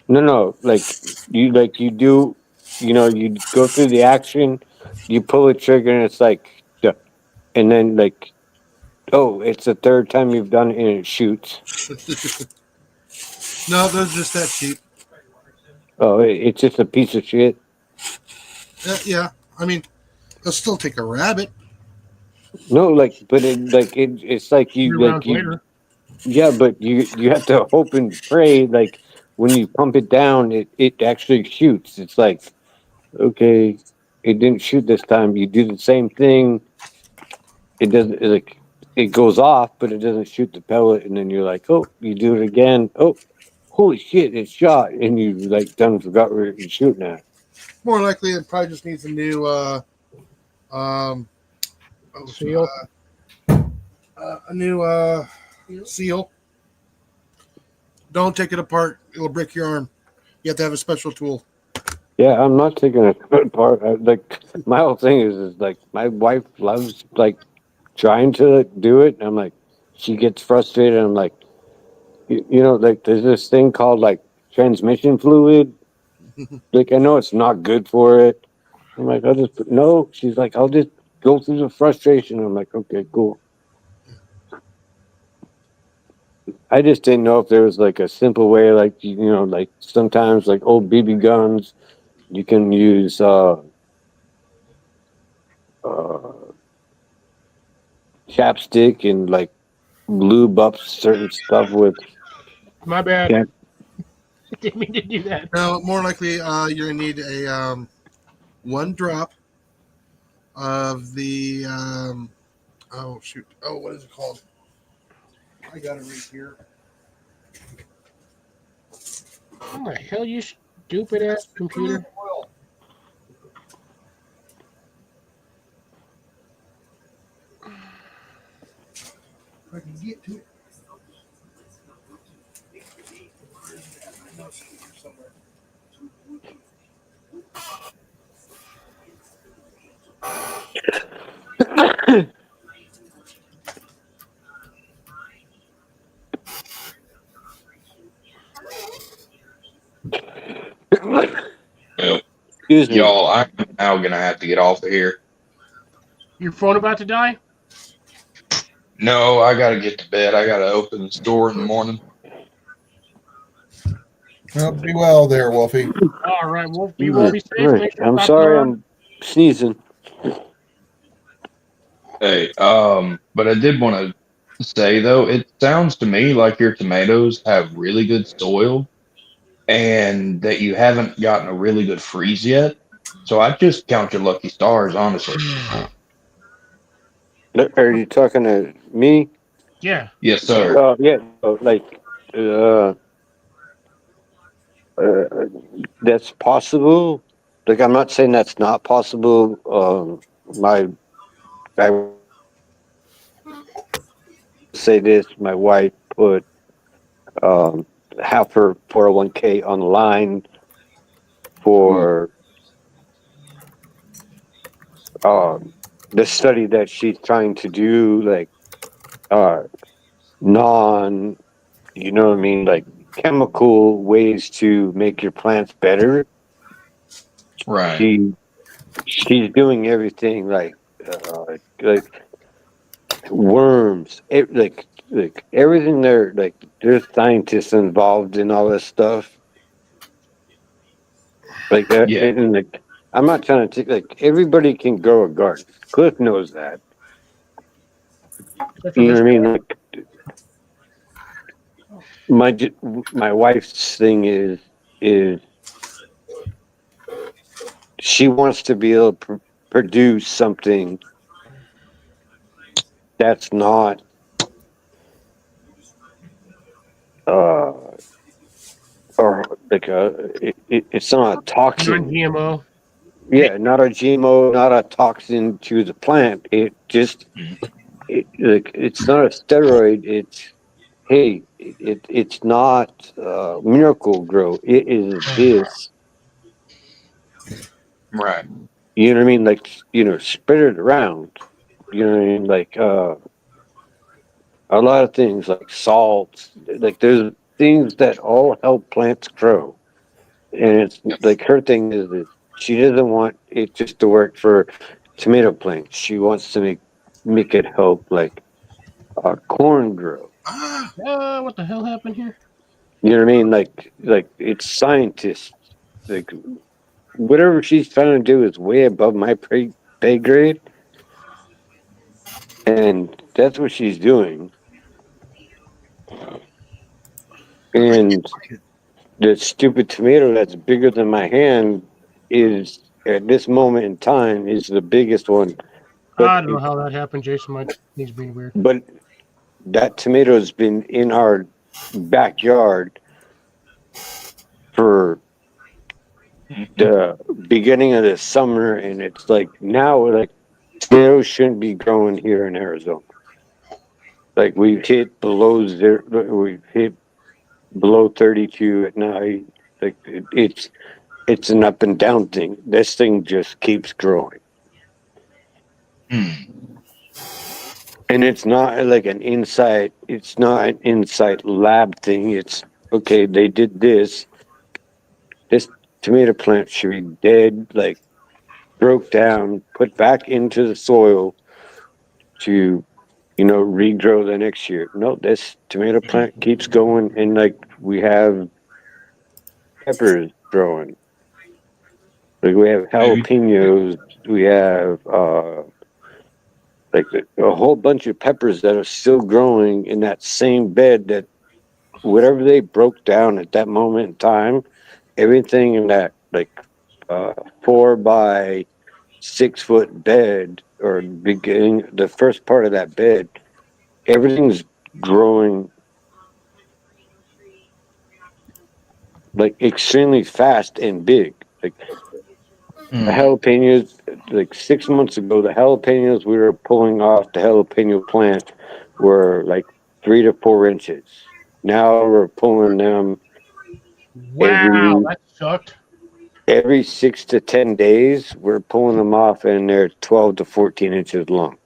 No, you do, you go through the action, you pull the trigger, and it's duh. And then Oh, it's the third time you've done it and it shoots. No, they're just that cheap. Oh, it's just a piece of shit. Yeah, I mean, they'll still take a rabbit. No, but it's like Few rounds later. yeah, but you have to hope and pray. Like when you pump it down, it actually shoots. It's like, okay, it didn't shoot this time. You do the same thing. It doesn't it goes off, but it doesn't shoot the pellet. And then you're like, oh, you do it again. Oh, holy shit, it shot, and you like done forgot where you're shooting at. More likely, it probably just needs a new um Seal. a new seal. Don't take it apart; it'll break your arm. You have to have a special tool. Yeah, I'm not taking it apart. Like my whole thing is like my wife loves like trying to do it. And I'm like, she gets frustrated. I'm like, like there's this thing called like transmission fluid. Like I know it's not good for it. I'm like, no. She's like, I'll just go through the frustration. I'm like, okay, cool. I just didn't know if there was like a simple way, like like sometimes like old BB guns, you can use chapstick and like lube up certain stuff with. My bad. Yeah. Didn't mean to do that. No, more likely, you're gonna need a one drop of the oh shoot, oh what is it called? I got it right here. What the hell, you stupid ass computer? I can get to it. Excuse me. Y'all, I'm now gonna have to get off of here. Your phone about to die? No, I gotta get to bed. I gotta open the store in the morning. Well, be well there, Wolfie. All right, well, be well, be safe. Right. Thanks for I'm stopping sorry, on. I'm sneezing. Hey, but I did want to say though, it sounds to me like your tomatoes have really good soil and that you haven't gotten a really good freeze yet. So I just count your lucky stars, honestly. Are you talking to me? Yeah. Yes, sir. Yeah. That's possible. Like I'm not saying that's not possible. I say this. My wife put half her 401k on the line for the study that she's trying to do, like non, you know what I mean, like chemical ways to make your plants better. Right. She's doing everything like worms, like everything. There, like there's scientists involved in all this stuff. Like that, Yeah. and like I'm not trying to take like everybody can grow a garden. Cliff knows that. You know what I mean? Like my wife's thing is she wants to be able to produce something that's not or like it's not a toxin. Non-GMO. Yeah, not a GMO, not a toxin to the plant. It just it's not a steroid. It's not Miracle Grow. It is this. Right. You know what I mean? Like spread it around. You know what I mean? Like a lot of things like salt. Like there's things that all help plants grow. And it's like her thing is that she doesn't want it just to work for tomato plants. She wants to make it help like corn grow. Ah, What the hell happened here? You know what I mean? Like it's scientists. Like whatever she's trying to do is way above my pay grade, and that's what she's doing. And the stupid tomato that's bigger than my hand is at this moment in time is the biggest one. But I don't know how that happened, Jason. My thing's being weird. but that tomato's been in our backyard for the beginning of the summer, and it's like now like tomatoes shouldn't be growing here in Arizona. Like we've hit below zero, we've hit below 32 at night. Like it's an up and down thing. This thing just keeps growing. Hmm. And it's not like it's not an inside lab thing. It's okay, they did this. This tomato plant should be dead, like broke down, put back into the soil to, regrow the next year. No, this tomato plant keeps going, and like we have peppers growing. Like we have jalapenos, we have like a whole bunch of peppers that are still growing in that same bed that whatever they broke down at that moment in time, everything in that like 4 by 6 foot bed or beginning the first part of that bed, everything's growing like extremely fast and big. Like the jalapenos, like 6 months ago, the jalapenos we were pulling off the jalapeno plant were like 3 to 4 inches. Now we're pulling them Wow, that sucked. every 6 to 10 days. We're pulling them off, and they're 12 to 14 inches long.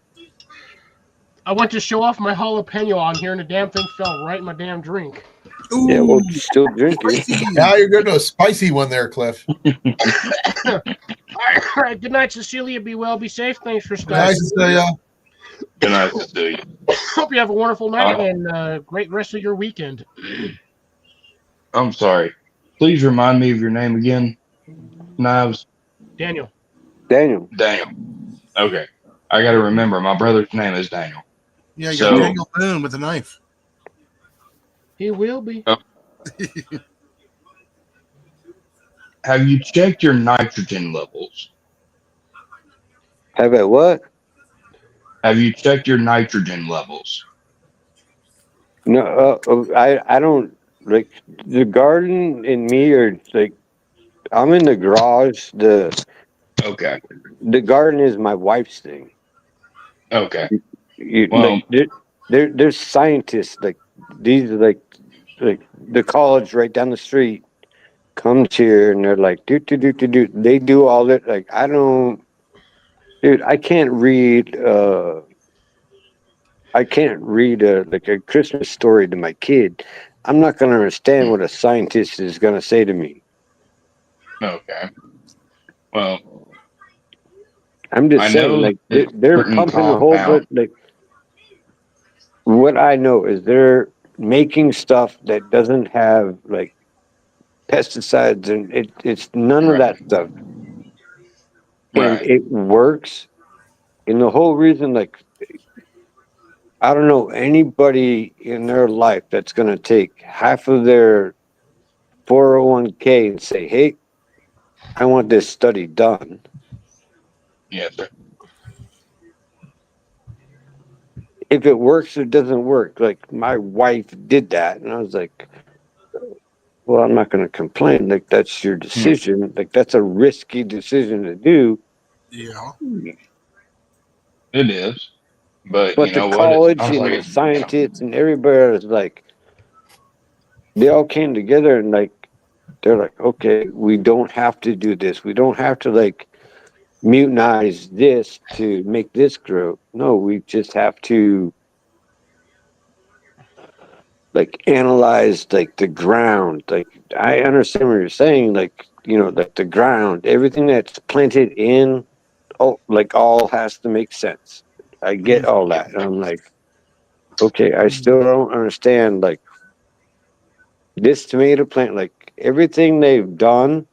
I went to show off my jalapeno on here, and the damn thing fell right in my damn drink. ooh, Yeah, well, still drink it. spicy. Now you're getting a spicy one there, Cliff. All right. Good night, Cecilia. Be well, be safe. Thanks for Nice stopping. to see ya. Good night, Cecilia. Hope you have a wonderful night and great rest of your weekend. I'm sorry. Please remind me of your name again. Knives. Daniel. Daniel. Daniel. Okay. I got to remember. My brother's name is Daniel. Yeah, you So- got Daniel Boone with a knife. He will be. Have you checked your nitrogen levels? Have I what? Have you checked your nitrogen levels? No, I don't like the garden and me are like I'm in the garage. Okay. The garden is my wife's thing. Okay. Like there's scientists like these are like the college right down the street comes here and they're like do. They do all that. Like I don't, dude. I can't read. I can't read like a Christmas story to my kid. I'm not going to understand what a scientist is going to say to me. Okay. Well, I'm just I saying, know like that they're certain pumping a whole compound- bit. Like what I know is they're making stuff that doesn't have like pesticides and it's none of that stuff, and right. it works. And the whole reason, like, I don't know anybody in their life that's going to take half of their 401k and say, "Hey, I want this study done." Yes, sir. If it works or doesn't work, like my wife did that, and I was like, "Well, I'm not going to complain. Like that's your decision. Like that's a risky decision to do." Yeah. It is. But But you know the what? college It sounds and like the it's scientists and everybody was like, they all came together and like, they're like, okay, we don't have to do this. We don't have to like mutinize this to make this grow. No, we just have to like analyze like the ground. Like I understand what you're saying. Like, like the ground, everything that's planted in, all has to make sense. I get all that. And I'm like, okay, I still don't understand. Like this tomato plant, like everything they've done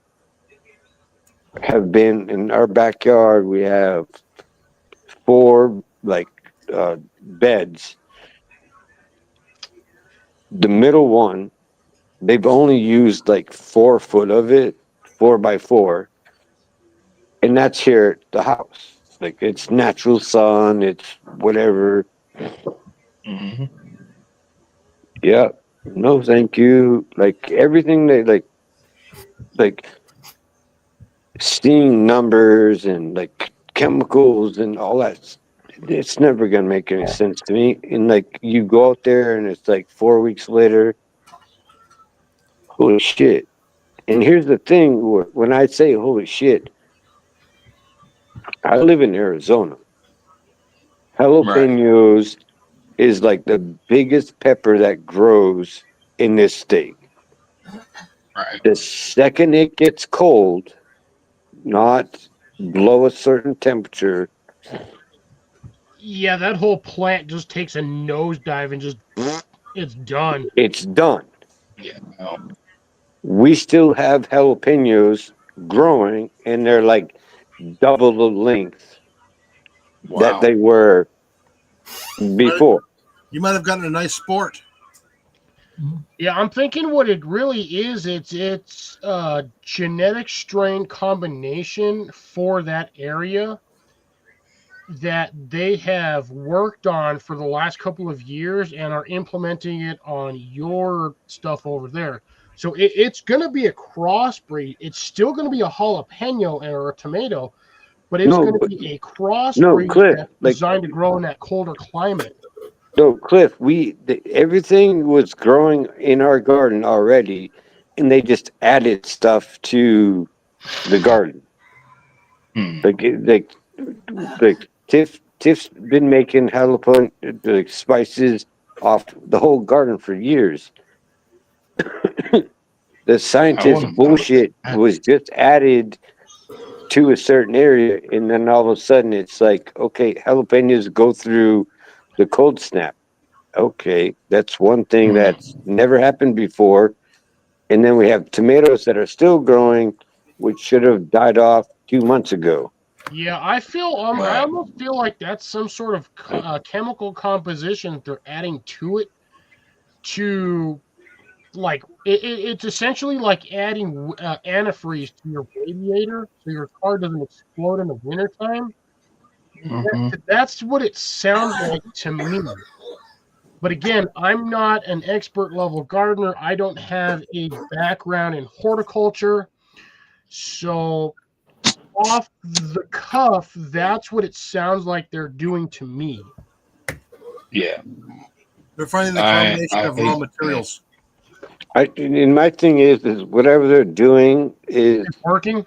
have been in our backyard. We have 4 like beds. The middle one, they've only used like 4 foot of it, 4 by 4, and that's here at the house. Like it's natural sun, it's whatever. Mhm. Yeah, no, thank you. Like everything they like seeing numbers and like chemicals and all that. It's never gonna make any sense to me. And like you go out there and it's like 4 weeks later. Holy shit! And here's the thing: when I say holy shit, I live in Arizona. Right. Jalapenos is like the biggest pepper that grows in this state. Right. The second it gets cold, not below a certain temperature, Yeah, that whole plant just takes a nosedive and just it's done. it's done. Yeah. No. We still have jalapenos growing, and they're like double the length that Wow. they were before. You might have gotten a nice sport. Yeah, I'm thinking what it really is. It's a genetic strain combination for that area that they have worked on for the last couple of years and are implementing it on your stuff over there. So it's going to be a crossbreed. It's still going to be a jalapeno or a tomato, but it's No, going to but be a no, crossbreed Cliff. that's Like designed to grow in that colder climate. no, Cliff. Everything was growing in our garden already, and they just added stuff to the garden. Hmm. Like Tiff's been making jalapeno like spices off the whole garden for years. The I scientist wouldn't know. bullshit was just added to a certain area, and then all of a sudden it's like, okay, jalapenos go through the cold snap. Okay, that's one thing Hmm. that's never happened before. And then we have tomatoes that are still growing, which should have died off 2 months ago. Yeah, I Right. almost feel like that's some sort of chemical composition that they're adding to it to like it's essentially like adding antifreeze to your radiator so your car doesn't explode in the wintertime. Hmm. That's what it sounds like to me. But again, I'm not an expert level gardener. I don't have a background in horticulture. So off the cuff, that's what it sounds like they're doing to me. Yeah. They're finding the I combination of raw hate materials. And my thing is whatever they're doing is, It's working.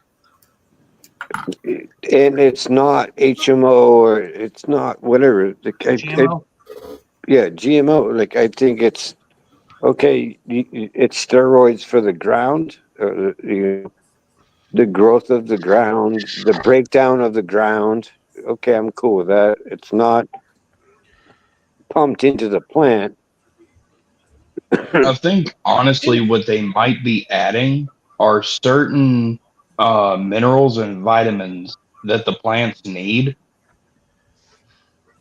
and it's not HMO or it's not whatever. GMO. Yeah, GMO. Like I think it's okay. It's steroids for the ground, the growth of the ground, the breakdown of the ground. Okay, I'm cool with that. It's not pumped into the plant. I think honestly, what they might be adding are certain minerals and vitamins that the plants need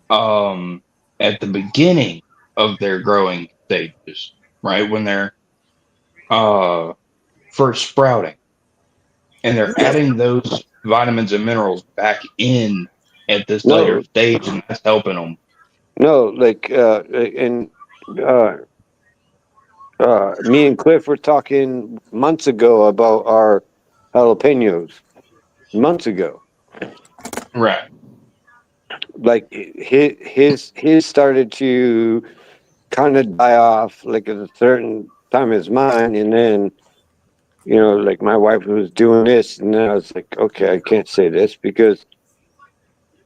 at the beginning of their growing stages, right? When they're uh, first sprouting, and they're adding those vitamins and minerals back in at this later No, stage, and that's helping them. no, and uh, me and Cliff were talking months ago about our jalapenos. Months ago, Right. like his started to kind of die off like at a certain time as mine, and then like my wife was doing this, and then I was like, okay, I can't say this because,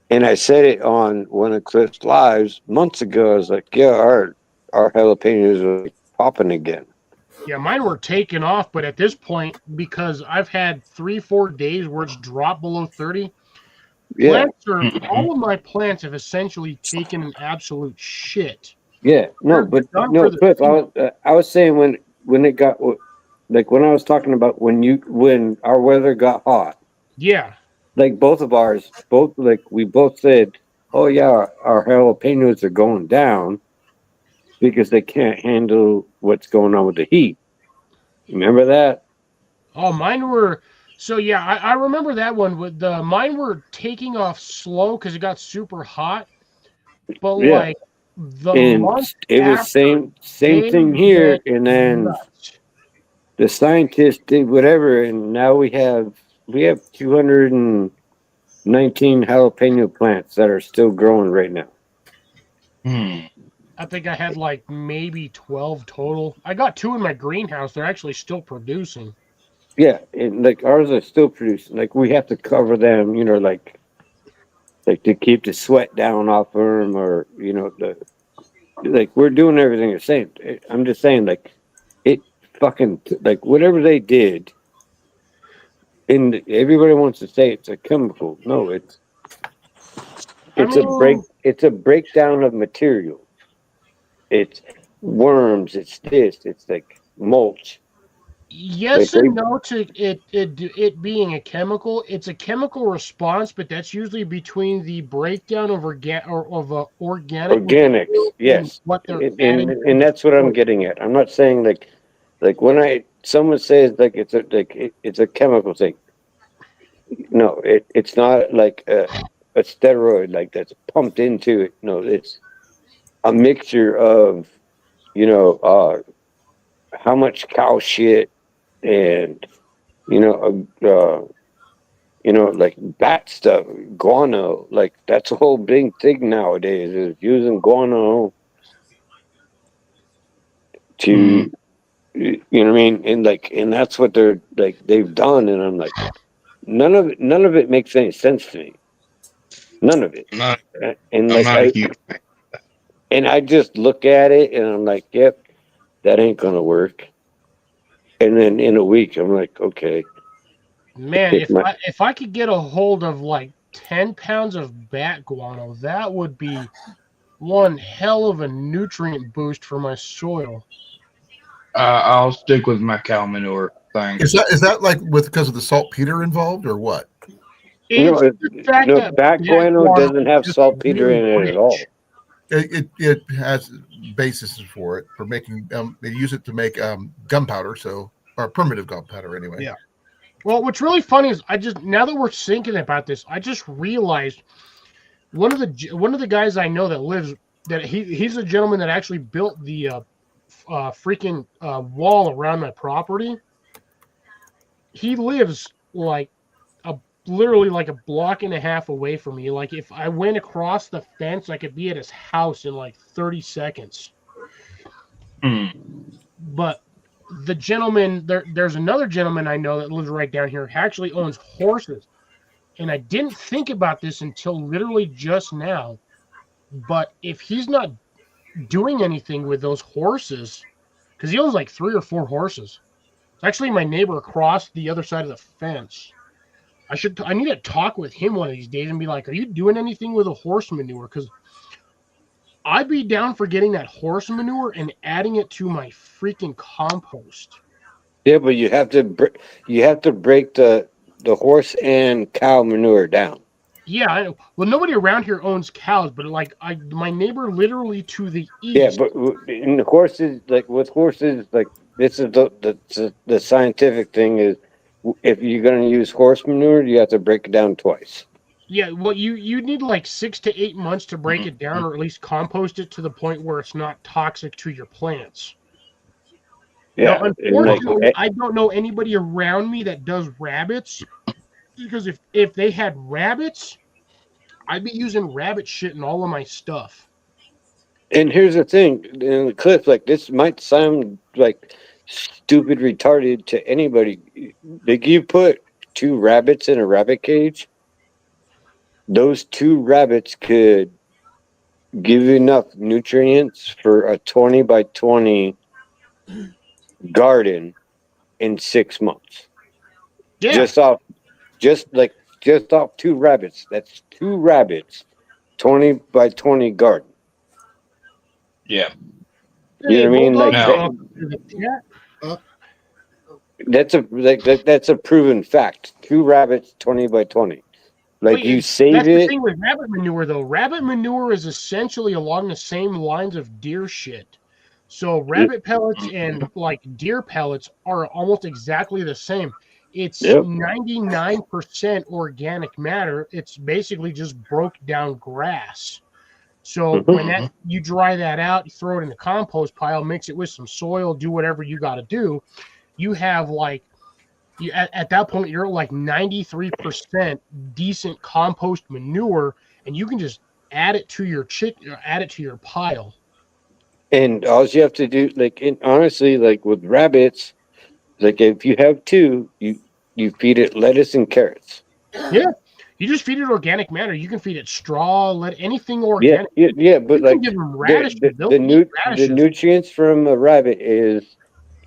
and I said it on one of Cliff's lives months ago. I was like, yeah, our jalapenos are like popping again. Yeah, mine were taken off, but at this point, because I've had 3-4 days where it's dropped below 30, Yeah, all Mhm. of my plants have essentially taken an absolute shit. Yeah, no, but Done no, for the Cliff. season. I was saying when it got like when I was talking about when our weather got hot, Yeah. like both of ours, both like we both said, oh yeah, our jalapenos are going down because they can't handle what's going on with the heat. Remember that? Oh, mine were. So yeah, I remember that one. With the mine were taking off slow because it got super hot. But Yeah, like the and month it was after, same they thing here, went and then nuts. the scientists did whatever, and now we have 219 jalapeno plants that are still growing right now. Hmm. I think I had like maybe 12 total. I got 2 in my greenhouse. They're actually still producing. Yeah, and like ours are still producing. Like we have to cover them, like to keep the sweat down off them, or the like we're doing everything the same. I'm just saying, like it fucking like whatever they did. And everybody wants to say it's a chemical. No, I mean, it's a breakdown of material. It's worms. It's this. It's like mulch. Like yes and no to it being a chemical. It's a chemical response, but that's usually between the breakdown of organic organics. material and Yes, what they're and adding to and the that's what I'm soil. getting at. I'm not saying like when someone says like it's a chemical thing. No, it's not like a steroid like that's pumped into it. No, it's a mixture of you know uh how much cow shit and like bat stuff, guano. Like that's a whole big thing nowadays is using guano Hmm. to you know what I mean, and that's what they've done, and I'm like none of it makes any sense to me, none of it. I'm not. And I'm like not a huge fan. I just look at it and I'm like, yep, that ain't gonna work. And then in a week, I'm like, okay, Man, take my if I could get a hold of like 10 pounds of bat guano, that would be one hell of a nutrient boost for my soil. I'll stick with my cow manure. Thanks. Is that like because of the saltpeter involved or what? It's the fact no that back bat guano guano doesn't is have just saltpeter really in it at rich. all. It has basis for it for making they use it to make gunpowder, so or primitive gunpowder anyway. Yeah. Well, what's really funny is I just now that we're thinking about this, I just realized one of the guys I know that lives that he's a gentleman that actually built the freaking wall around my property. He lives like a literally like a block and a half away from me. Like if I went across the fence, I could be at his house in like 30 seconds. Hmm. But the gentleman there's another gentleman I know that lives right down here, actually owns horses. And I didn't think about this until literally just now. But if he's not doing anything with those horses, because he owns like 3 or 4 horses. It's actually my neighbor across the other side of the fence. I need to talk with him one of these days and be like, "Are you doing anything with the horse manure?" Because I'd be down for getting that horse manure and adding it to my freaking compost. Yeah, but you have to break the horse and cow manure down. Yeah, I know. Well, nobody around here owns cows, but like my neighbor literally to the Yeah, east. but in horses, like with horses, like this is the scientific thing is if you're going to use horse manure, you have to break it down twice. Yeah, well, you need like 6 to 8 months to break it down, or at least compost it to the point where it's not toxic to your plants. Now, Yeah, and unfortunately, I don't know anybody around me that does rabbits because if they had rabbits, I'd be using rabbit shit in all of my stuff. and here's the thing, in the cliff, like this might sound like stupid, retarded to anybody. Like you put 2 rabbits in a rabbit cage, those 2 rabbits could give you enough nutrients for a 20 by 20 garden in 6 months. Yeah, Just off, just off 2 rabbits. That's 2 rabbits, 20 by 20 garden. Yeah. You know what I mean? Like Now- Yeah. that's a proven fact. 2 rabbits, 20 by 20. Like Wait, you that's save the it. thing with rabbit manure, though. Rabbit manure is essentially along the same lines of deer shit. So rabbit pellets and like deer pellets are almost exactly the same. It's Yep. 99% organic matter. It's basically just broke down grass. So Mhm. when that you dry that out, you throw it in the compost pile, mix it with some soil, do whatever you got to do. You have like you at that point you're like 93% decent compost manure, and you can just add it to your add it to your pile. And all you have to do, like, honestly, like with rabbits, like if you have 2, you feed it lettuce and carrots. Yeah, you just feed it organic matter. You can feed it straw, let anything Yeah, organic. yeah, but You like can give them radishes. the They'll eat the radishes. nutrients from a rabbit is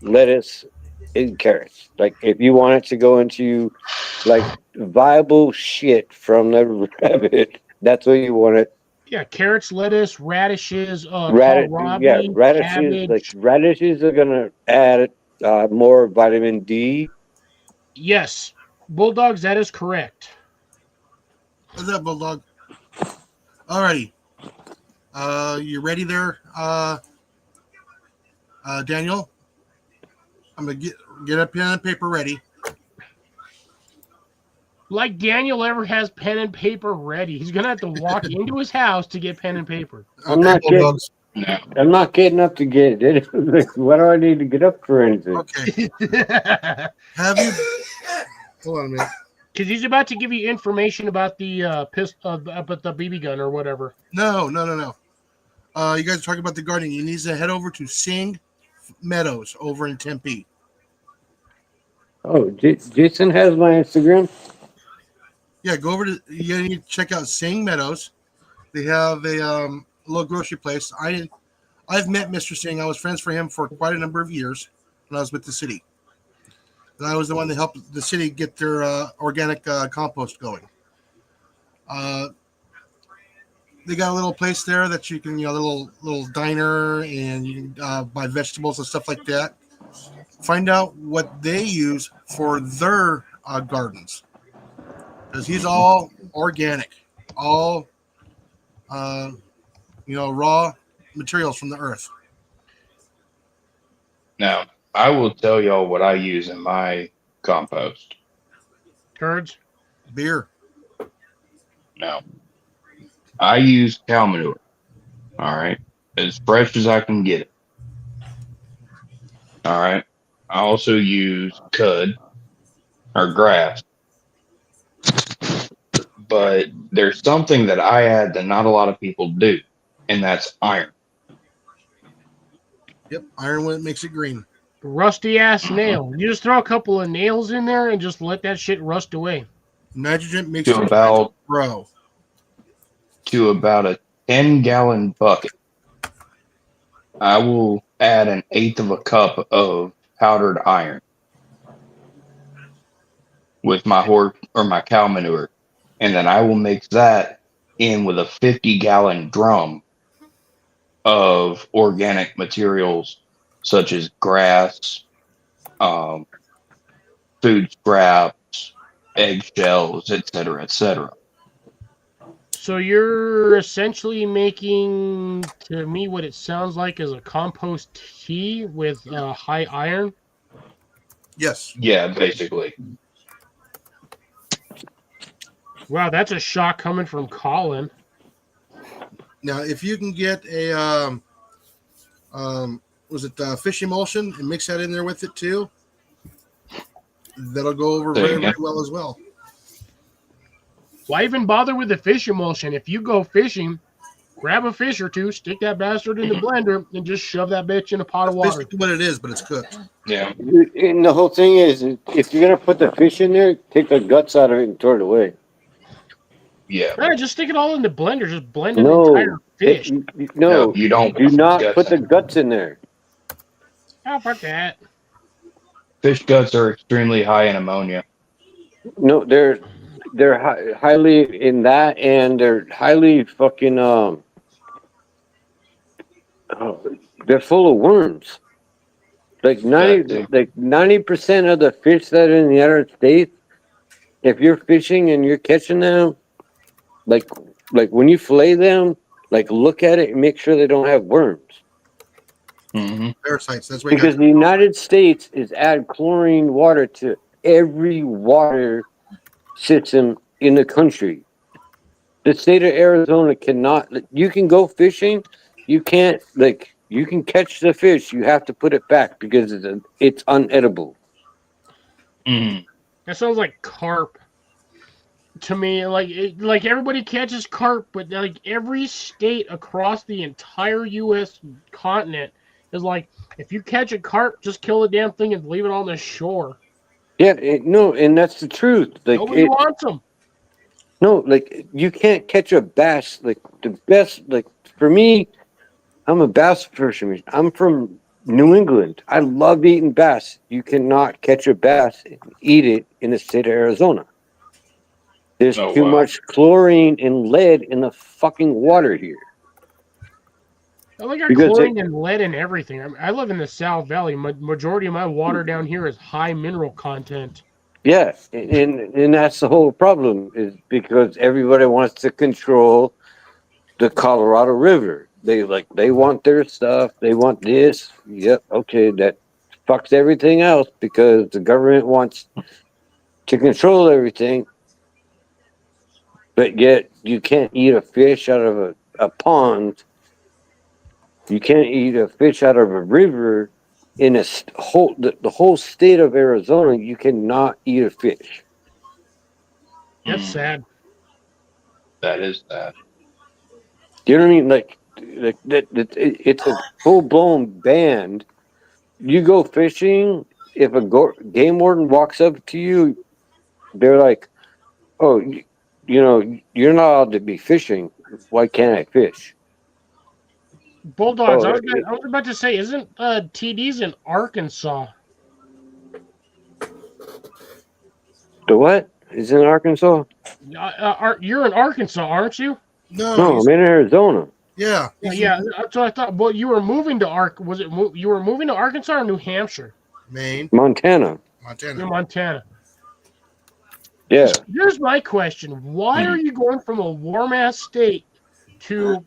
lettuce and carrots. Like if you want it to go into like viable shit from the rabbit, that's what you want it. Yeah, carrots, lettuce, radishes, Radish, yeah, kohlrabi, radishes. Like cabbage. radishes are gonna add more vitamin D. Yes, bulldogs. That is correct. What's up, Bulldog? Alrighty. You ready there, Daniel? I'm gonna get a pen and paper ready. Like Daniel ever has pen and paper ready. He's gonna have to walk into his house to get pen and paper. I'm not getting- Bulldogs. No. I'm not getting up to get it. Like, why do I need to get up for anything? Okay. Because Have you? Hold on a minute. he's about to give you information about the about the BB gun or whatever. No. You guys are talking about the gardening. You need to head over to Sing Meadows over in Tempe. Oh, Jason has my Instagram. Yeah, go over to. You need to check out Sing Meadows. They have a little grocery place. I've met Mr. Singh. I was friends for him for quite a number of years when I was with the city. And I was the one that helped the city get their organic compost going. They got a little place there that you can, little diner, and you can buy vegetables and stuff like that. Find out what they use for their gardens, because he's all organic, all raw materials from the earth. Now, I will tell y'all what I use in my compost. Turds. Beer. No. I use cow manure. All right. As fresh as I can get it. All right. I also use cud or grass. But there's something that I add that not a lot of people do, and that's iron. Yep, iron when it makes it green. Rusty ass nail. You just throw a couple of nails in there and just let that shit rust away. Nitrogen makes To it about grow. to about a 10-gallon bucket, I will add 1/8 of a cup of powdered iron with my horse or my cow manure, and then I will mix that in with a 50-gallon drum of organic materials such as grass, food scraps, eggshells, etc., etc. So you're essentially making, to me, what it sounds like is a compost tea with high iron. Yes. Yeah, basically. Wow, that's a shock coming from Colin. Now, if you can get a fish emulsion and mix that in there with it too, that'll go over There you very, go. very well as well. Why even bother with the fish emulsion? If you go fishing, grab a fish or two, stick that bastard in the blender, and just shove that bitch in a pot of That's water. basically what it is, but it's cooked. Yeah. And the whole thing is, if you're gonna put the fish in there, take the guts out of it and throw it away. Yeah. Right, just stick it all in the blender. Just blend an No, entire fish. no, You don't do not guts put the in. guts in there. Oh, fuck that. Fish guts are extremely high in ammonia. No, they're highly in that, and they're highly fucking they're full of worms. Like That, 90% of the fish that are in the United States, if you're fishing and you're catching them, like when you fillet them, like look at it and make sure they don't have worms. mhm. Parasites. That's what you Because got. the United States is add chlorine water to every water system in the country. The state of Arizona cannot. You can go fishing, you can't you can catch the fish. You have to put it back because it's unedible. Mhm. That sounds like carp to me. Like everybody catches carp, but like every state across the entire U.S. continent is like, if you catch a carp, just kill the damn thing and leave it on the shore. Yeah, no, and that's the truth. Like Nobody wants them. no, like you can't catch a bass. Like the best, like for me, I'm a bass fisherman. I'm from New England. I love eating bass. You cannot catch a bass and eat it in the state of Arizona. There's Oh, too wow. much chlorine and lead in the fucking water here. I got Because chlorine and lead and everything. I live in the South Valley. Majority of my water down here is high mineral content. Yeah, and that's the whole problem is because everybody wants to control the Colorado River. They want their stuff. They want this. Yep, okay, that fucks everything else because the government wants to control everything. But yet you can't eat a fish out of a pond. You can't eat a fish out of a river in the whole state of Arizona. You cannot eat a fish. That's Mhm. sad. That is that. You know what I mean? Like it's a full blown ban. You go fishing. If a game warden walks up to you, they're like, "Oh, you know, you're not allowed to be fishing. Why can't I fish?" Bulldogs. Oh, I was about to say, isn't TD's in Arkansas? the what? Is in Arkansas? You're in Arkansas, aren't you? No, No, he's, I'm in Arizona. yeah. Yeah, He's yeah. That's what I thought. Well, you were moving to Was it you were moving to Arkansas or New Hampshire? Maine, Montana. Montana. You're Montana. Yeah. Here's my question: why Hmm. are you going from a warm ass state to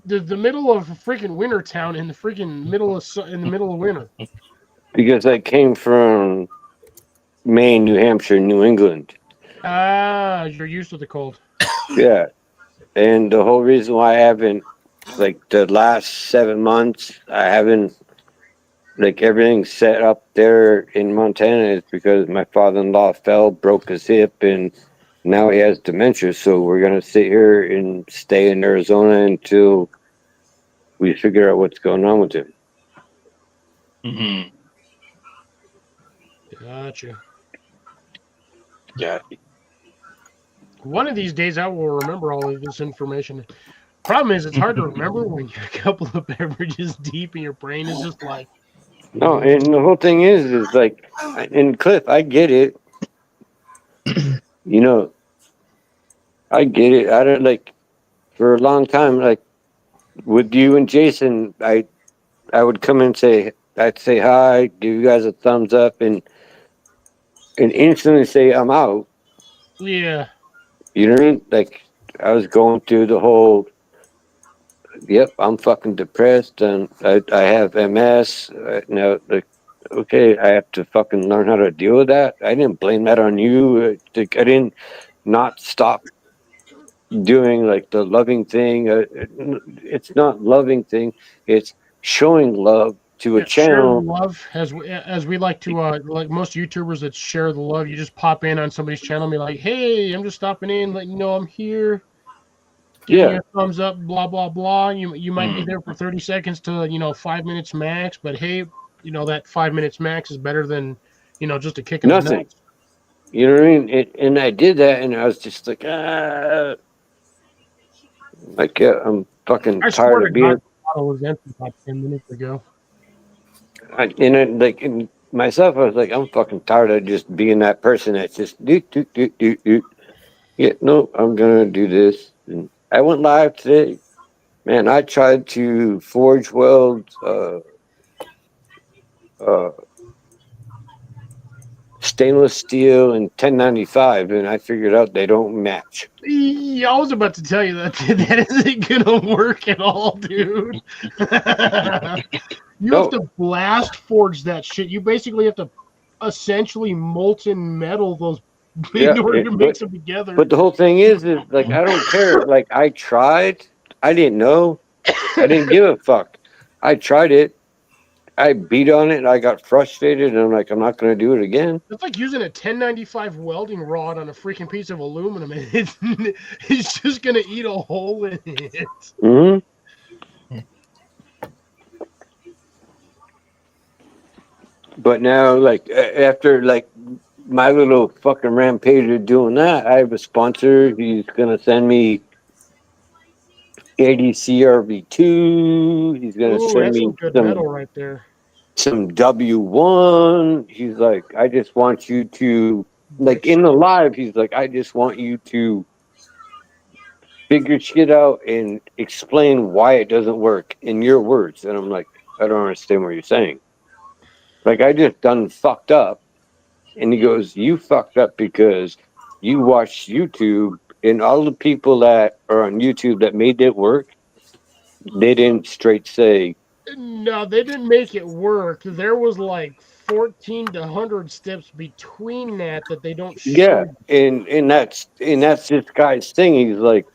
the middle of a freaking winter town in the freaking in the middle of winter? Because I came from Maine, New Hampshire, New England. Ah, you're used to the cold. Yeah. And the whole reason why I haven't, like, the last 7 months, I haven't, like, everything set up there in Montana is because my father in law fell, broke his hip, and now he has dementia. So we're going to sit here and stay in Arizona until we figure out what's going on with him. Mhm. Gotcha. Yeah. One of these days, I will remember all of this information. Problem is, it's hard to remember when you're a couple of beverages deep and your brain is just like. No, and the whole thing is like, and Cliff, I get it. You know, I get it. I don't like for a long time, like with you and Jason, I would come and I'd say hi, give you guys a thumbs up, and instantly say I'm out. Yeah. You know what I mean? Like I was going through the whole. Yep, I'm fucking depressed, and I have MS. Now, like, okay, I have to fucking learn how to deal with that. I didn't blame that on you. I didn't not stop doing like the loving thing. It's not loving thing. It's showing love to a Share the channel. love as we like to like most YouTubers that share the love. You just pop in on somebody's channel and be like, "Hey, I'm just stopping in, letting you know I'm here. Giving you Yeah, a thumbs up, blah blah blah. You might be Mm. there for 30 seconds to 5 minutes max, but hey, that 5 minutes max is better than just a kick in the nothing. nuts." You know what I mean? And I did that, and I was just like, I'm fucking I swear tired to of God, being. the bottle was empty about 10 minutes ago. In myself, I was like, I'm fucking tired of just being that person that's just do. Yeah, no, I'm gonna do this. And I went live today. Man, I tried to forge weld stainless steel and 1095, and I figured out they don't match. Yeah, I was about to tell you that that isn't gonna work at all, dude. You have to blast forge that shit. You basically have to essentially molten metal those Yeah, in order to mix them together. But the whole thing is like I don't care. Like I tried, I didn't know, I didn't give a fuck. I tried it, I beat on it, and I got frustrated, and I'm like, I'm not gonna do it again. It's like using a 1095 welding rod on a freaking piece of aluminum. It's just gonna eat a hole in it. Mm-hmm. But now, like after like my little fucking rampage of doing that, I have a sponsor. He's gonna send me 80 CRV2. He's gonna Ooh, send that's me some good metal right there. some W1. He's like, I just want you to, like in the live, he's like, I just want you to figure shit out and explain why it doesn't work in your words. And I'm like, I don't understand what you're saying. Like, I just done fucked up. And he goes, you fucked up because you watched YouTube, and all the people that are on YouTube that made it work, they didn't straight say, No, they didn't make it work. There was like 14 to 100 steps between that they don't show. yeah, and that's this guy's thing. He's like,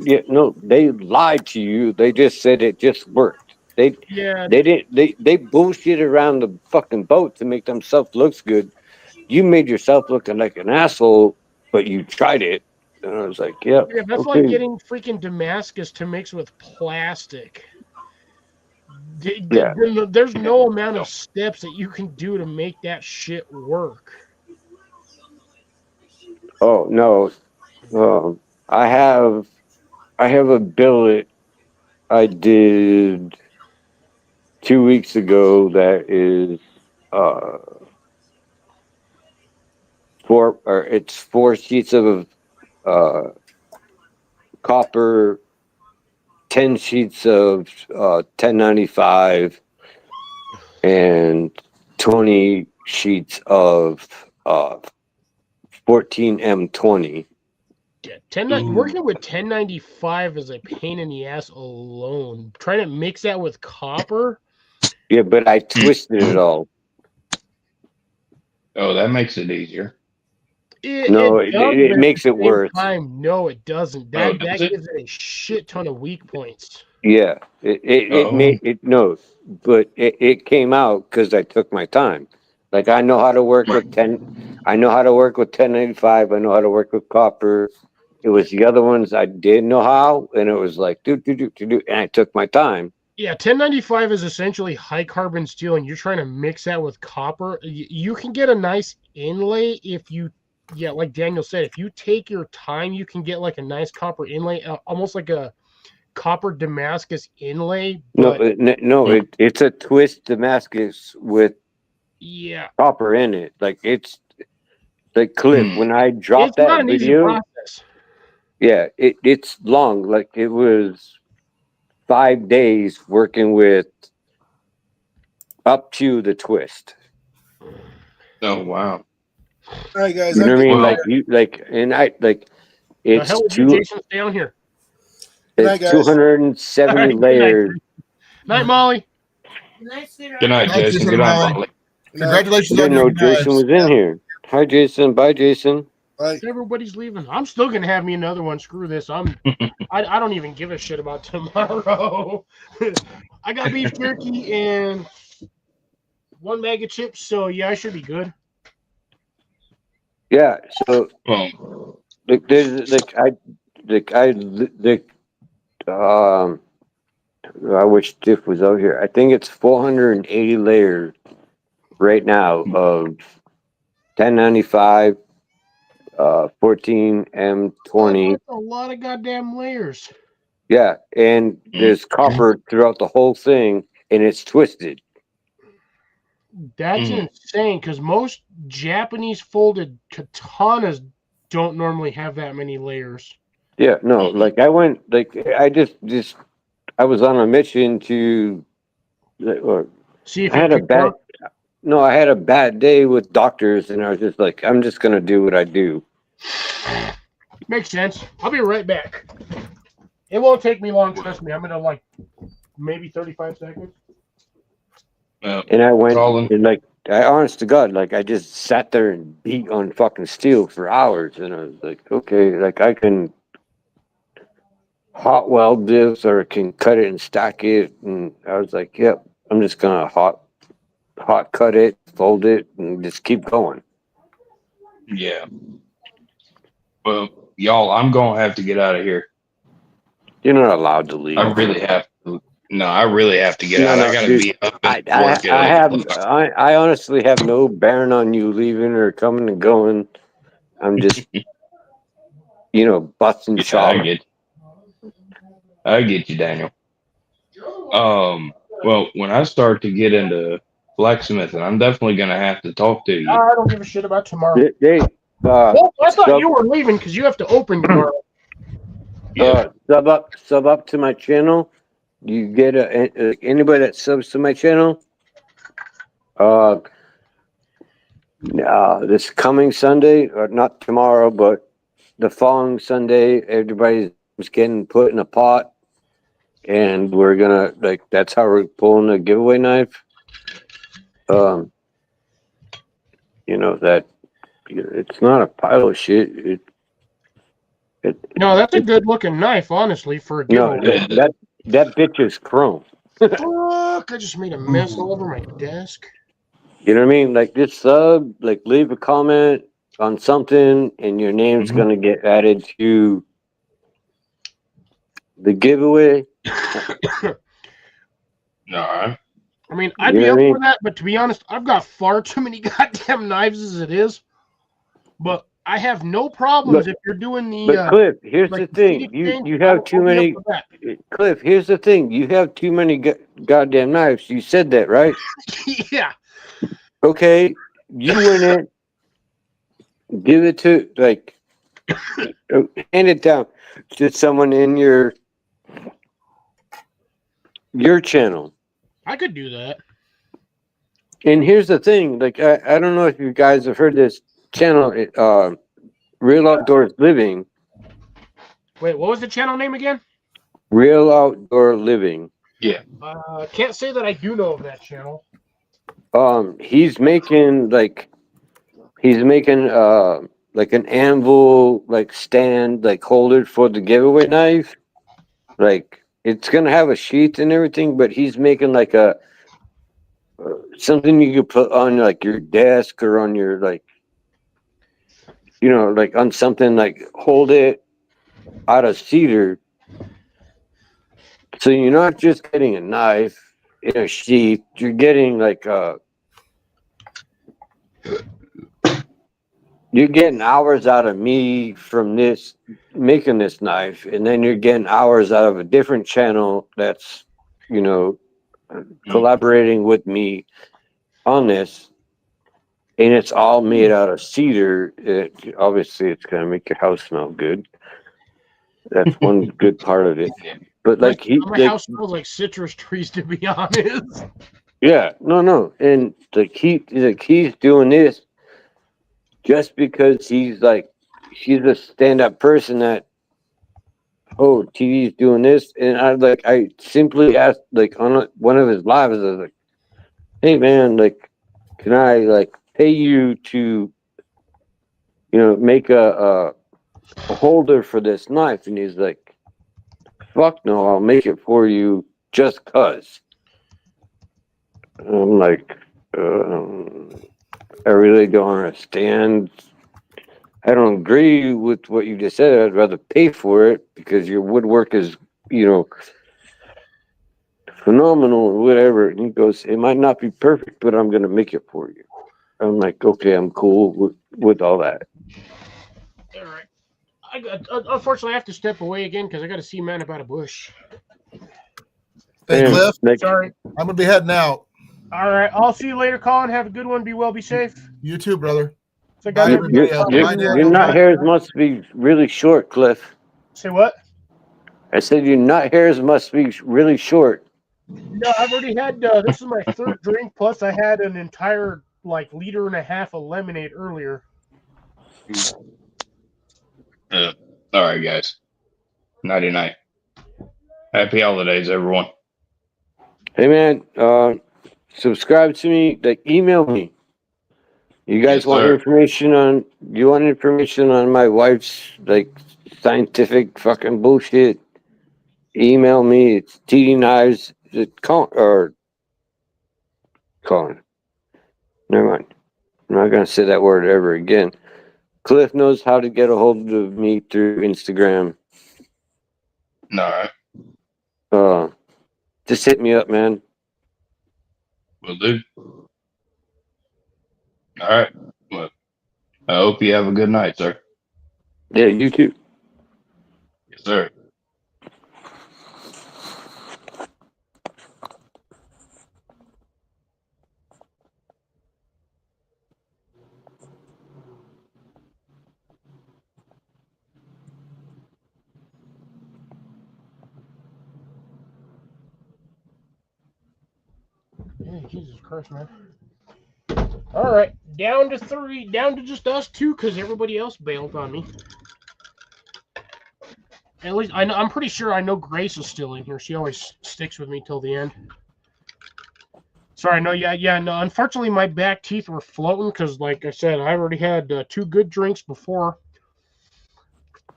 yeah, no, they lied to you. They just said it just worked. They didn't they bullshit around the fucking boat to make themselves look good. You made yourself looking like an asshole, but you tried it. And I was like, yeah, that's okay. like getting freaking Damascus to mix with plastic. Yeah. There's no amount of steps that you can do to make that shit work. Oh no, I have a billet I did 2 weeks ago that is it's 4 sheets of copper, 10 sheets of 1095, and 20 sheets of 14M20. Yeah, working with 1095 is a pain in the ass alone. Trying to mix that with copper. Yeah, but I twisted it all. Oh, that makes it easier. It makes it worse. No, it doesn't. That does gives it a shit ton of weak points. Yeah, but it came out because I took my time. Like I know how to work with 10. I know how to work with 1085. I know how to work with copper. It was the other ones I didn't know how, and it was like do, and I took my time. Yeah, 1095 is essentially high carbon steel, and you're trying to mix that with copper. You can get a nice inlay if you, like Daniel said, if you take your time, you can get like a nice copper inlay, almost like a copper Damascus inlay. But it's a twist Damascus with copper in it. Like it's the clip when I dropped that not an video. easy process. Yeah, it's long. Like it was 5 days working with up to the twist. Oh wow! All right, guys. You know what I mean? It's the hell would you, Jason, stay on here? It's 270 right, layers. Night, Molly. Good night, Jason. Good night, Molly. Congratulations I on didn't your know Jason was in here. Hi, Jason. Bye, Jason. Everybody's leaving. I'm still gonna have me another one. Screw this. I don't even give a shit about tomorrow. I got beef jerky and 1 bag of chips, so yeah, I should be good. Yeah. So I wish Tiff was out here. I think it's 480 layers right now of 1095. 14M20. That's a lot of goddamn layers. Yeah, and there's copper throughout the whole thing, and it's twisted. That's insane because most Japanese folded katanas don't normally have that many layers. Yeah, no, like I went, like I just I was on a mission to. Or See if I had it a could bad. work. No, I had a bad day with doctors, and I was just like, I'm just gonna do what I do. Makes sense. I'll be right back. It won't take me long, trust me. I'm gonna like maybe 35 seconds. And I went Colin. and like, I honest to God, like I just sat there and beat on fucking steel for hours, and I was like, okay, like I can hot weld this or can cut it and stack it, and I was like, yep, I'm just gonna hot cut it, fold it, and just keep going. Yeah. Well, y'all, I'm gonna have to get out of here. You're not allowed to leave. I really have to. No, I really have to get No, out. no, I gotta dude, be up I, at work at I 8 have o'clock. I honestly have no bearing on you leaving or coming and going. I'm just busting Yeah, chops. I get you, Daniel. Well, when I start to get into blacksmithing, I'm definitely gonna have to talk to you. I don't give a shit about tomorrow. Hey, Well, I thought sub- you were leaving because you have to open tomorrow. Yeah. sub up to my channel. You get anybody that subs to my channel. This coming Sunday, or not tomorrow, but the following Sunday, everybody's getting put in a pot, and we're gonna that's how we're pulling a giveaway knife. That it's not a pile of shit. No, that's a good looking knife, honestly, for a No, giveaway. that bitch is chrome. Fuck, I just made a mess all over my desk. You know what I mean? Like just sub, like leave a comment on something, and your name's Mhm. gonna get added to the giveaway. All right. I mean, I'd You be know up what I for mean? that, but to be honest, I've got far too many goddamn knives as it is. But I have no problems if you're doing the. But Cliff, here's like the thing: seed you exchange, you have too I'll be up many. for that. Cliff, here's the thing: you have too many goddamn knives. You said that, right? Yeah. Okay, you win it. Give it to hand it down to someone in your channel. I could do that. And here's the thing: I don't know if you guys have heard this channel, Real Outdoors Living. Wait, what was the channel name again? Real Outdoor Living. Can't say that I do know of that channel. He's making an anvil stand holder for the giveaway knife. It's gonna have a sheath and everything, but he's making a something you could put on your desk or on your on something hold it out of cedar. So you're not just getting a knife in a sheath, you're getting you're getting hours out of me from this making this knife, and then you're getting hours out of a different channel that's collaborating with me on this, and it's all made out of cedar. Obviously it's going to make your house smell good. That's one good part of it. But my house smells like citrus trees, to be honest. Yeah, no, and he's doing this just because he's a stand-up person that TV's doing this, and I simply asked on one of his lives, I was like, hey man, can I pay you to make a holder for this knife? And he's like, fuck no, I'll make it for you just cuz. I'm like, I really don't understand. I don't agree with what you just said. I'd rather pay for it because your woodwork is, phenomenal or whatever. And he goes, it might not be perfect, but I'm going to make it for you. I'm like, okay, I'm cool with all that. All right. Unfortunately, I have to step away again because I got to see man about a bush. Hey, And, Cliff, Sorry. I'm gonna be heading out. All right. I'll see you later, Colin. Have a good one. Be well. Be safe. You too, brother. So, Bye, guys, everybody else. Bye, your Daniel. knot hairs must be really short, Cliff. say what? I said your nut hairs must be really short. No, I've already had. This is my third drink. Plus, I had an entire like liter and a half of lemonade earlier. All right, guys. Nighty night. Happy holidays, everyone. Hey man, subscribe to me. Like, email me. You guys Yes, want sir. information on? You want information on my wife's like scientific fucking bullshit? Email me. It's TD Knives. Colin. Never mind. I'm not gonna say that word ever again. Cliff knows how to get a hold of me through Instagram. All right. Just hit me up, man. Will do. All right. Well, I hope you have a good night, sir. Yeah, you too. Yes, sir. Hey, Jesus Christ, man. All right, down to 3, down to just us 2, because everybody else bailed on me. At least I know. I'm pretty sure I know Grace is still in here. She always sticks with me till the end. Sorry, no, no. Unfortunately, my back teeth were floating because, like I said, I already had 2 good drinks before,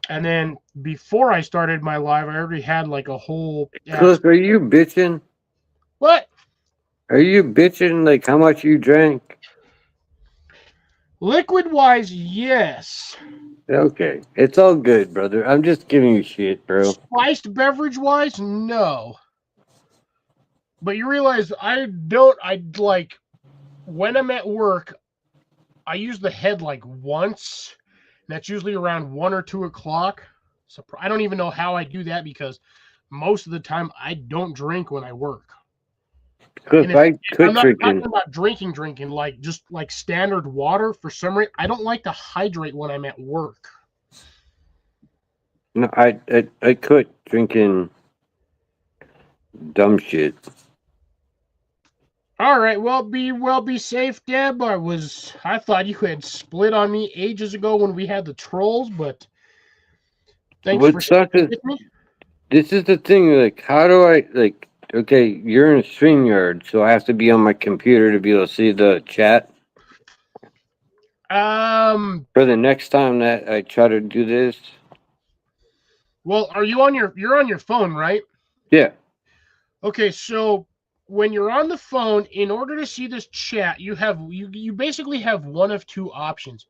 and then before I started my live, I already had like a whole. Cliff, are you bitching? What? Are you bitching like how much you drank? Liquid wise, yes. Okay, it's all good, brother. I'm just giving you shit, bro. Spiced beverage wise, no. But you realize I like when I'm at work, I use the head like once. And that's usually around 1 or 2 o'clock. So I don't even know how I do that because most of the time I don't drink when I work. Cliff, I quit I'm not drinking. talking about drinking, like just like standard water. For some reason, I don't like to hydrate when I'm at work. No, I quit drinking dumb shit. All right, well be safe, Deb. I thought you had split on me ages ago when we had the trolls, but thanks What for sucks sticking is with me. this is the thing. Like, how do I like? Okay, you're in a StreamYard, so I have to be on my computer to be able to see the chat. For the next time that I try to do this. Well, you're on your phone, right? Yeah. Okay, so when you're on the phone, in order to see this chat, you basically have one of 2 options.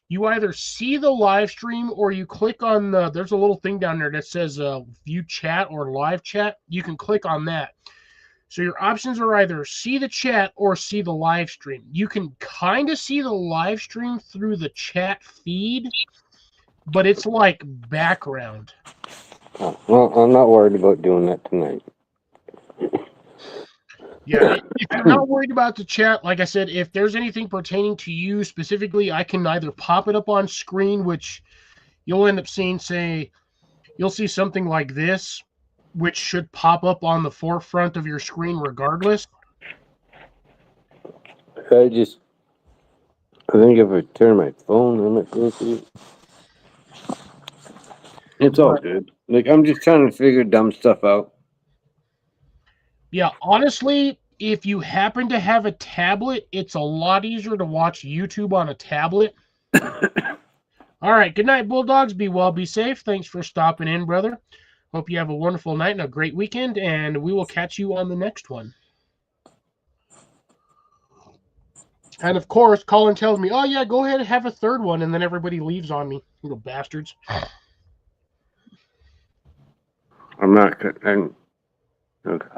You either see the live stream or you click on there's a little thing down there that says view chat or live chat. You can click on that. So your options are either see the chat or see the live stream. You can kind of see the live stream through the chat feed, but it's like background. Oh, well, I'm not worried about doing that tonight. Yeah, if you're not worried about the chat, like I said, if there's anything pertaining to you specifically, I can either pop it up on screen, which you'll end up seeing, you'll see something like this, which should pop up on the forefront of your screen regardless. I think if I turn my phone, I might go through it. It's all good. Like, I'm just trying to figure dumb stuff out. Yeah, honestly, if you happen to have a tablet, it's a lot easier to watch YouTube on a tablet. All right, good night, Bulldogs. Be well, be safe. Thanks for stopping in, brother. Hope you have a wonderful night and a great weekend, and we will catch you on the next one. And of course, Colin tells me, "Oh yeah, go ahead and have a third one," and then everybody leaves on me, little bastards. I'm not.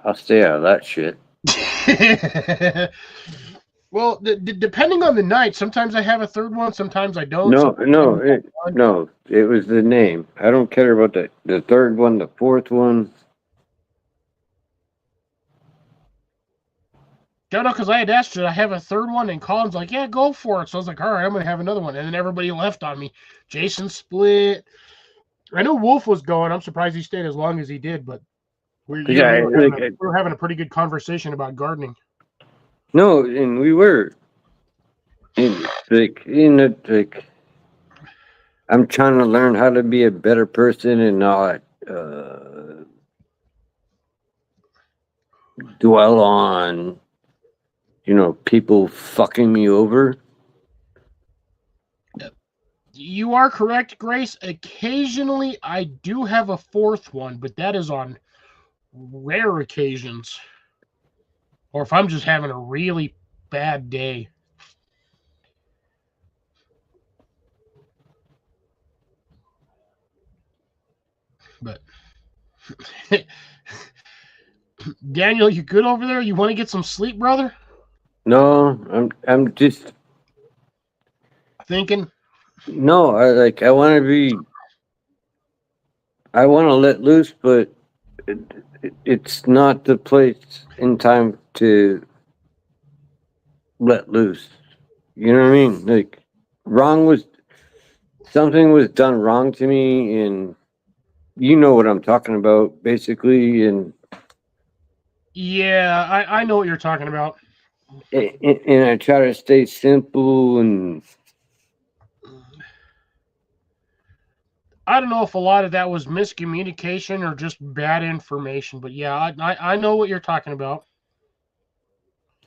I'll stay out of that shit. Well, depending on the night, sometimes I have a third one, sometimes I don't. No. It was the name. I don't care about the third one, the fourth one. No, because I had asked, should I have a third one? And Colin's like, yeah, go for it. So I was like, all right, I'm going to have another one. And then everybody left on me. Jason split. I know Wolf was going. I'm surprised he stayed as long as he did, but Yeah, we were having a pretty good conversation about gardening. no, and we were. And like I'm trying to learn how to be a better person and not dwell on, people fucking me over. You are correct, Grace. Occasionally, I do have a fourth one, but that is on rare occasions. Or if I'm just having a really bad day. But Daniel, you good over there? You want to get some sleep, brother? No, I'm just Thinking. no. I want to let loose, but it's not the place in time to let loose. You know what I mean? Like something was done wrong to me, and you know what I'm talking about, basically. And I know what you're talking about. and I try to stay simple and. I don't know if a lot of that was miscommunication or just bad information, but yeah, I know what you're talking about.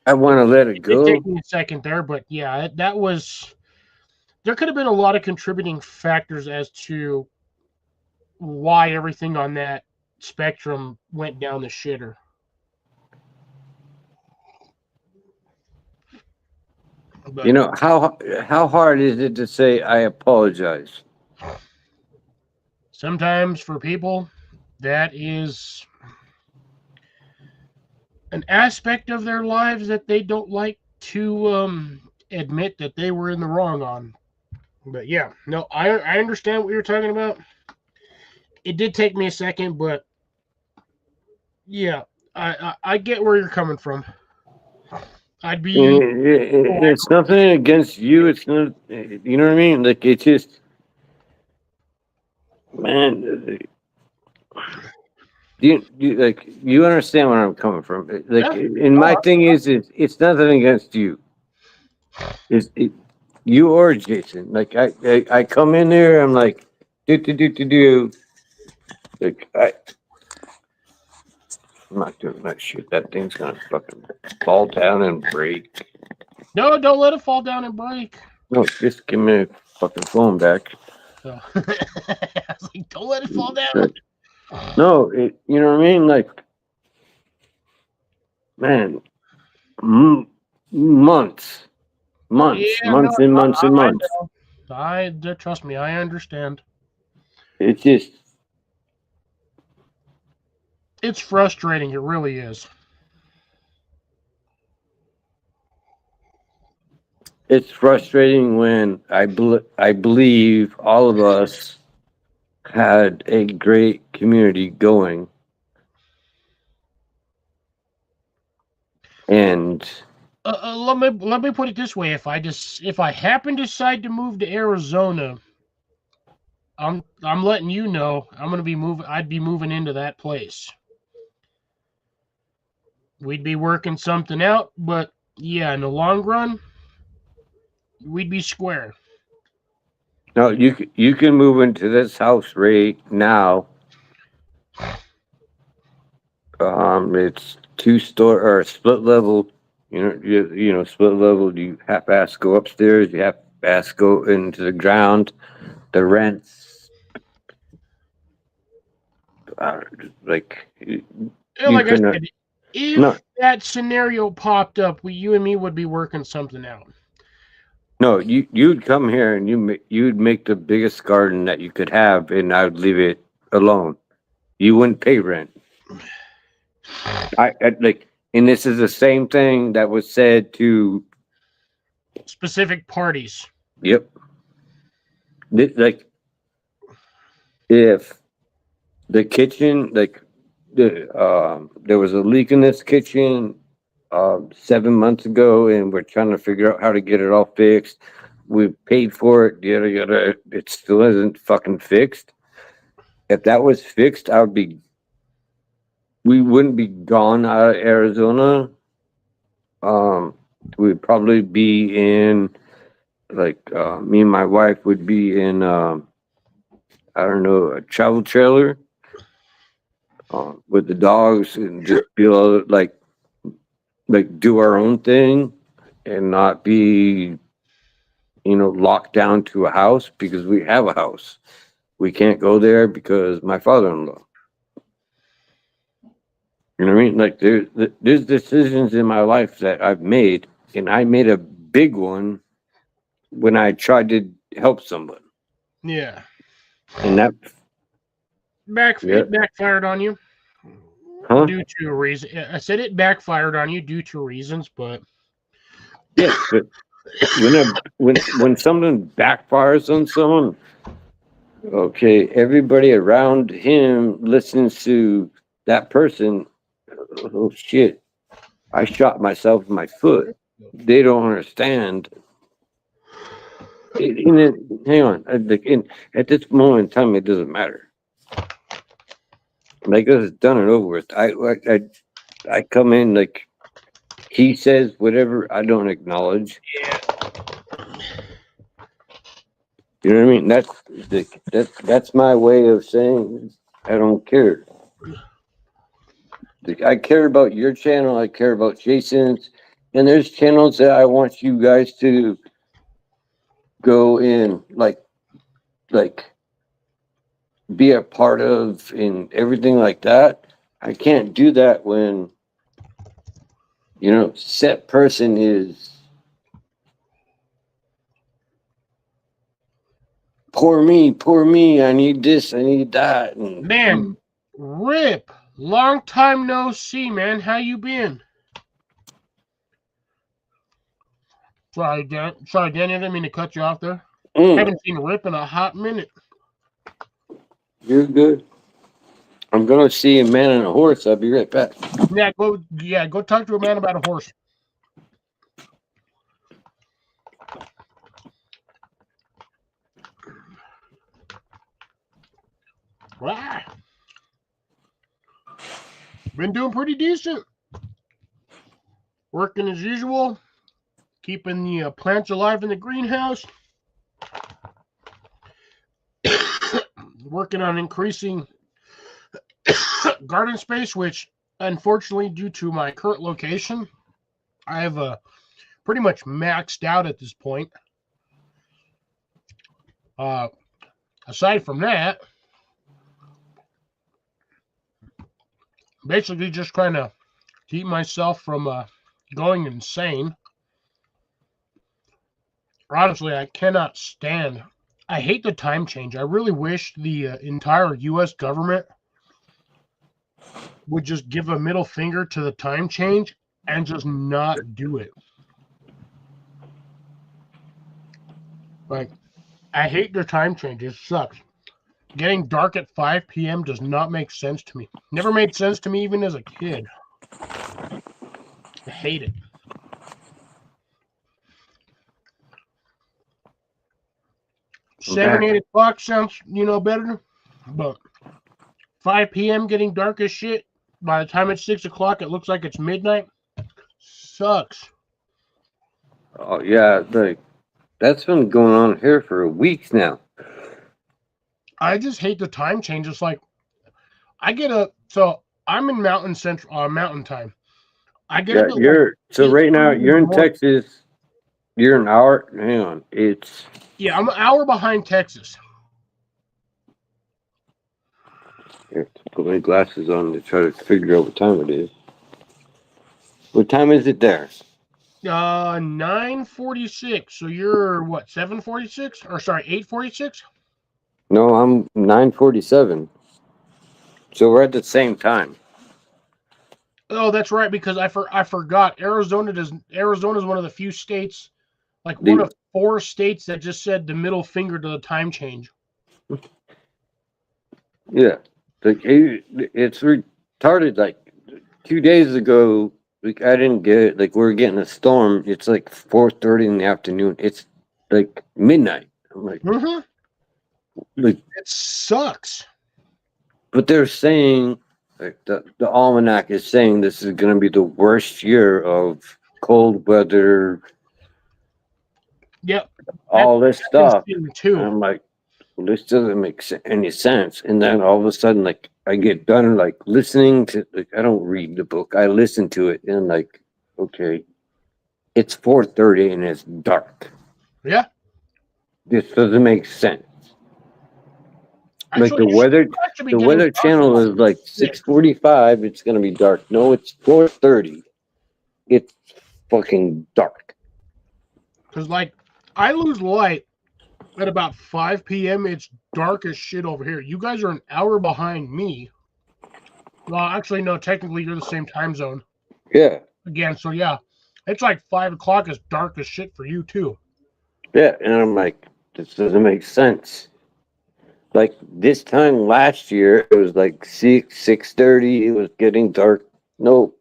I want to let it go. It took me a second there, but yeah, that was. There could have been a lot of contributing factors as to why everything on that spectrum went down the shitter. But How hard is it to say I apologize? sometimes for people, that is an aspect of their lives that they don't like to admit that they were in the wrong on. But yeah, no, I understand what you're talking about. It did take me a second, but yeah, I get where you're coming from. I'd be It's nothing against you. It's not. You know what I mean? Like it's just, man. You understand where I'm coming from? Like, Yeah. and my thing is, it's nothing against you. You or Jason? Like I come in there, I'm like, do. Like I'm not doing that shit. That thing's gonna fucking fall down and break. No, don't let it fall down and break. No, just give me a fucking phone back. So, I was like, don't let it fall down. No, you know what I mean? Like, man, months, Yeah, months no, and months and months. I trust me, I understand. It's just, It's frustrating. It really is. it's frustrating when I believe all of us had a great community going. And let me put it this way: if I happen to decide to move to Arizona, I'm letting you know I'm gonna be moving. I'd be moving into that place. We'd be working something out, but yeah, in the long run, we'd be square. no, you can move into this house right now. It's 2-story or split level. Split level. You half-ass go upstairs. You half-ass go into the ground. The rents, like Yeah, you like I couldn't. said, if No, that scenario popped up, you and me would be working something out. no, you'd come here and you'd make the biggest garden that you could have, and I would leave it alone. You wouldn't pay rent. I like, and this is the same thing that was said to. Specific parties. Yep. Like, if the kitchen, like, there was a leak in this kitchen 7 months ago, and we're trying to figure out how to get it all fixed. We paid for it, yada yada. It still isn't fucking fixed. if that was fixed, we wouldn't be gone out of Arizona. We'd probably be in, like, me and my wife would be in, I don't know, a travel trailer, with the dogs and just be able to, like do our own thing and not be, locked down to a house because we have a house. We can't go there because my father-in-law. You know what I mean? Like there's decisions in my life that I've made, and I made a big one when I tried to help someone, Yeah. and that Yeah. It backfired on you huh? due to a reason. I said it backfired on you due to reasons, but Yeah, but when something backfires on someone, okay, everybody around him listens to that person. Oh shit! I shot myself in my foot. They don't understand. Hang on. At this moment in time, it doesn't matter. Like this is done and over with. I come in like he says whatever. I don't acknowledge. You know what I mean? That's my way of saying I don't care. I care about your channel. I care about Jason's, and there's channels that I want you guys to go in, like be a part of, and everything like that. I can't do that when set person is poor me. I need this. I need that. And man, Rip, long time no see, man. How you been? Sorry, Danny. I didn't mean to cut you off there. Haven't seen Rip in a hot minute. You're good. I'm gonna see a man and a horse. I'll be right back. Go talk to a man about a horse. Wow. Been doing pretty decent. Working as usual. Keeping the plants alive in the greenhouse. Working on increasing garden space, which unfortunately, due to my current location, I have pretty much maxed out at this point. Aside from that, basically just trying to keep myself from going insane. Honestly, I cannot stand. I hate the time change. I really wish the entire U.S. government would just give a middle finger to the time change and just not do it. Like, I hate their time change. It sucks. Getting dark at 5 p.m. does not make sense to me. Never made sense to me even as a kid. I hate it. Seven, 8 o'clock sounds, better. But 5 p.m. getting dark as shit. By the time it's 6 o'clock, it looks like it's midnight. Sucks. Oh yeah, that's been going on here for weeks now. I just hate the time change. It's like I get up. So I'm in mountain time. I get up. Right now you're in Texas. You're an hour. Hang on, I'm an hour behind Texas. Here, put my glasses on to try to figure out what time it is. What time is it there? 9:46. So you're what? 7:46? Or sorry, 8:46? No, I'm 9:47. So we're at the same time. Oh, that's right. Because I forgot. Arizona is one of the few states, like one of 4 states that just said the middle finger to the time change. Yeah, it's retarded. Like 2 days ago, like I didn't get it. Like we're getting a storm. It's like 4:30 in the afternoon. It's like midnight. I'm like, It sucks. But they're saying, like the almanac is saying, this is going to be the worst year of cold weather, Yep. all this stuff. Insane, And too. I'm like, well, this doesn't make any sense. And then all of a sudden, like, I get done like listening to, like, I don't read the book, I listen to it, and like, okay, it's 4:30 and it's dark. Yeah. This doesn't make sense. Like Actually, the weather, actually the getting weather dark channel about is like 6:45. It's gonna be dark. No, it's 4:30. It's fucking dark. because like I lose light at about 5 p.m. It's dark as shit over here. You guys are an hour behind me. Well, actually, no. Technically, you're the same time zone Yeah, again. So yeah, it's like 5 o'clock. It's dark as shit for you too. yeah. And I'm like, this doesn't make sense. Like this time last year, it was like 6:30. It was getting dark. No,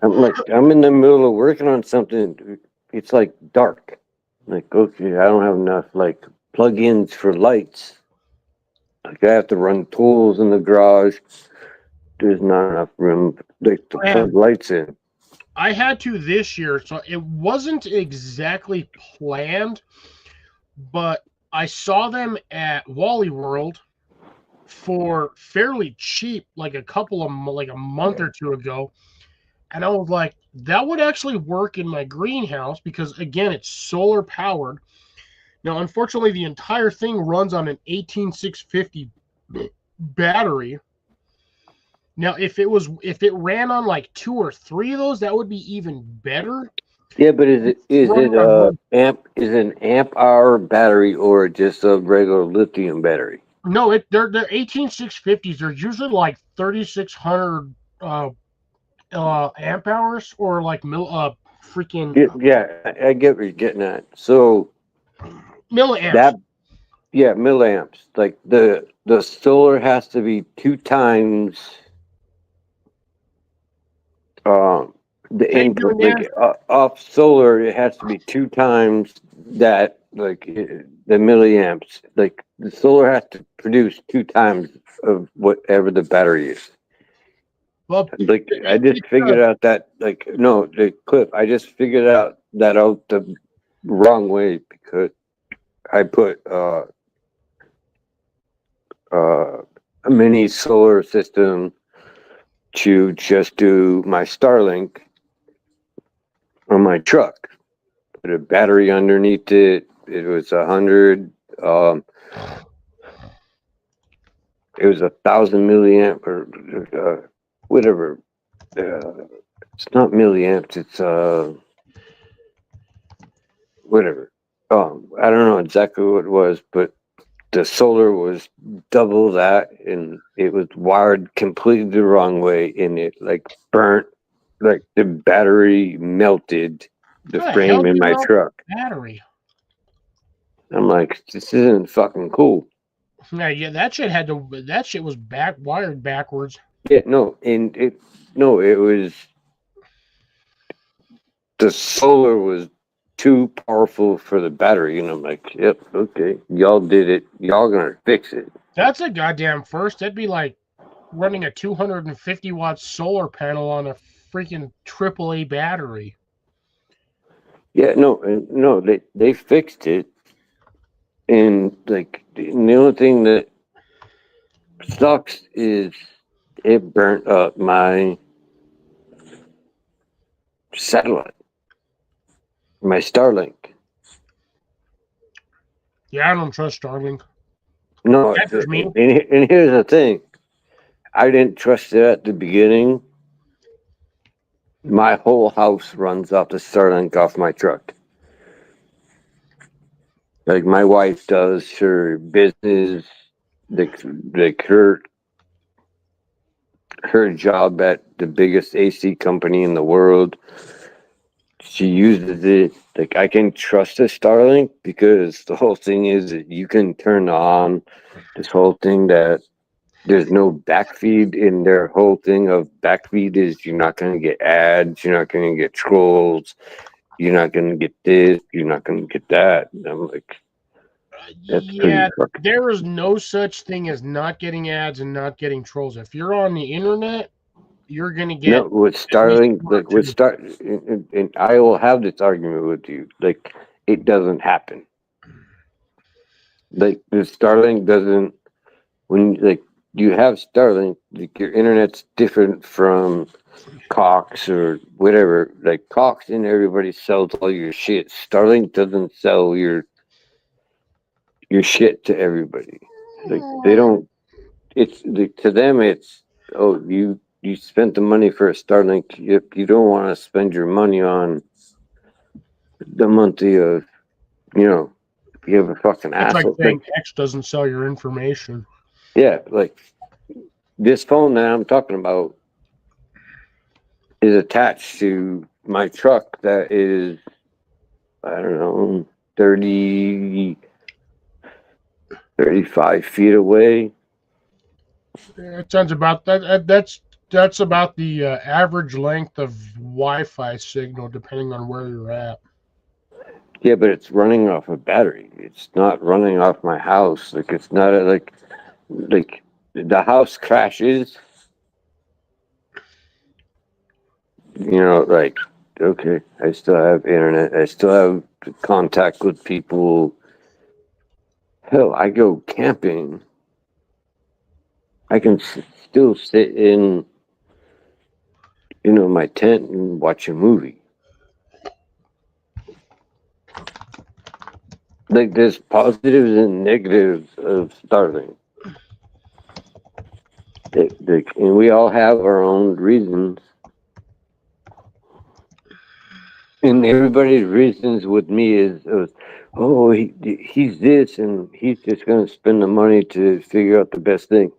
I'm in the middle of working on something. It's like dark. Like, okay, I don't have enough like plug-ins for lights. Like I have to run tools in the garage. There's not enough room like, to plug lights in. I had to this year, so it wasn't exactly planned, but I saw them at Wally World for fairly cheap, like like a month or two ago. And I was like, that would actually work in my greenhouse because again, it's solar powered. Now, unfortunately, the entire thing runs on an 18650 battery. Now, if it ran on like 2 or 3 of those, that would be even better. Yeah, but is it an amp hour battery or just a regular lithium battery? No, they're 18650s. They're usually like 3600 amp hours or like freaking Yeah, I get what you're getting at. So milliamps. milliamps. Like the solar has to be 2 times the Hey, input. man. Like off solar, it has to be 2 times that. Like the milliamps. Like the solar has to produce 2 times of whatever the battery is. Well, Like I just figured out that the clip. I just figured out the wrong way because I put a mini solar system to just do my Starlink on my truck. Put a battery underneath it. It was 100. It was 1,000 milliamp or whatever. It's not milliamps. It's whatever. I don't know exactly what it was, but the solar was double that, and it was wired completely the wrong way, and it like burnt, like the battery melted the How the hell frame do in you my melt truck. battery? I'm like, this isn't fucking cool. Yeah, that shit was wired backwards. Yeah, no, and it was the solar was too powerful for the battery, and I'm like, yep, okay, y'all did it, y'all gonna fix it. That's a goddamn first. That'd be like running a 250 watt solar panel on a freaking AAA battery. Yeah, no, they fixed it, and like the only thing that sucks is it burnt up my satellite, my Starlink. Yeah, I don't trust Starlink. No, That's just me. and here's the thing, I didn't trust it at the beginning. My whole house runs off the Starlink off my truck. Like my wife does her business, like her job at the biggest AC company in the world. She uses it. Like I can trust a Starlink because the whole thing is that you can turn on this whole thing that there's no backfeed in their whole thing of backfeed is you're not going to get ads, you're not going to get trolls, you're not going to get this, you're not going to get that. And I'm like, That's Yeah, pretty fucking. there is no such thing as not getting ads and not getting trolls. If you're on the internet, you're gonna No, get with at least Starlink, one or like with two. Star, and I will have this argument with you. Like, it doesn't happen. Like, the Starlink doesn't. When like you have Starlink, like your internet's different from Cox or whatever. Like Cox and everybody sells all your shit. Starlink doesn't sell your shit to everybody. Like they don't. It's like, to them. It's, oh, you spent the money for a Starlink. You don't want to spend your money on the monthly of, you know, you have a fucking It's like asshole. saying X doesn't sell your information. Yeah, like this phone that I'm talking about is attached to my truck that is, I don't know, 30, 35 feet away. It sounds about that. That's about the average length of Wi-Fi signal, depending on where you're at. Yeah, but it's running off a battery. It's not running off my house. Like it's not like the house crashes. You know, like, okay, I still have internet. I still have contact with people. Hell, I go camping. I can still sit in, my tent and watch a movie. Like there's positives and negatives of Starlink. And we all have our own reasons. And everybody's reasons with me is, oh, he's this, and he's just going to spend the money to figure out the best thing.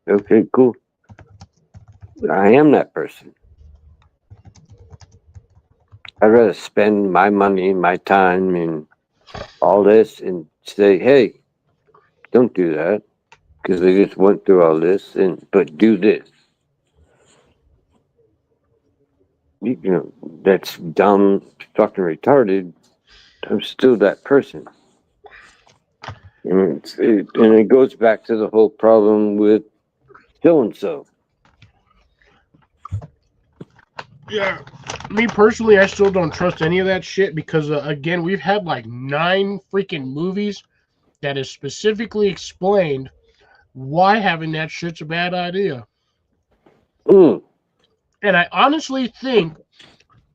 Okay, cool. I am that person. I'd rather spend my money, my time, and all this, and say, hey, don't do that, because they just went through all this, but do this. That's dumb, fucking retarded. I'm still that person. And it goes back to the whole problem with so and so. Yeah, me personally, I still don't trust any of that shit because again, we've had like 9 freaking movies that has specifically explained why having that shit's a bad idea. Mm. And I honestly think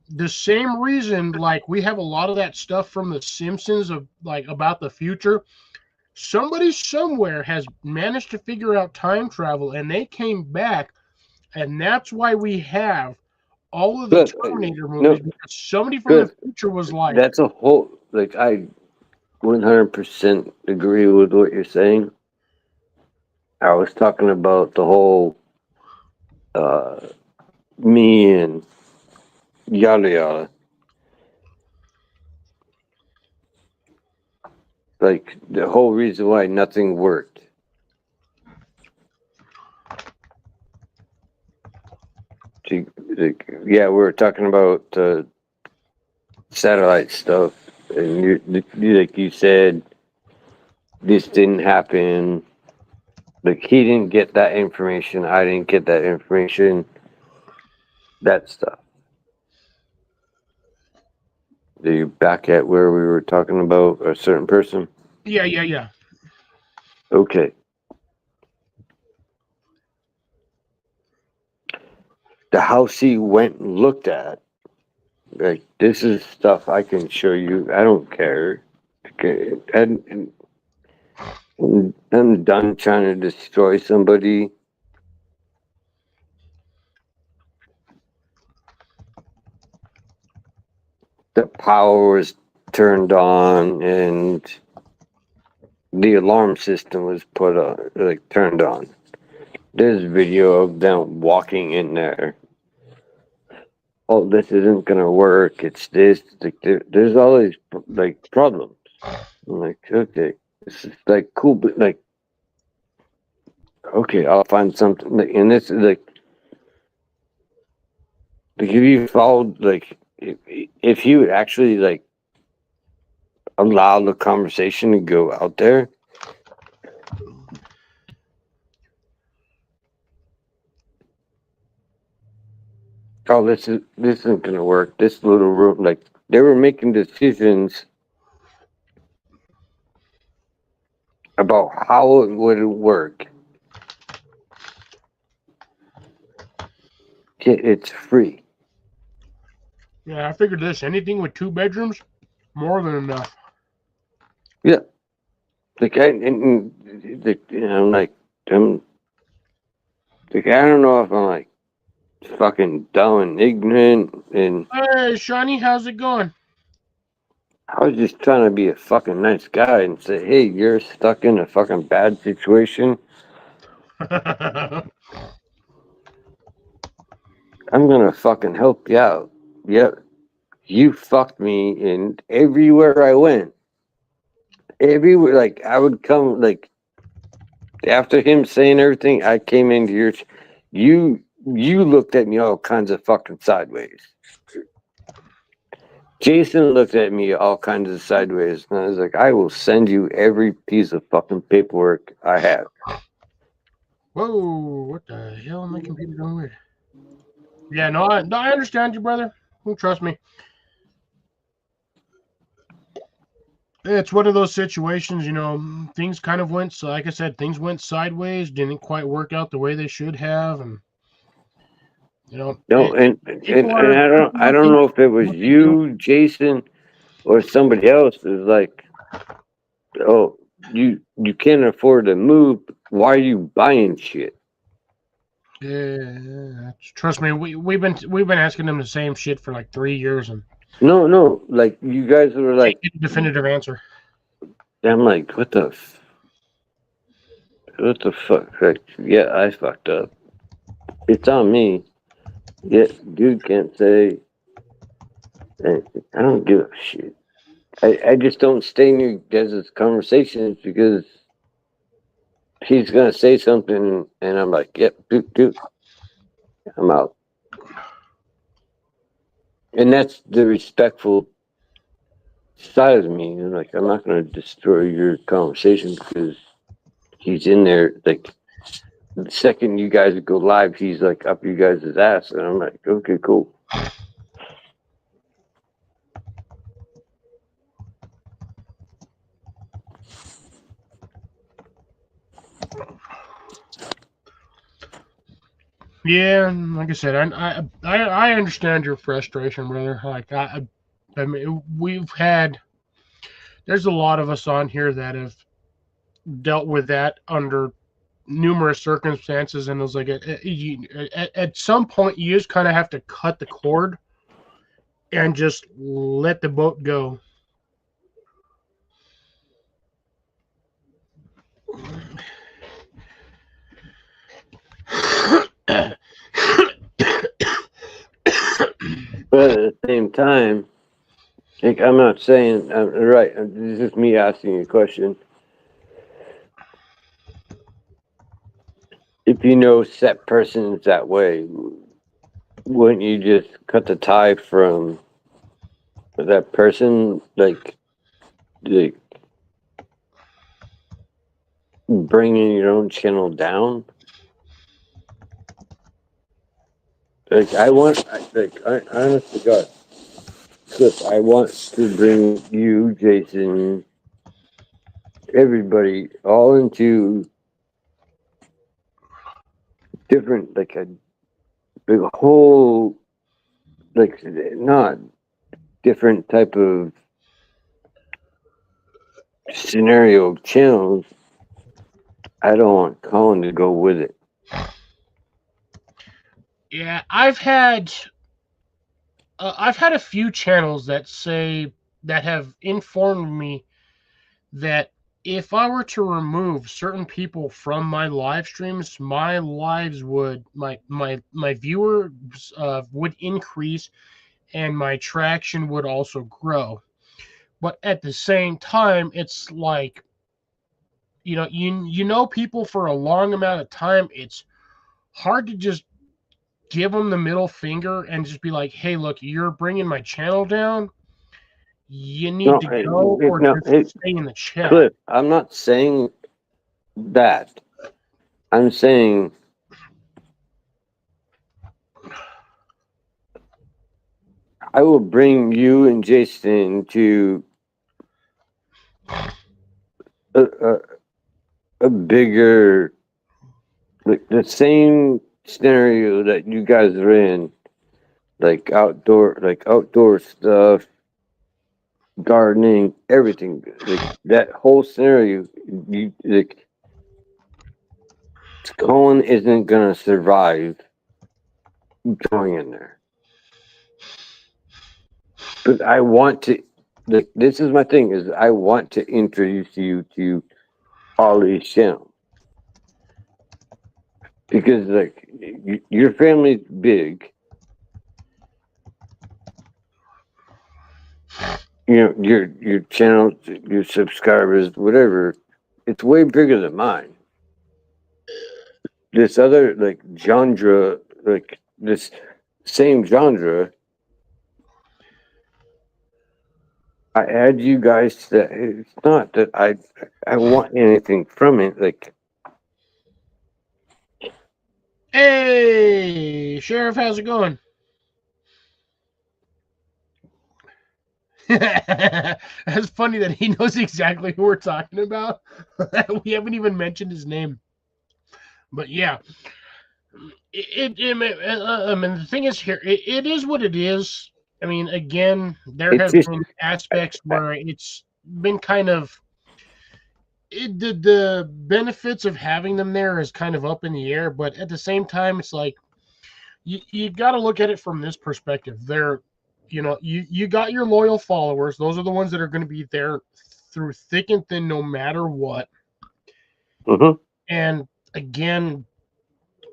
the same reason, like we have a lot of that stuff from The Simpsons of like about the future. Somebody somewhere has managed to figure out time travel, and they came back, and that's why we have all of the Good. Terminator No, movies. Because somebody from the good. future was like, That's a whole, like, I 100% agree with what you're saying. I was talking about the whole me and yada yada. Like the whole reason why nothing worked. Yeah, we were talking about satellite stuff, and like you said, this didn't happen. Like he didn't get that information. I didn't get that information. That stuff. Are you back at where we were talking about a certain person? yeah. Okay. The house he went and looked at, like, this is stuff I can show you. I don't care. Okay. And I'm done trying to destroy somebody. The power was turned on and the alarm system was put on, like turned on. There's video of them walking in there. Oh, this isn't gonna work. It's this. Like, there's all these like problems. I'm like, okay, this is like cool, but like, okay, I'll find something. Like, and this is like if you followed, like, if you actually like allow the conversation to go out there. Oh, this isn't gonna work. This little room, like they were making decisions about how it would work. It's free. Yeah, I figured this. Anything with 2 bedrooms, more than enough. Yeah. Like I'm like, I'm like, I don't know if I'm like fucking dumb and ignorant, and Hey, Shawnee, how's it going? I was just trying to be a fucking nice guy and say, hey, you're stuck in a fucking bad situation. I'm gonna fucking help you out. Yep. You fucked me, and everywhere I went, everywhere, like I would come, like after him saying everything, I came into your, you looked at me all kinds of fucking sideways. Jason looked at me all kinds of sideways, and I was like, I will send you every piece of fucking paperwork I have. Whoa, what the hell? My computer going weird. Yeah, no, I understand you, brother. Trust me. It's one of those situations, things kind of went, so like I said, things went sideways, didn't quite work out the way they should have, and No, and I don't know if it was you, Jason, or somebody else. Is like, oh, you can't afford to move. Why are you buying shit? Yeah, trust me, we've been asking them the same shit for like 3 years, and No, like you guys were like a definitive answer. I'm like, what the fuck? Like, yeah, I fucked up. It's on me. Yeah, dude can't say anything. I don't give a shit. I just don't stay in you guys' conversations because he's gonna say something and I'm like, yep, dude, I'm out. And that's the respectful side of me. And like, I'm not gonna destroy your conversation because he's in there. Like, the second you guys go live, he's like up you guys' ass, and I'm like, okay, cool. Yeah, like I said, I understand your frustration, brother. Like I mean, there's a lot of us on here that have dealt with that under numerous circumstances, and it was like at some point you just kind of have to cut the cord and just let the boat go. But at the same time, like, I'm not saying I'm right. This is me asking you a question. If you know set persons that way, wouldn't you just cut the tie from that person? Like bringing your own channel down? Like I honestly, God, Cliff, I want to bring you, Jason, everybody, all into different, like a big whole, like not different type of scenario channels. I don't want Colin to go with it. Yeah, I've had a few channels that have informed me that if I were to remove certain people from my live streams, my lives would my viewers would increase and my traction would also grow. But at the same time, it's like you know people for a long amount of time. It's hard to just give them the middle finger and just be like, hey, look, you're bringing my channel down. you need No, to go or no, just stay in the chat. Cliff, I'm not saying that. I'm saying I will bring you and Jason to a, a bigger, like the same scenario that you guys are in, like outdoor stuff, gardening, everything. Like that whole scenario, you like Colin isn't gonna survive going in there. But I want to. Like, this is my thing: is I want to introduce you to Ollie's channel because, like, your family's big. You know, your channel, your subscribers, whatever. It's way bigger than mine. This other like genre, like this same genre. I add you guys to that. It's not that I want anything from it. Like, Hey, Sheriff, how's it going? That's funny that he knows exactly who we're talking about. We haven't even mentioned his name. But yeah, I mean, the thing is here, it is what it is. I mean, again, there it's have just been aspects where it's been kind of the benefits of having them there is kind of up in the air, but at the same time, it's like you got to look at it from this perspective. They're, you got your loyal followers. Those are the ones that are going to be there through thick and thin, no matter what. mhm. And again,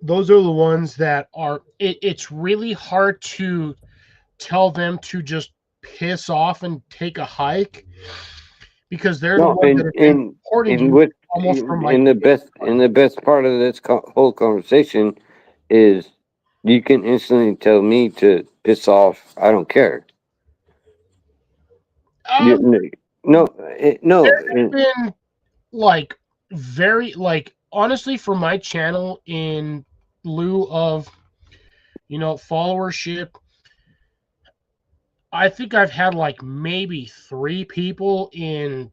those are the ones that are. It's really hard to tell them to just piss off and take a hike because they're the No, ones that have been supporting and you what almost from like in the best part of this whole conversation is you can instantly tell me to piss off. I don't care. You, um, no, no. there have been like very like honestly for my channel in lieu of followership, I think I've had like maybe 3 people in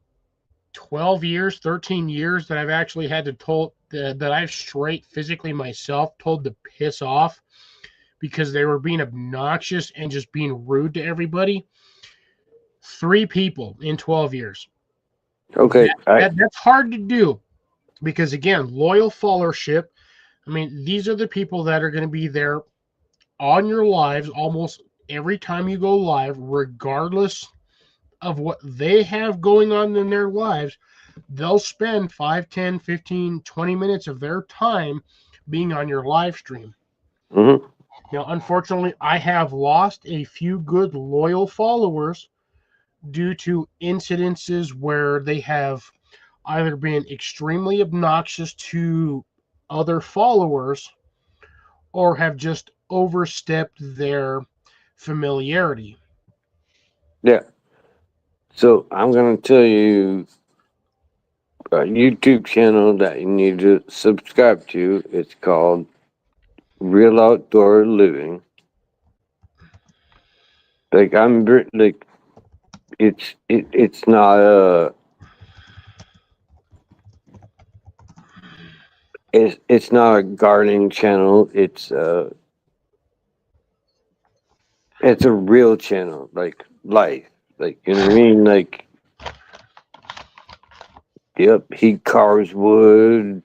12 years, 13 years that I've actually had to told that I've straight physically myself told to piss off because they were being obnoxious and just being rude to everybody. 3 people in 12 years. Okay, That's hard to do because again, loyal followership. I mean, these are the people that are going to be there on your lives almost every time you go live, regardless of what they have going on in their lives. They'll spend 5, 10, 15, 20 minutes of their time being on your live stream. mhm. Unfortunately, I have lost a few good loyal followers due to incidences where they have either been extremely obnoxious to other followers or have just overstepped their familiarity. Yeah. So I'm gonna tell you a YouTube channel that you need to subscribe to. It's called Real Outdoor Living. Like like it's not a it's not a gardening channel. It's a real channel, like life. Like, you know what I mean? Like, yep, he carves wood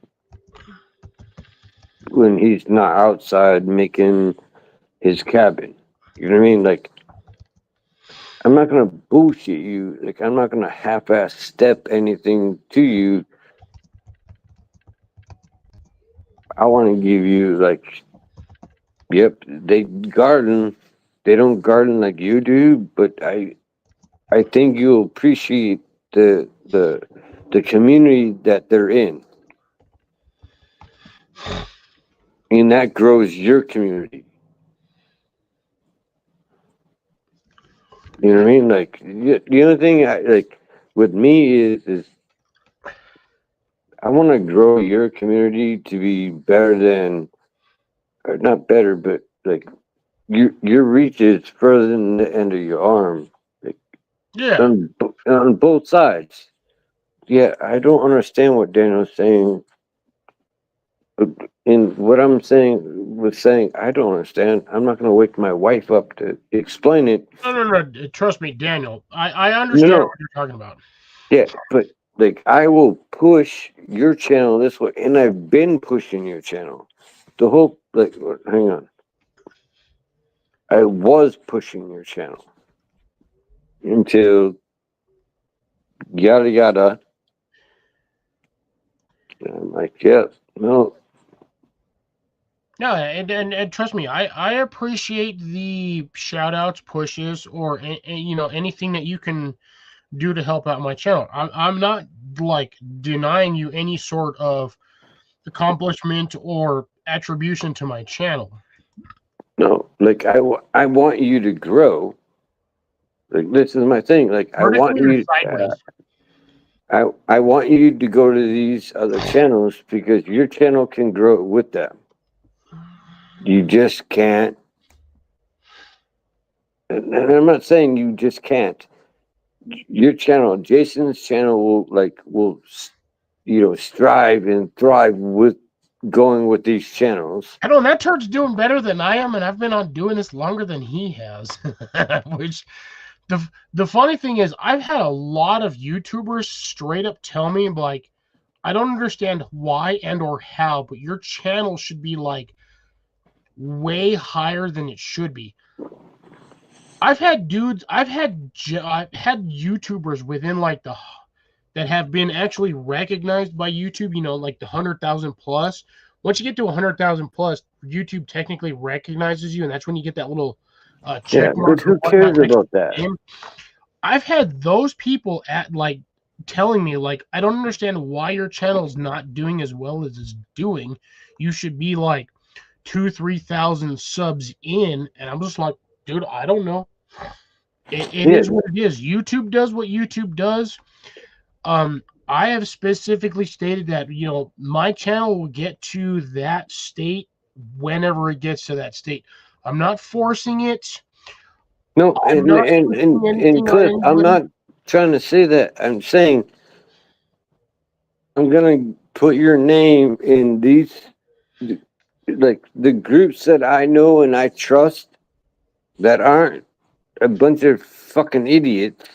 when he's not outside making his cabin. You know what I mean? Like, I'm not gonna bullshit you. Like, I'm not gonna half-ass step anything to you. I want to give you like, yep, they garden. They don't garden like you do, but I think you'll appreciate the community that they're in, and that grows your community. You know what I mean? Like the only thing like with me is I want to grow your community to be better than, or not better, but like your reach is further than the end of your arm, like Yeah. on both sides. Yeah, I don't understand what Daniel's saying. And what I'm saying was saying I don't understand. I'm not going to wake my wife up to explain it. No. Trust me, Daniel. I No, understand no. what you're talking about. Yeah, but like I will push your channel this way, and I've been pushing your channel. The whole like, hang on, I was pushing your channel until yada yada. And I'm like, yeah, no, Yeah, and trust me, I appreciate the shout outs, pushes, or anything that you can do to help out my channel. I'm not like denying you any sort of accomplishment or attribution to my channel. no. Like I want you to grow. Like this is my thing. Like I want Vertically or you. sideways? I want you to go to these other channels because your channel can grow with them. You just can't. And I'm not saying you just can't. Your channel, Jason's channel, will strive and thrive with going with these channels. I don't know, that turd's doing better than I am, and I've been on doing this longer than he has. Which the funny thing is, I've had a lot of YouTubers straight up tell me like, I don't understand why and or how, but your channel should be like way higher than it should be. I've had YouTubers within like that have been actually recognized by YouTube, like the 100,000 plus. Once you get to 100,000 plus, YouTube technically recognizes you, and that's when you get that little check Yeah, mark but or who whatnot cares next to about that? your name. I've had those people at like telling me like, I don't understand why your channel's not doing as well as it's doing. You should be like 2,000-3,000 subs in, and I'm just like, dude, I don't know. It Yeah, is what it is. YouTube does what YouTube does. I have specifically stated that my channel will get to that state whenever it gets to that state. I'm not forcing it. no, I'm not pushing and anything on Cliff, I'm anybody. not trying to say that. I'm saying I'm gonna put your name in these, like the groups that I know and I trust that aren't a bunch of fucking idiots.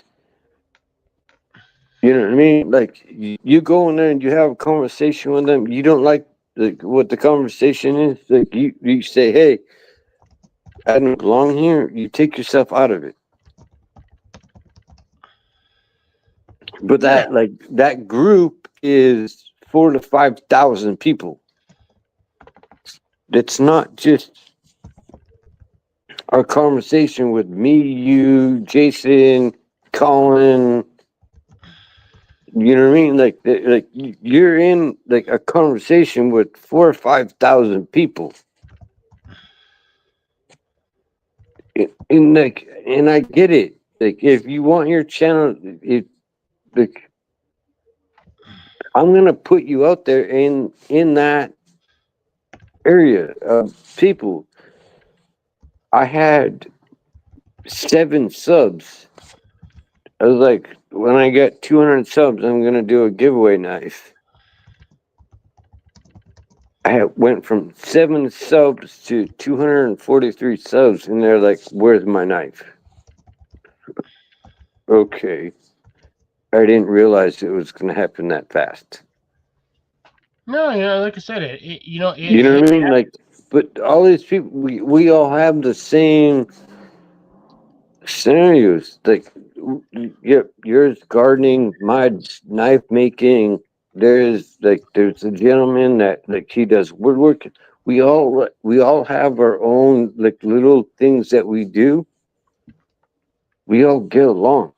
You know what I mean? Like you go in there and you have a conversation with them. You don't like what the conversation is. Like you say, "Hey, I don't belong here." You take yourself out of it. But Yeah. that group is 4,000 to 5,000 people. It's not just our conversation with me, you, Jason, Colin. You know what I mean? Like you're in like a conversation with 4,000 or 5,000 people. And I get it. Like if you want your channel, like I'm gonna put you out there in that area of people. I had 7 subs. I was like, when I get 200 subs, I'm gonna do a giveaway knife. Went from 7 subs to 243 subs, and they're like, "Where's my knife?" Okay, I didn't realize it was gonna happen that fast. No, like I said, it You know what I mean? Like, but all these people, we all have the same scenarios. Like, yours gardening, mine's knife making. There's a gentleman that like he does woodworking. We all have our own like little things that we do. We all get along.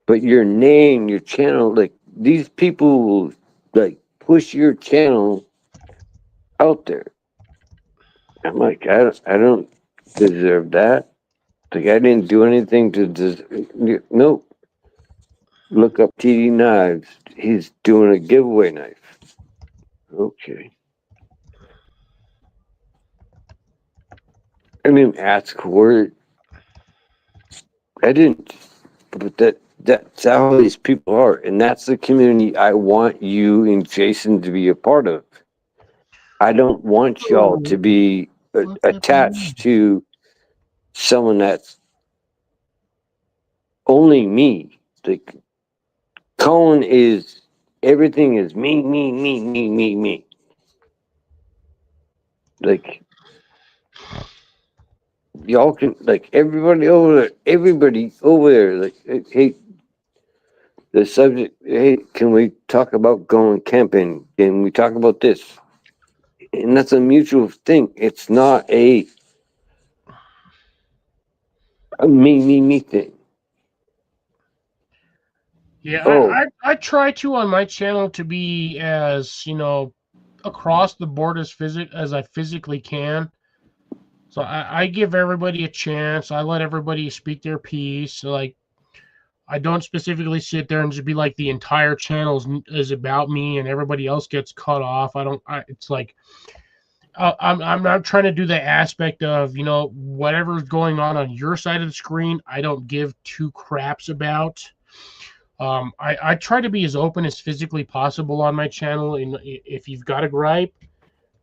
But your name, your channel, like these people will like push your channel out there. I'm like, I don't deserve that. Like I didn't do anything to just nope. Look up TD Knives. He's doing a giveaway knife. Okay. I didn't ask for it. I didn't. But that's how these people are, and that's the community I want you and Jason to be a part of. I don't want y'all to be attached to someone that's only me. Like Colin is everything is me, me, me, me, me, me. Like y'all can like everybody over there, like hey, the subject, hey, can we talk about going camping? Can we talk about this? And that's a mutual thing. It's not a me thing. Yeah, Oh, I try to on my channel to be as across the board as I physically can. So I give everybody a chance. I let everybody speak their piece. So, like I don't specifically sit there and just be like the entire channel is about me and everybody else gets cut off. I don't. It's like I'm not trying to do the aspect of whatever's going on your side of the screen. I don't give two craps about. I try to be as open as physically possible on my channel. And if you've got a gripe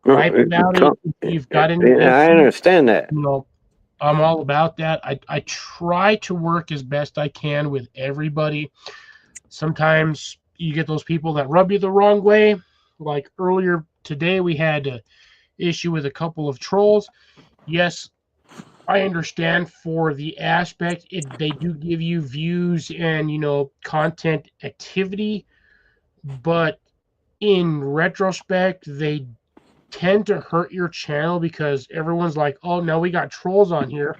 about it. If you've got any issues, I understand that. I'm all about that. I try to work as best I can with everybody. Sometimes you get those people that rub you the wrong way. Like earlier today, we had an issue with a couple of trolls. Yes, I understand for the aspect they do give you views and content activity, but in retrospect, they tend to hurt your channel because everyone's like, oh, now we got trolls on here.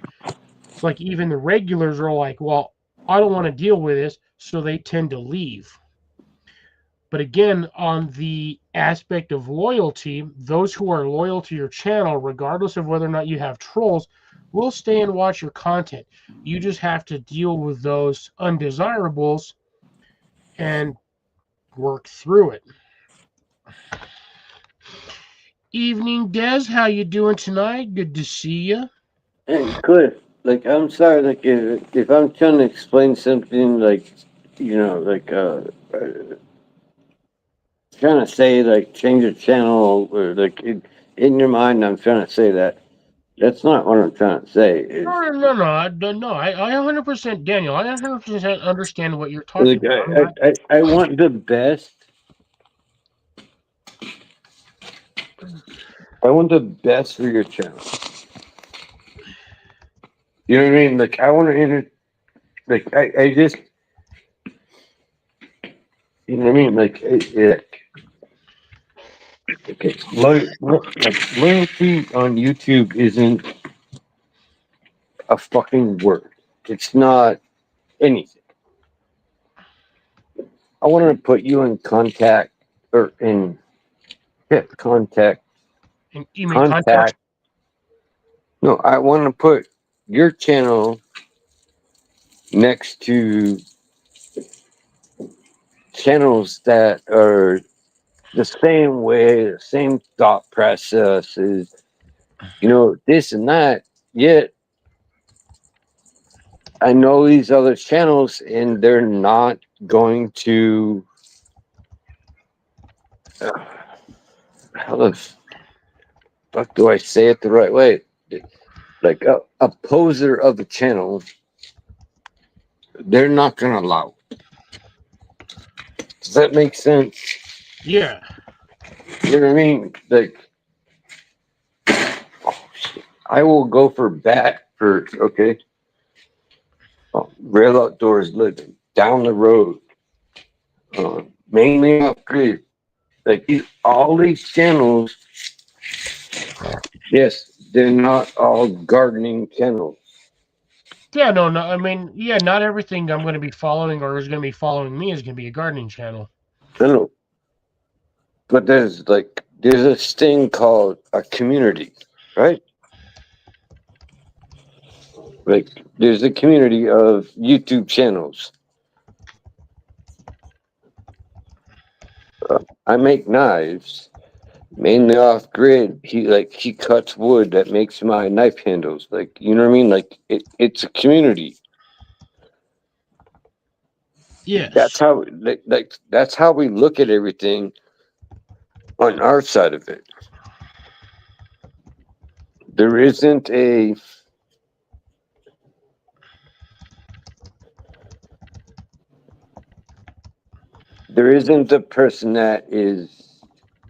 It's like even the regulars are like, well, I don't want to deal with this, so they tend to leave. But again, on the aspect of loyalty, those who are loyal to your channel, regardless of whether or not you have trolls, will stay and watch your content. You just have to deal with those undesirables and work through it. Evening, Des. How you doing tonight? Good to see you. Hey, good. Like, I'm sorry. Like, if I'm trying to explain something, like, trying to say, like, change the channel, or like, in your mind, I'm trying to say that. That's not what I'm trying to say. No. I 100%, Daniel. I 100% understand what you're talking Like, about. I want the best. I want the best for your channel. You know what I mean? Like, I want to like, I just, you know what I mean? Like, okay, loyalty on YouTube isn't a fucking word. It's not anything. I want to put you in contact or in contact. And you mean contact? No, I want to put your channel next to channels that are the same way, the same thought processes, this and that. Yet I know these other channels and they're not going to how the fuck do I say it the right way? Like a poser of the channel, they're not gonna allow it. Does that make sense? Yeah. You know what I mean? Like, I will go for bat for okay. Real Outdoors Living down the road, mainly off grid. Like all these channels, yes, they're not all gardening channels. Yeah, no. I mean, yeah, not everything I'm going to be following or is going to be following me is going to be a gardening channel. I know, but there's this thing called a community, right? like there's a community of YouTube channels. I make knives, mainly off grid. He cuts wood that makes my knife handles. Like, you know what I mean? Like it's a community. Yes. That's how that's how we look at everything on our side of it. There isn't a person that is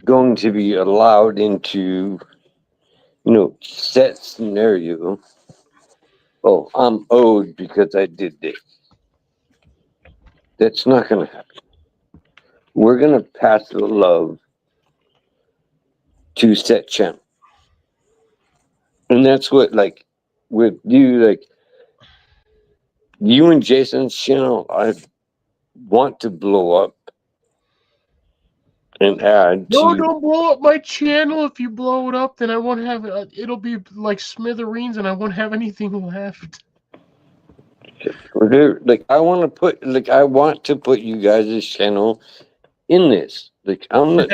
going to be allowed into, set scenario. Oh, I'm owed because I did this. That's not going to happen. We're going to pass the love to set channel. And that's what, like, with you, like, you and Jason's channel, I want to blow up and add No, to. don't blow up my channel. If you blow it up, then I won't have. It'll be like smithereens, and I won't have anything left. Like, I want to put you guys' channel in this. Like, I'm not.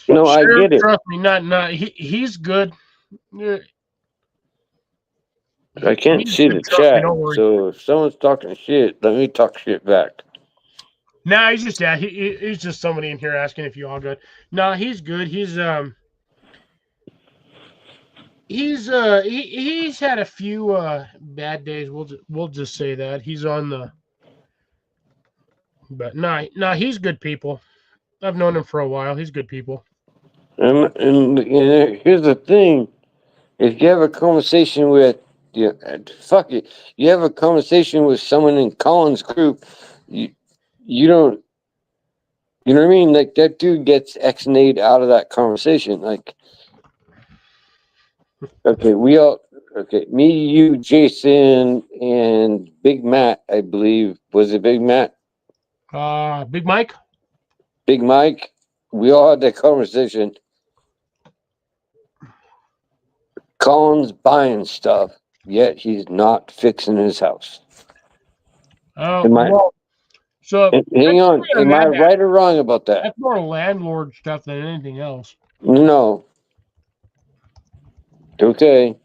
No, I get it. Trust me, not. He's good. Yeah, I can't he's see good, the trust me, chat, don't worry. so if someone's talking shit, let me talk shit back. Nah, he's just he's just somebody in here asking if you all good. Nah, he's good. He's had a few bad days. We'll just say that he's on the. But nah, he's good people. I've known him for a while. He's good people. And here's the thing: if you have a conversation with, fuck it, you have a conversation with someone in Colin's group, you don't, you know what I mean? Like, that dude gets X-nayed out of that conversation. Like, okay, me, you, Jason, and Big Matt, I believe. Was it Big Matt? Big Mike. Big Mike. We all had that conversation. Colin's buying stuff, yet he's not fixing his house. Well, so hang on. Am I right or wrong about that? That's more landlord stuff than anything else. No. Okay.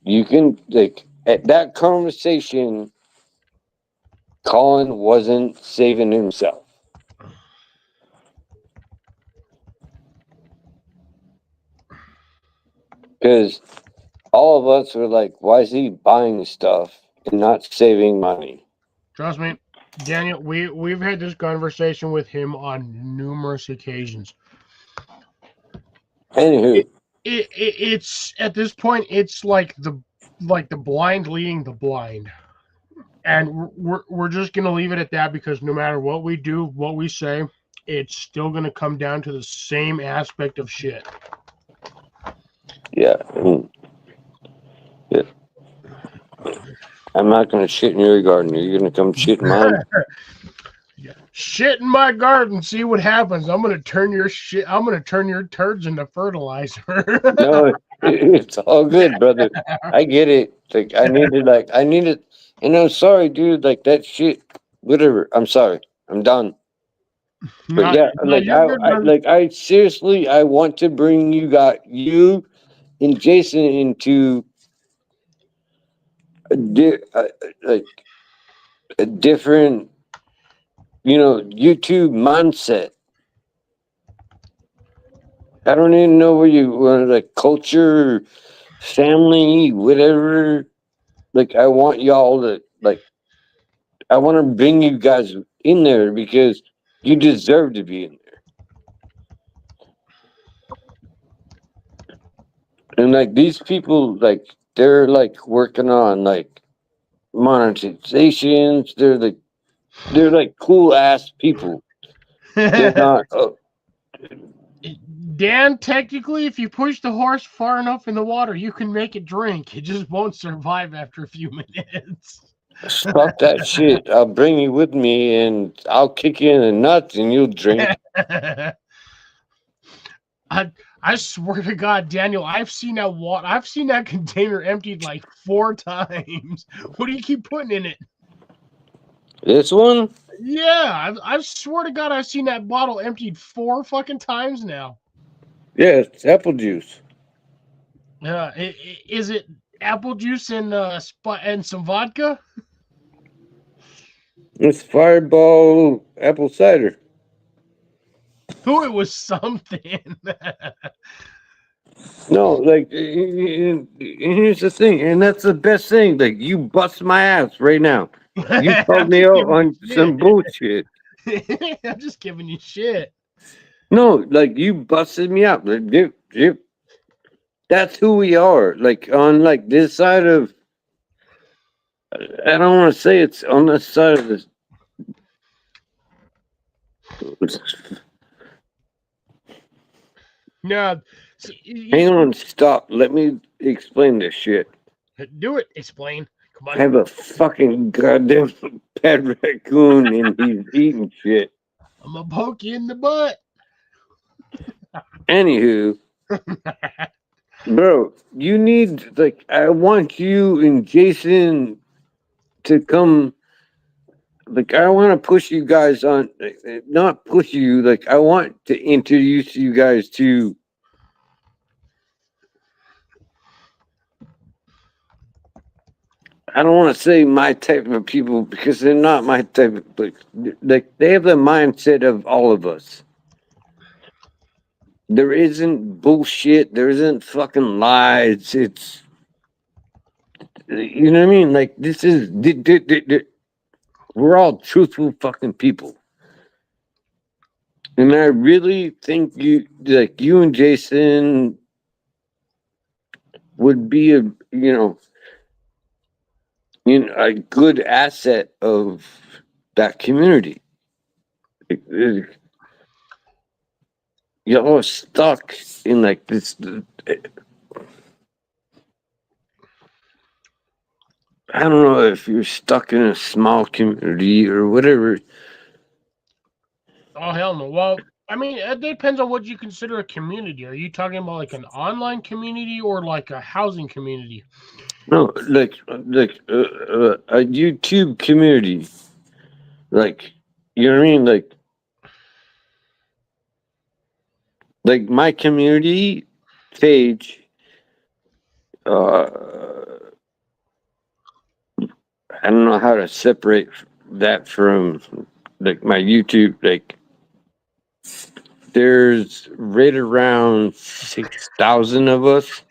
You can, like, at that conversation, Colin wasn't saving himself. Because all of us were like, why is he buying stuff and not saving money? Trust me, Daniel, we've had this conversation with him on numerous occasions. Anywho. It's at this point, it's like the blind leading the blind. And we're just gonna leave it at that, because no matter what we do, what we say, it's still gonna come down to the same aspect of shit. Yeah. Yeah. I'm not gonna shit in your garden. You're gonna come shit in mine. Shit in my garden. See what happens. I'm gonna turn your turds into fertilizer. No, it's all good, brother. I get it. Like, I need it. And I'm sorry, dude. Like, that shit. Whatever. I'm sorry. I'm done. But I seriously, I want to bring you and Jason into a different, YouTube mindset. I don't even know where you want, like, culture, family, whatever. Like, I want y'all to, like, I want to bring you guys in there because you deserve to be in there. And, like, these people, like, they're, like, working on, like, monetizations. They're like cool ass people. They're not. Dan, technically, if you push the horse far enough in the water, you can make it drink. It just won't survive after a few minutes. Fuck that shit. I'll bring you with me and I'll kick you in the nuts and you'll drink. I swear to God, Daniel, I've seen that container emptied like 4 times. What do you keep putting in it? This one? Yeah, I swear to God, I've seen that bottle emptied 4 fucking times now. Yeah, it's apple juice. Is it apple juice and and some vodka? It's Fireball apple cider. Oh, it was something. No, like, and here's the thing, and that's the best thing. Like, you bust my ass right now. You called I'm me just out giving on you some bullshit. shit. I'm just giving you shit. No, like, you busted me up. Like, that's who we are. Like, on, like, this side of, I don't want to say it's on this side of this. No, Hang on, stop. Let me explain this shit. do it. Explain. Come I on. have a fucking goddamn pet raccoon and he's eating shit. I'm gonna poke you in the butt. Anywho, bro, you need, like, I want you and Jason to come. Like, I want to push you guys on, not push you, like, I want to introduce you guys to. I don't want to say my type of people because they're not my type of, like they have the mindset of all of us. There isn't bullshit. There isn't fucking lies. It's, you know what I mean? Like, this is, we're all truthful fucking people. And I really think you and Jason would be a good asset of that community. Y'all are stuck in like this. I don't know if you're stuck in a small community or whatever. Oh hell no. Well, I mean, it depends on what you consider a community. Are you talking about like an online community or like a housing community? No, like a YouTube community. Like, you know what I mean? Like my community page. I don't know how to separate that from like my YouTube. Like, there's right around 6,000 of us.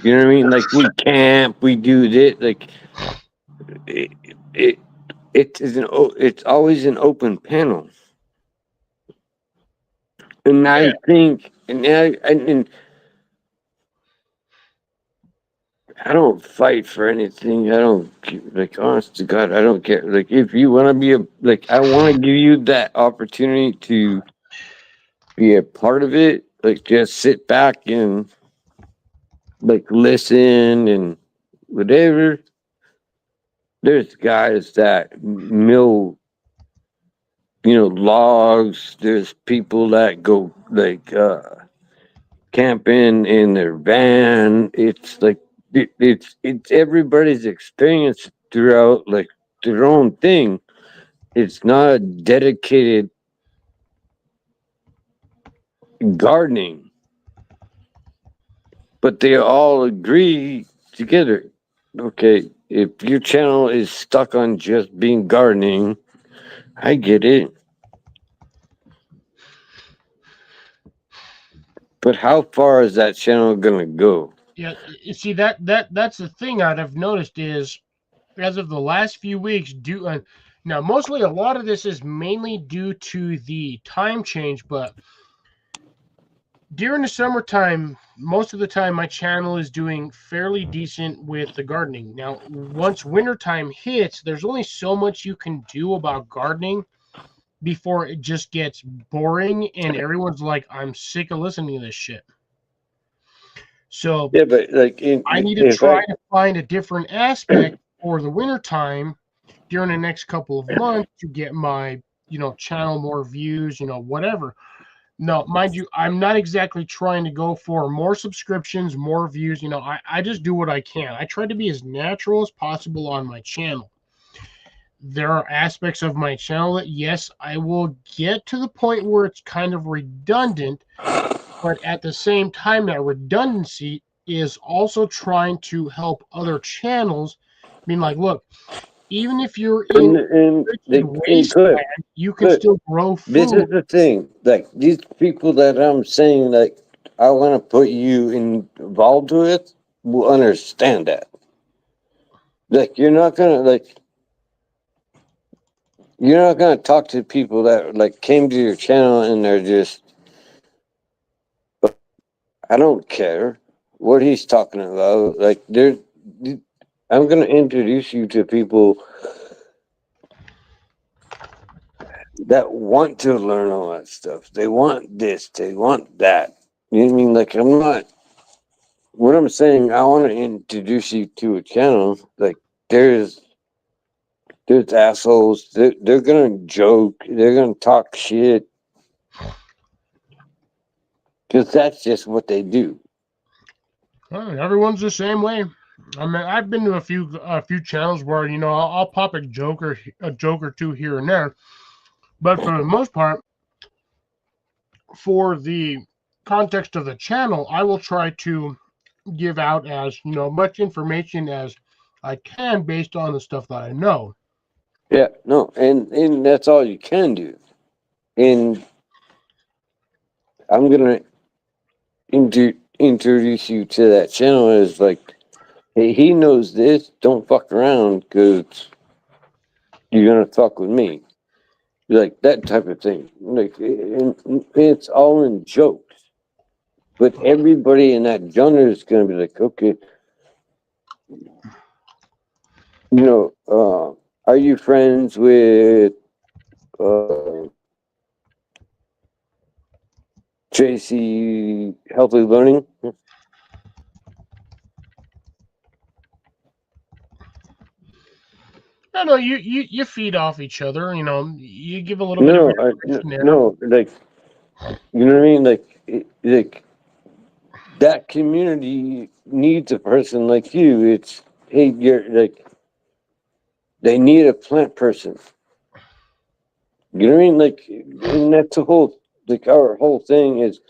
You know what I mean? Like, we camp, we do this. Like, it's always an open panel. And I think, and I don't fight for anything. I don't, like, honest to God, I don't care. Like, if you want to be I want to give you that opportunity to be a part of it. Like, just sit back and, like, listen and whatever. There's guys that mill, logs. There's people that go, like, camping in their van. It's like, it's everybody's experience throughout, like, their own thing. It's not a dedicated gardening, but they all agree together. Okay, if your channel is stuck on just being gardening, I get it. But how far is that channel gonna go? Yeah, you see that's the thing I've noticed is as of the last few weeks, now mostly a lot of this is mainly due to the time change, but during the summertime, most of the time my channel is doing fairly decent with the gardening. Now, once wintertime hits, there's only so much you can do about gardening before it just gets boring and everyone's like, I'm sick of listening to this shit. So yeah, but like I need to try to find a different aspect for the wintertime during the next couple of months to get my channel more views, whatever. No, mind you, I'm not exactly trying to go for more subscriptions, more views. I just do what I can. I try to be as natural as possible on my channel. There are aspects of my channel that, yes, I will get to the point where it's kind of redundant, but at the same time, that redundancy is also trying to help other channels. I mean, like, look, even if you're in And wasteland, you can still grow this food. is the thing. Like these people that I'm saying, like I want to put you involved with, will understand that. Like you're not gonna talk to people that like came to your channel and they're just, I don't care what he's talking about. Like I'm gonna introduce you to people that want to learn all that stuff. They want this, they want that. You know what I mean? Like I'm not. What I'm saying, I want to introduce you to a channel. Like there's assholes. They're gonna joke. They're gonna talk shit. Because that's just what they do. Well, everyone's the same way. I mean, I've been to a few channels where I'll pop a joke or two here and there, but for the most part, for the context of the channel, I will try to give out as much information as I can based on the stuff that I know. Yeah, no, and that's all you can do. And I'm gonna introduce you to that channel as like, hey, he knows this. Don't fuck around because you're gonna fuck with me, like that type of thing. Like, and it's all in jokes, but everybody in that genre is gonna be like, okay, are you friends with JC Healthy Learning? No, you feed off each other. You give a little bit of information there. No, like, you know what I mean? Like that community needs a person like you. It's, hey, you're like, they need a plant person. You know what I mean? Like, and that's the whole, like, our whole thing is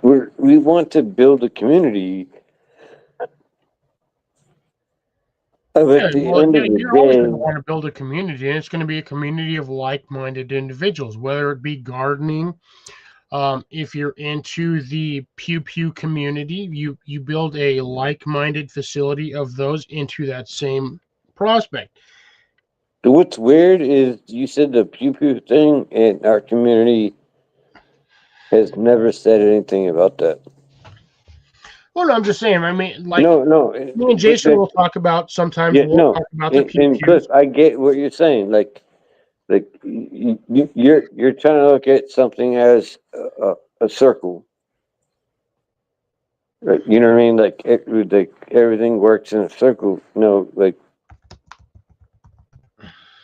we want to build a community. At the end of the You're always going to day, want to build a community, and it's going to be a community of like-minded individuals, whether it be gardening. If you're into the Pew Pew community, you build a like-minded facility of those into that same prospect. what's weird is you said the Pew Pew thing, and our community has never said anything about that. Well, no, I'm just saying. I mean, like, No, me and Jason will talk about sometimes. yeah, We'll talk about the Pew and Pew. Chris, I get what you're saying. Like you're trying to look at something as a circle. Right? You know what I mean? Like everything works in a circle. No, like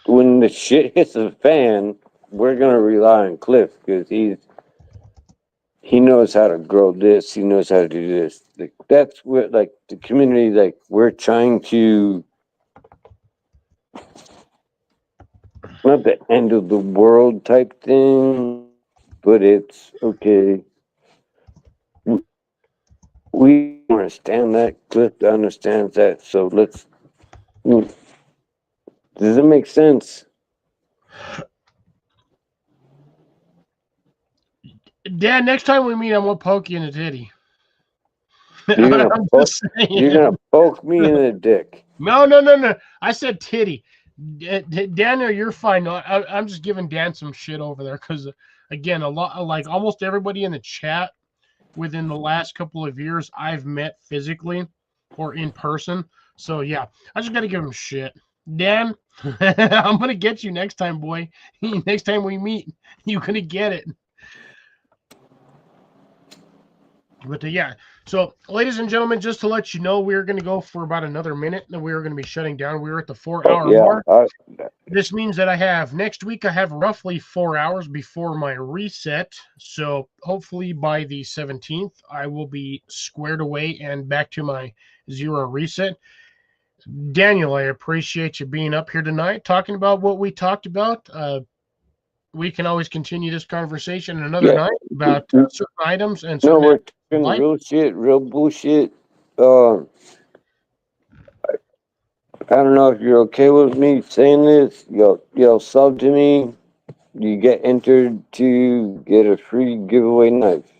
when the shit hits the fan, we're gonna rely on Cliff because he knows how to grow this. He knows how to do this. Like that's what, like, the community. Like we're trying to, not the end of the world type thing, but it's okay. We understand that. Cliff understands that. So let's. Does it make sense? Dan, next time we meet, I'm gonna poke you in the titty. You're gonna I'm poke, just saying. you're gonna poke me in the dick. No. I said titty. Daniel, you're fine. No, I'm just giving Dan some shit over there because, again, a lot, like almost everybody in the chat within the last couple of years, I've met physically or in person. So yeah, I just gotta give him shit. Dan, I'm gonna get you next time, boy. Next time we meet, you're gonna get it. But yeah, So, ladies and gentlemen, just to let you know, we're going to go for about another minute, and we're going to be shutting down. We're at the 4-hour mark. This means that next week, I have roughly 4 hours before my reset. So, hopefully by the 17th, I will be squared away and back to my 0 reset. Daniel, I appreciate you being up here tonight, talking about what we talked about. We can always continue this conversation another night about certain items and certain we're talking real shit, real bullshit. I don't know if you're okay with me saying this. You'll sub to me. You get entered to get a free giveaway knife.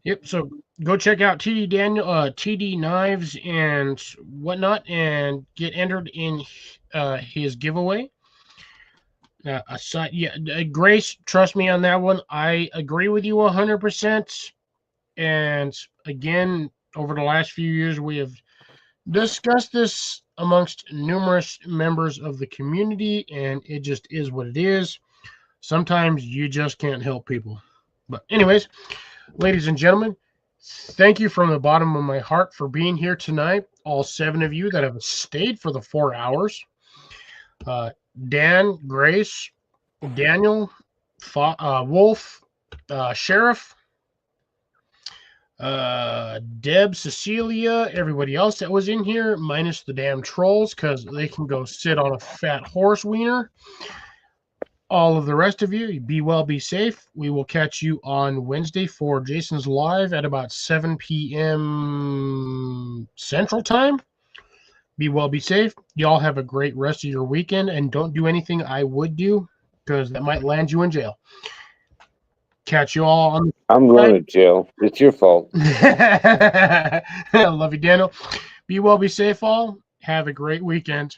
Yep. So go check out TD Knives and whatnot, and get entered in his giveaway. Grace, trust me on that one. I agree with you 100%. And again, over the last few years, we have discussed this amongst numerous members of the community, and it just is what it is. Sometimes you just can't help people. But anyways, ladies and gentlemen, thank you from the bottom of my heart for being here tonight. All 7 of you that have stayed for the 4 hours. Dan, Grace, Daniel, Wolf, Sheriff, Deb, Cecilia, everybody else that was in here, minus the damn trolls, because they can go sit on a fat horse wiener. All of the rest of you, be well, be safe. We will catch you on Wednesday for Jason's Live at about 7 p.m. Central Time. Be well, be safe. Y'all have a great rest of your weekend, and don't do anything I would do, because that might land you in jail. Catch you all on. I'm going to jail. It's your fault. I love you, Daniel. Be well, be safe, all. Have a great weekend.